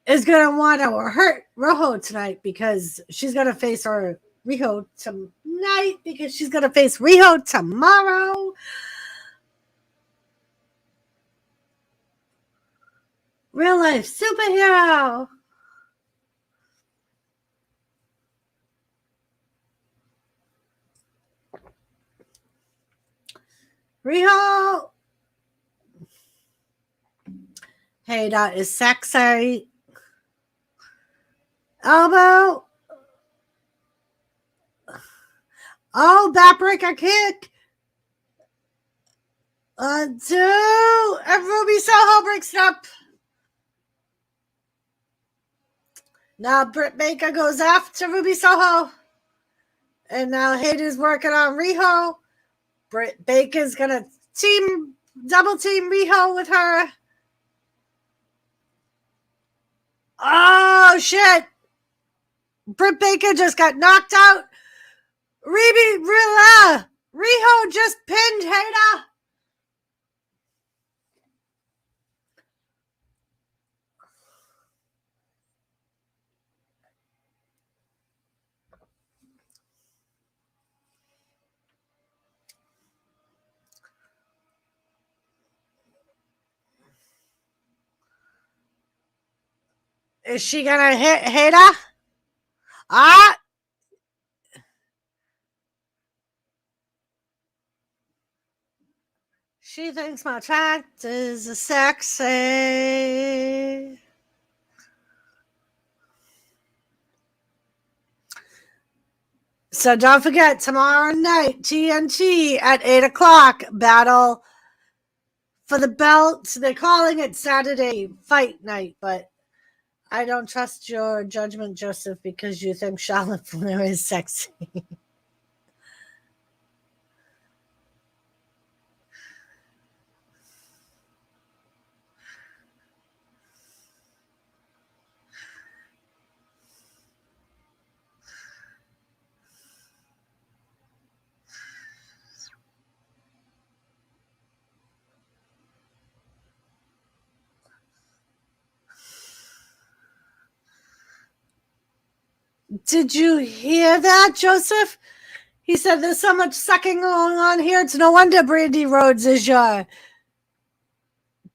is going to want to hurt Riho tonight because she's going to face her Riho tonight because she's going to face Riho tomorrow. Real life superhero. Riho. Hey, that is sexy. Elbow. Oh, backbreaker kick. 1, 2. And Ruby Soho breaks it up. Now Britt Baker goes after Ruby Soho. And now Hayter's working on Riho. Britt Baker's going to double team Riho with her. Oh, shit. Britt Baker just got knocked out. Riho just pinned Hayter. Is she going to hit Hayter? Ah! She thinks my tract is sexy. So don't forget, tomorrow night, TNT at 8 o'clock, battle for the belt. They're calling it Saturday Fight Night, but I don't trust your judgment, Joseph, because you think Charlotte Flair is sexy. Did you hear that, Joseph? He said there's so much sucking going on here. It's no wonder Brandy Rhodes is your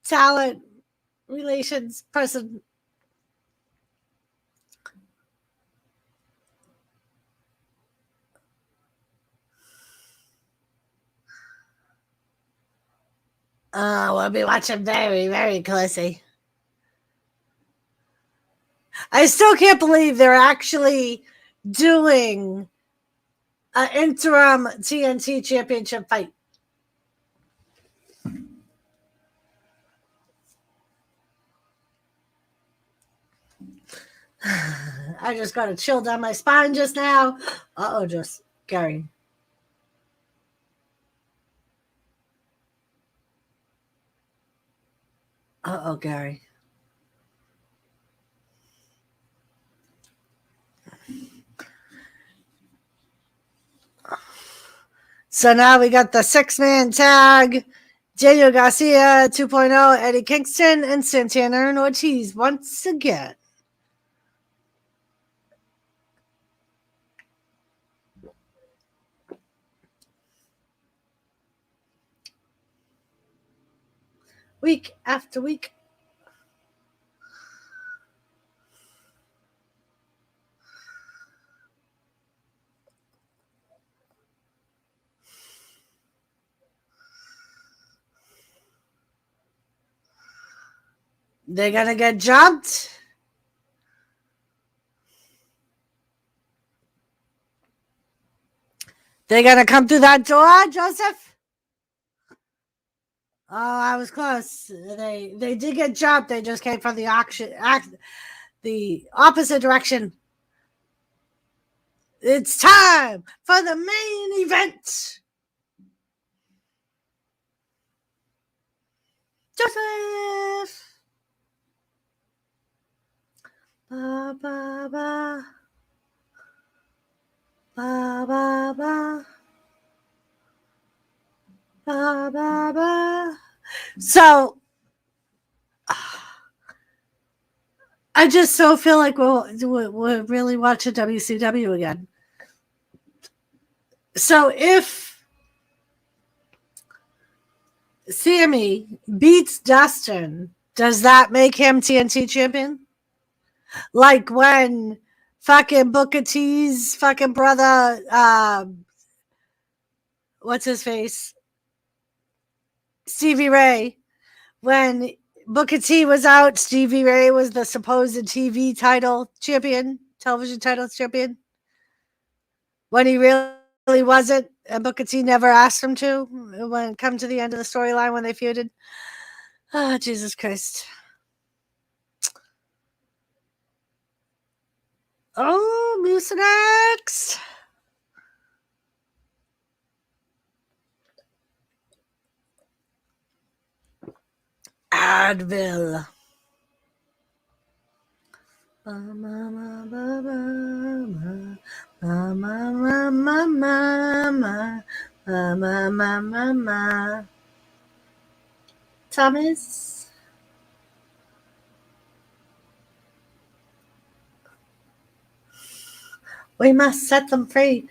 talent relations person. We'll be watching very, very closely. I still can't believe they're actually doing an interim TNT championship fight. I just got a chill down my spine just now. Just Gary. Gary. So now we got the 6-man tag. Daniel Garcia 2.0, Eddie Kingston, and Santana and Ortiz once again. Week after week. They're going to get jumped. They're going to come through that door, Joseph? Oh, I was close. They did get jumped. They just came from the opposite direction. It's time for the main event. Joseph. Ba ba ba. Ba ba ba. Ba ba ba. So I just so feel like we're really watching WCW again. So if Sami beats Dustin, does that make him TNT champion? Like when fucking Booker T's fucking brother, what's his face? Stevie Ray. When Booker T was out, Stevie Ray was the supposed TV title champion, television title champion. When he really wasn't, and Booker T never asked him to when it come to the end of the storyline when they feuded. Oh, Jesus Christ. Oh, Mucinex. Advil. Thomas. We must set them free.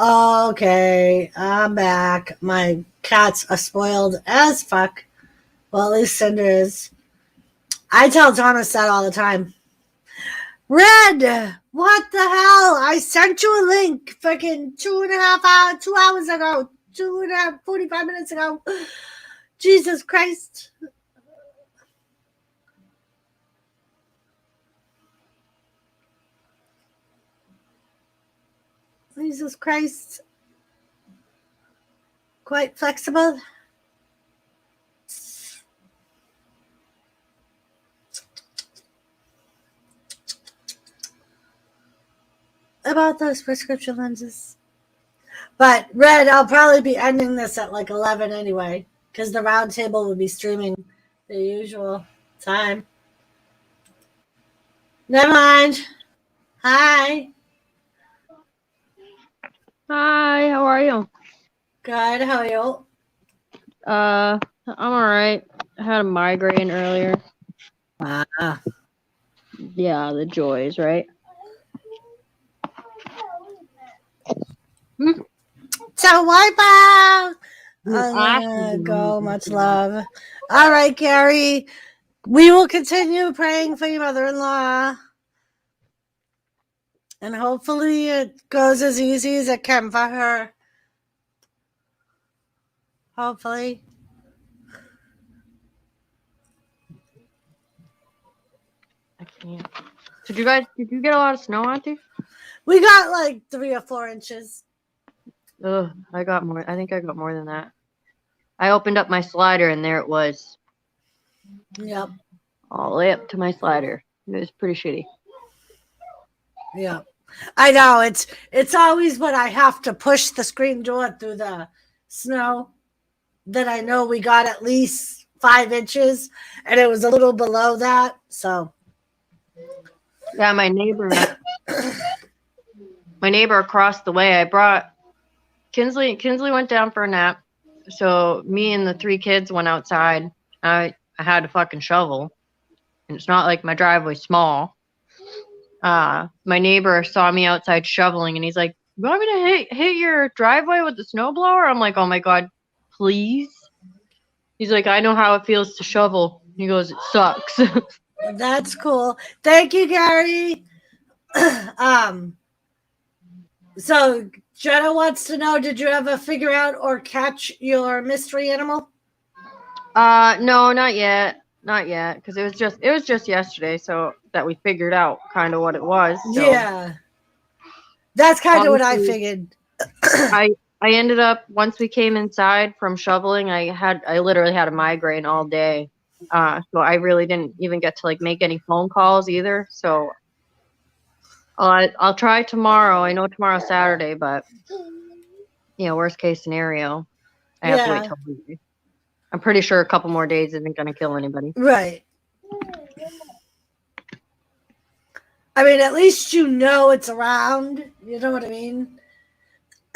Okay, I'm back. My cats are spoiled as fuck. Well, at least Cinder is. I tell Thomas that all the time. Red, what the hell? I sent you a link fucking 2 hours ago. 45 minutes ago. Jesus Christ. Jesus Christ. Quite flexible. About those prescription lenses. But Red, I'll probably be ending this at like 11 anyway, because the round table will be streaming the usual time. Never mind. Hi. Hi, how are you? Good, how are you? I'm alright. I had a migraine earlier. Yeah, the joys, right? So wipe out. I'm gonna go. Much love. All right, Gary. We will continue praying for your mother-in-law. And hopefully it goes as easy as it can for her. Hopefully. I can't. Did you get a lot of snow, Auntie? We got like 3 or 4 inches. Ugh, I got more. I think I got more than that. I opened up my slider and there it was. Yep. All the way up to my slider. It was pretty shitty. Yeah. I know it's always when I have to push the screen door through the snow that I know we got at least 5 inches, and it was a little below that. So Yeah, my neighbor across the way, I brought Kinsley went down for a nap. So me and the 3 kids went outside. I had a fucking shovel. And it's not like my driveway's small. My neighbor saw me outside shoveling and he's like, "You want me to hit your driveway with the snowblower?" I'm like, "Oh my god, please." He's like, "I know how it feels to shovel." He goes, "It sucks." that's cool. Thank you, Gary. So Jenna wants to know, did you ever figure out or catch your mystery animal? No, not yet. Not yet. Because it was just yesterday, so that we figured out kind of what it was. So Yeah. That's kind of what I honestly, figured. I ended up, once we came inside from shoveling, I literally had a migraine all day. So I really didn't even get to like make any phone calls either. So I'll try tomorrow. I know tomorrow's Saturday, but worst case scenario, I have to wait Yeah. till Monday. I'm pretty sure a couple more days isn't gonna kill anybody. Right. I mean, at least you know it's around. You know what I mean?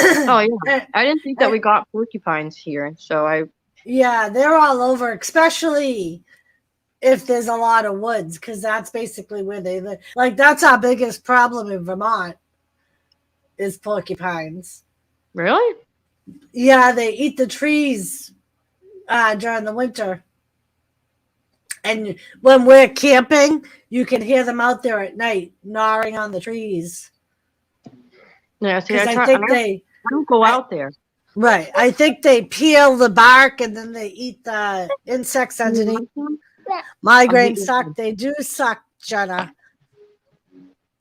Oh yeah, I didn't think that we got porcupines here, so yeah, they're all over, especially if there's a lot of woods, because that's basically where they live. Like, that's our biggest problem in Vermont is porcupines. Really? Yeah, they eat the trees during the winter. And when we're camping, you can hear them out there at night gnawing on the trees. Yeah. See, Because I think I don't go out there. right. I think they peel the bark and then they eat the insects underneath. Migraines suck. They do suck, Jenna.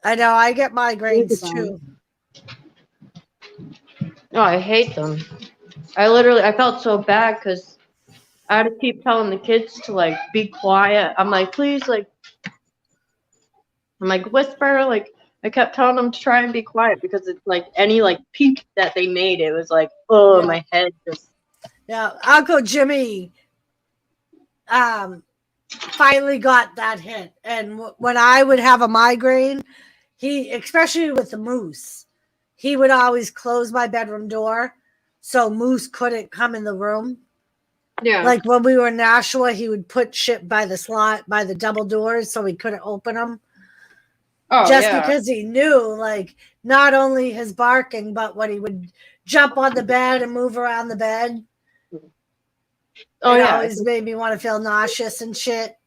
I know. I get migraines too. No, I hate them. I felt so bad because I had to keep telling the kids to like be quiet. I'm like, please, I'm like, whisper. Like, I kept telling them to try and be quiet because it's like any like peep that they made, it was like, oh, my head just. Yeah, Uncle Jimmy finally got that hit. And when I would have a migraine, especially with the moose, he would always close my bedroom door so moose couldn't come in the room. Yeah. Like when we were in Nashua, he would put shit by the double doors so we couldn't open them. Oh, just because he knew, like, not only his barking, but when he would jump on the bed and move around the bed. Oh, it yeah. always made me want to feel nauseous and shit.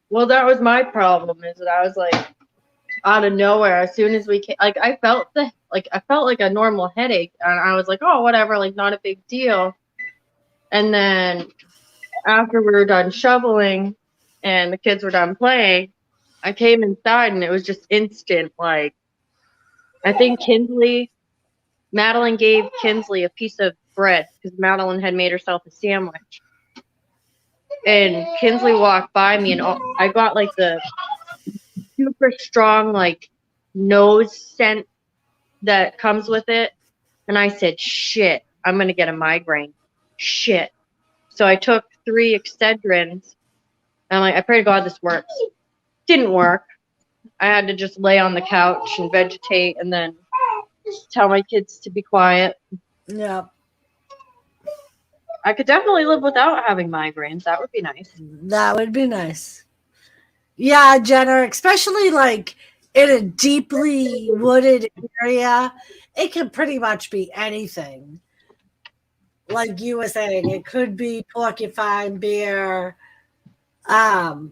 Well, that was my problem, is that I was like, out of nowhere, as soon as we came, like, I felt like a normal headache, and I was like, oh, whatever, like, not a big deal. And then after we were done shoveling and the kids were done playing, I came inside and it was just instant. Like, I think Madeline gave Kinsley a piece of bread because Madeline had made herself a sandwich. And Kinsley walked by me and I got like the super strong like nose scent that comes with it. And I said, shit, I'm going to get a migraine. Shit. So I took 3 Excedrins. And I'm like, I pray to God this works. Didn't work. I had to just lay on the couch and vegetate and then tell my kids to be quiet. Yeah. I could definitely live without having migraines. That would be nice. That would be nice. Yeah, Jenna, especially like in a deeply wooded area, it can pretty much be anything. Like you were saying, it could be porcupine, bear. I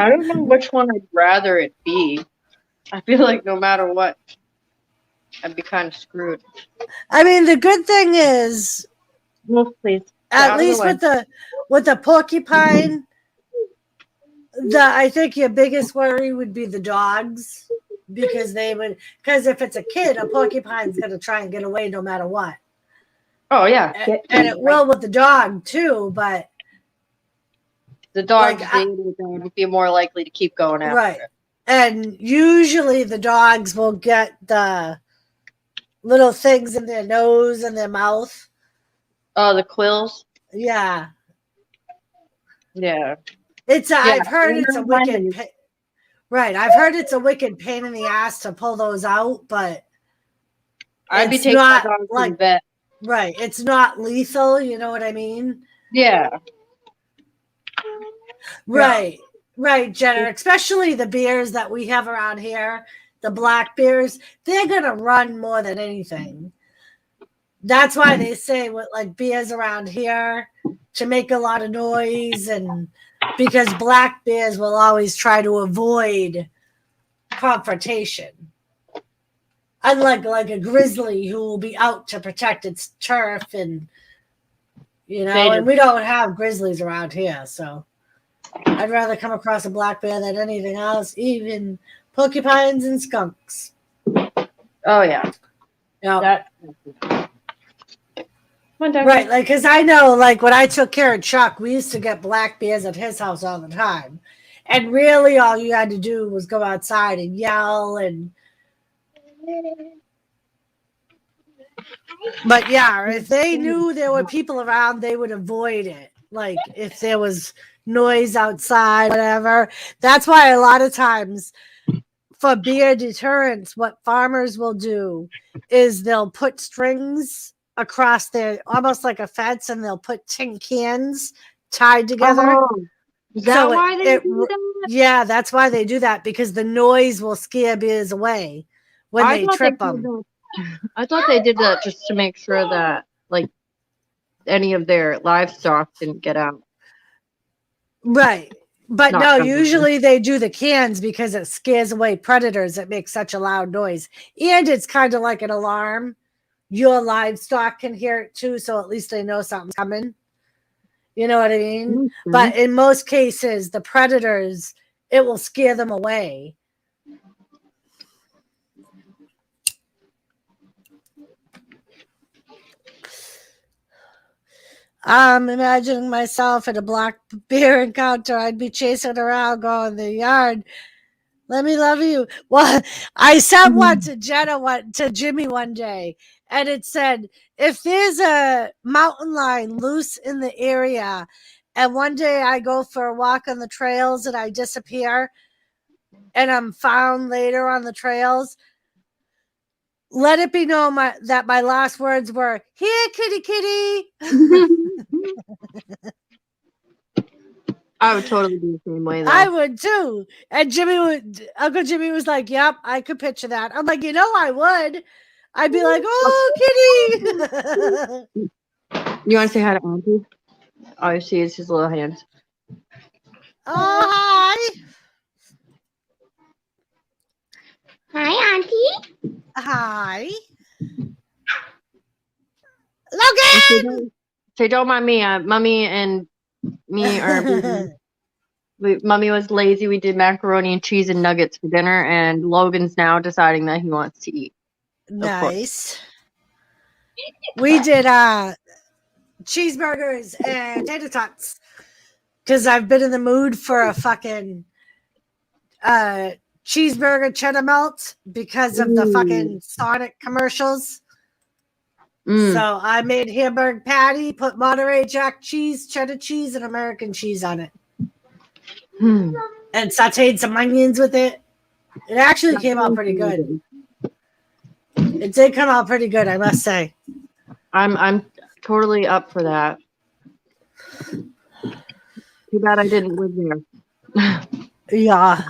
don't know which one I'd rather it be. I feel like no matter what, I'd be kind of screwed. I mean, the good thing is, Move, please. at least with the porcupine, I think your biggest worry would be the dogs, because if it's a kid, a porcupine's going to try and get away no matter what. Oh yeah, and it will with the dog too, but The dogs, they would be more likely to keep going after it. And usually the dogs will get the little things in their nose and their mouth. Oh, the quills? Yeah. Yeah. I've heard it's a wicked I've heard it's a wicked pain in the ass to pull those out, but I'd be taking my dog to the vet. Right. It's not lethal, you know what I mean? Yeah. Right. Right, Jenna. Especially the beers that we have around here, the black beers, they're gonna run more than anything. That's why they say with like beers around here to make a lot of noise, and because black bears will always try to avoid confrontation. Unlike like a grizzly who will be out to protect its turf, and and we don't have grizzlies around here, so I'd rather come across a black bear than anything else, even porcupines and skunks. Oh yeah. Yeah. Right, like, because I know, like, when I took care of Chuck, we used to get black bears at his house all the time. And really all you had to do was go outside and yell But yeah, if they knew there were people around, they would avoid it. Like, if there was noise outside, whatever. That's why a lot of times for bear deterrence, what farmers will do is they'll put strings across their, almost like a fence, and they'll put tin cans tied together. Oh, is that why they do that? Yeah, that's why they do that, because the noise will scare bears away when they trip them. I thought they did that just to make sure that, like, any of their livestock didn't get out. Right. But no, usually they do the cans because it scares away predators that make such a loud noise. And it's kind of like an alarm. Your livestock can hear it too, so at least they know something's coming. You know what I mean? Mm-hmm. But in most cases, the predators, it will scare them away. I'm imagining myself at a black bear encounter. I'd be chasing around, going in the yard. Let me love you. Well, I sent one to to Jimmy one day, and it said, if there's a mountain lion loose in the area, and one day I go for a walk on the trails and I disappear, and I'm found later on the trails, let it be known that my last words were, "Here, kitty, kitty." I would totally do the same way, though. I would too. And Uncle Jimmy was like, "Yep, I could picture that." I'm like, I would. I'd be like, "Oh, kitty." You want to say hi to Auntie? All you see is his little hands. Oh, hi. Hi, Auntie. Hi. Logan! Say, don't mind me. Mommy and me are... Mommy was lazy. We did macaroni and cheese and nuggets for dinner, and Logan's now deciding that he wants to eat. Nice. We did cheeseburgers and tater tots because I've been in the mood for a fucking cheeseburger cheddar melt because of the fucking Sonic commercials. So I made hamburger patty, put Monterey Jack cheese, cheddar cheese, and American cheese on it. And sauteed some onions with it. It actually came out pretty good. It did come out pretty good, I must say. I'm totally up for that. Too bad I didn't live there. Yeah.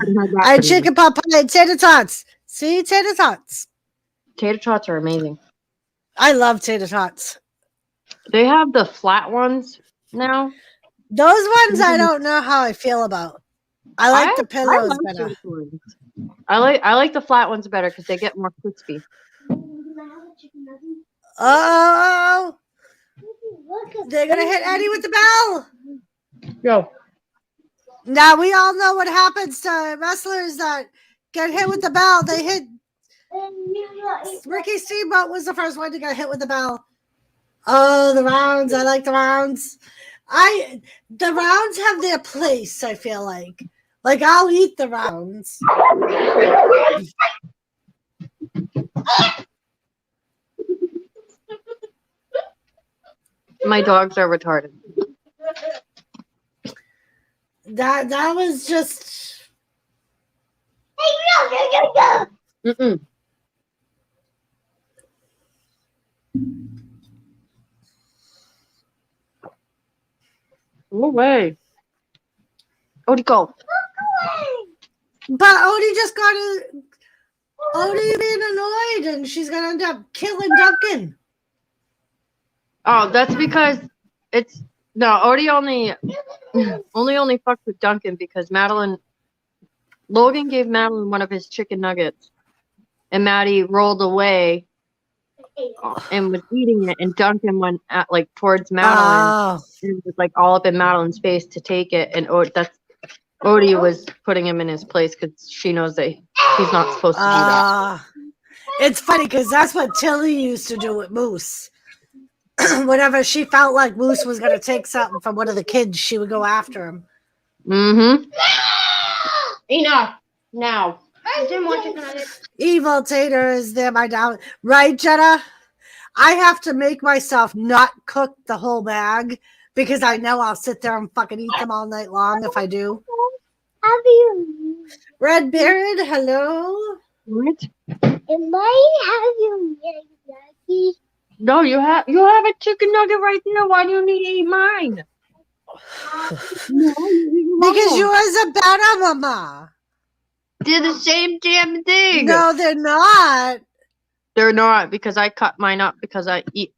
I had chicken pot pie and tater tots. See, tater tots. Tater tots are amazing. I love tater tots. They have the flat ones now. Those ones I don't know how I feel about. I like the pillows better. I like the flat ones better because they get more crispy. Oh, they're gonna hit Eddie with the bell. Go. Now we all know what happens to wrestlers that get hit with the bell. They hit. Ricky Steamboat was the first one to get hit with the bell. Oh, the rounds. I like the rounds. The rounds have their place, I feel like. Like, I'll eat the rounds. My dogs are retarded. That was just. Mm-mm. No way. Odie, go. But Odie just got a. Odie being annoyed, and she's gonna end up killing Duncan. Oh, that's because it's no. Odie only fucked with Duncan because Logan gave Madeline one of his chicken nuggets, and Maddie rolled away and was eating it, and Duncan went towards Madeline and was like all up in Madeline's face to take it, and Odie was putting him in his place because she knows that he's not supposed to do that. It's funny because that's what Tilly used to do with Moose. Whenever she felt like Moose was going to take something from one of the kids, she would go after him. Mm-hmm. Enough. Now. Evil Tater is there by now. Right, Jenna? I have to make myself not cook the whole bag because I know I'll sit there and fucking eat them all night long if I do. Have you? Red Beard, hello. What? Am I having Maggie? No, you have a chicken nugget right there. Why do you need to eat mine? No, because yours are better, Mama. They're the same damn thing. No, they're not. They're not because I cut mine up because I eat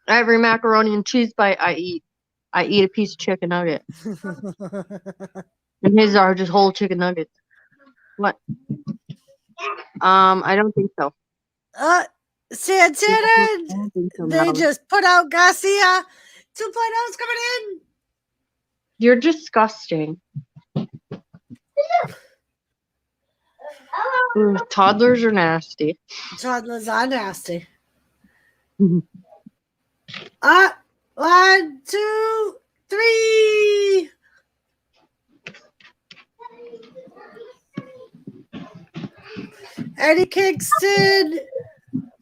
every macaroni and cheese bite I eat a piece of chicken nugget. And his are just whole chicken nuggets. What? I don't think so. Santana, they just put out Garcia. 2.0's coming in. You're disgusting. Ooh, toddlers are nasty. Toddlers are nasty. 1, 2, 3. Eddie Kingston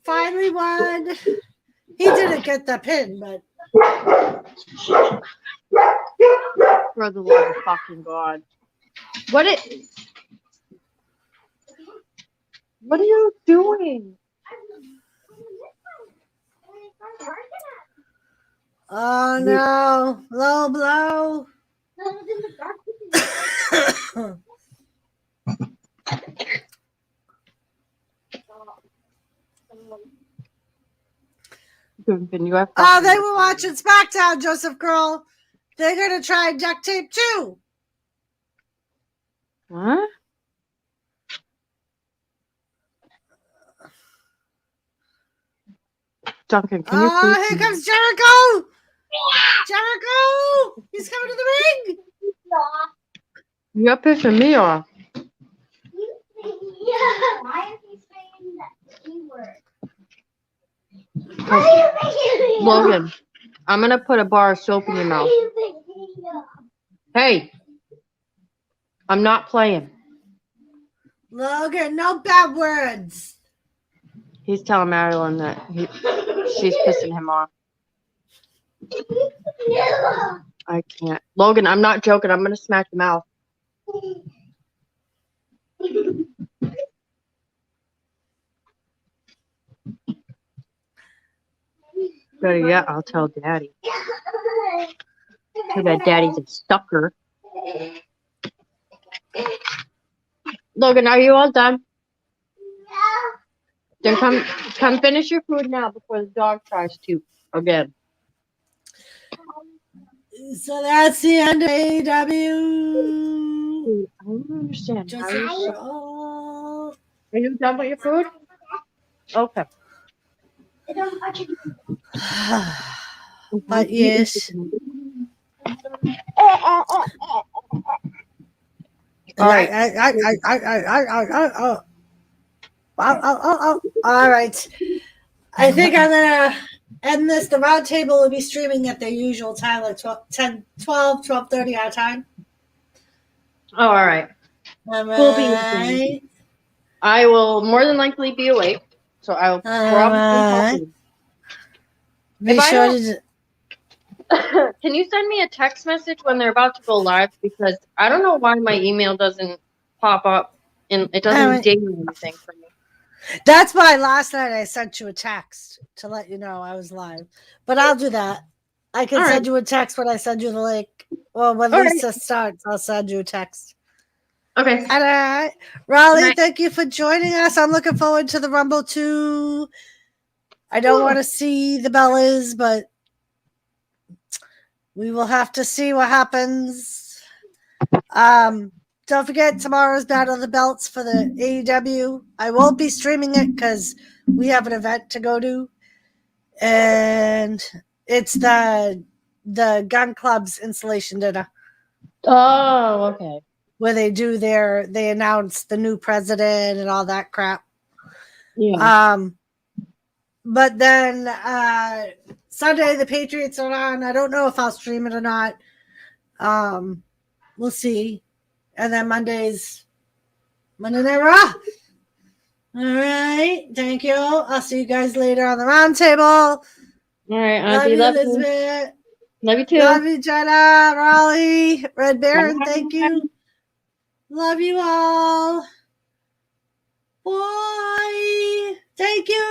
finally won. He didn't get the pin, but for the love of fucking God. What are you doing? oh no, low blow. Can you have they were watching SmackDown, Joseph Kroll. They're gonna try duct tape too. What? Duncan, can you please? Here comes Jericho! Jericho! He's coming to the ring! You're pissing me off. Why is he saying that keyword? Logan, I'm gonna put a bar of soap in your mouth. Hey, I'm not playing. Logan, no bad words. He's telling Marilyn that she's pissing him off. I can't. Logan, I'm not joking. I'm gonna smack your mouth. Better yet, I'll tell Daddy. Too bad Daddy's a sucker. Logan, are you all done? Then come finish your food now before the dog tries to again. So that's the end of AEW. I don't understand. Are Are you done with your food? Okay. But yes. All right. All right. I think I'm gonna end this, the round table will be streaming at their usual time, like 12:30 our time. Oh, all right. All Cool beans. right. I will more than likely be awake, so I will probably right. help you. Be If I sure don't- to. Can you send me a text message when they're about to go live? Because I don't know why my email doesn't pop up and it doesn't Alright. ding anything for me. That's why last night I sent you a text to let you know I was live. But I'll do that. I can All send right. you a text when I send you the link. Well, when All Lisa starts, I'll send you a text. Okay. All right. Raleigh, Right. thank you for joining us. I'm looking forward to the Rumble too. I don't want to see the Bellas, but we will have to see what happens. Don't forget tomorrow's Battle of the Belts for the AEW. I won't be streaming it because we have an event to go to, and it's the Gun Club's installation dinner Oh, okay. where they announce the new president and all that crap. Yeah. But then Sunday the Patriots are on. I don't know if I'll stream it or not. We'll see. And then Monday Night Raw. All right. Thank you. I'll see you guys later on the round table. All right, Love Auntie. you, Love you. Elizabeth. Love you too. Love you, Jenna, Raleigh, Red Baron. Thank you. Love you all. Bye. Thank you.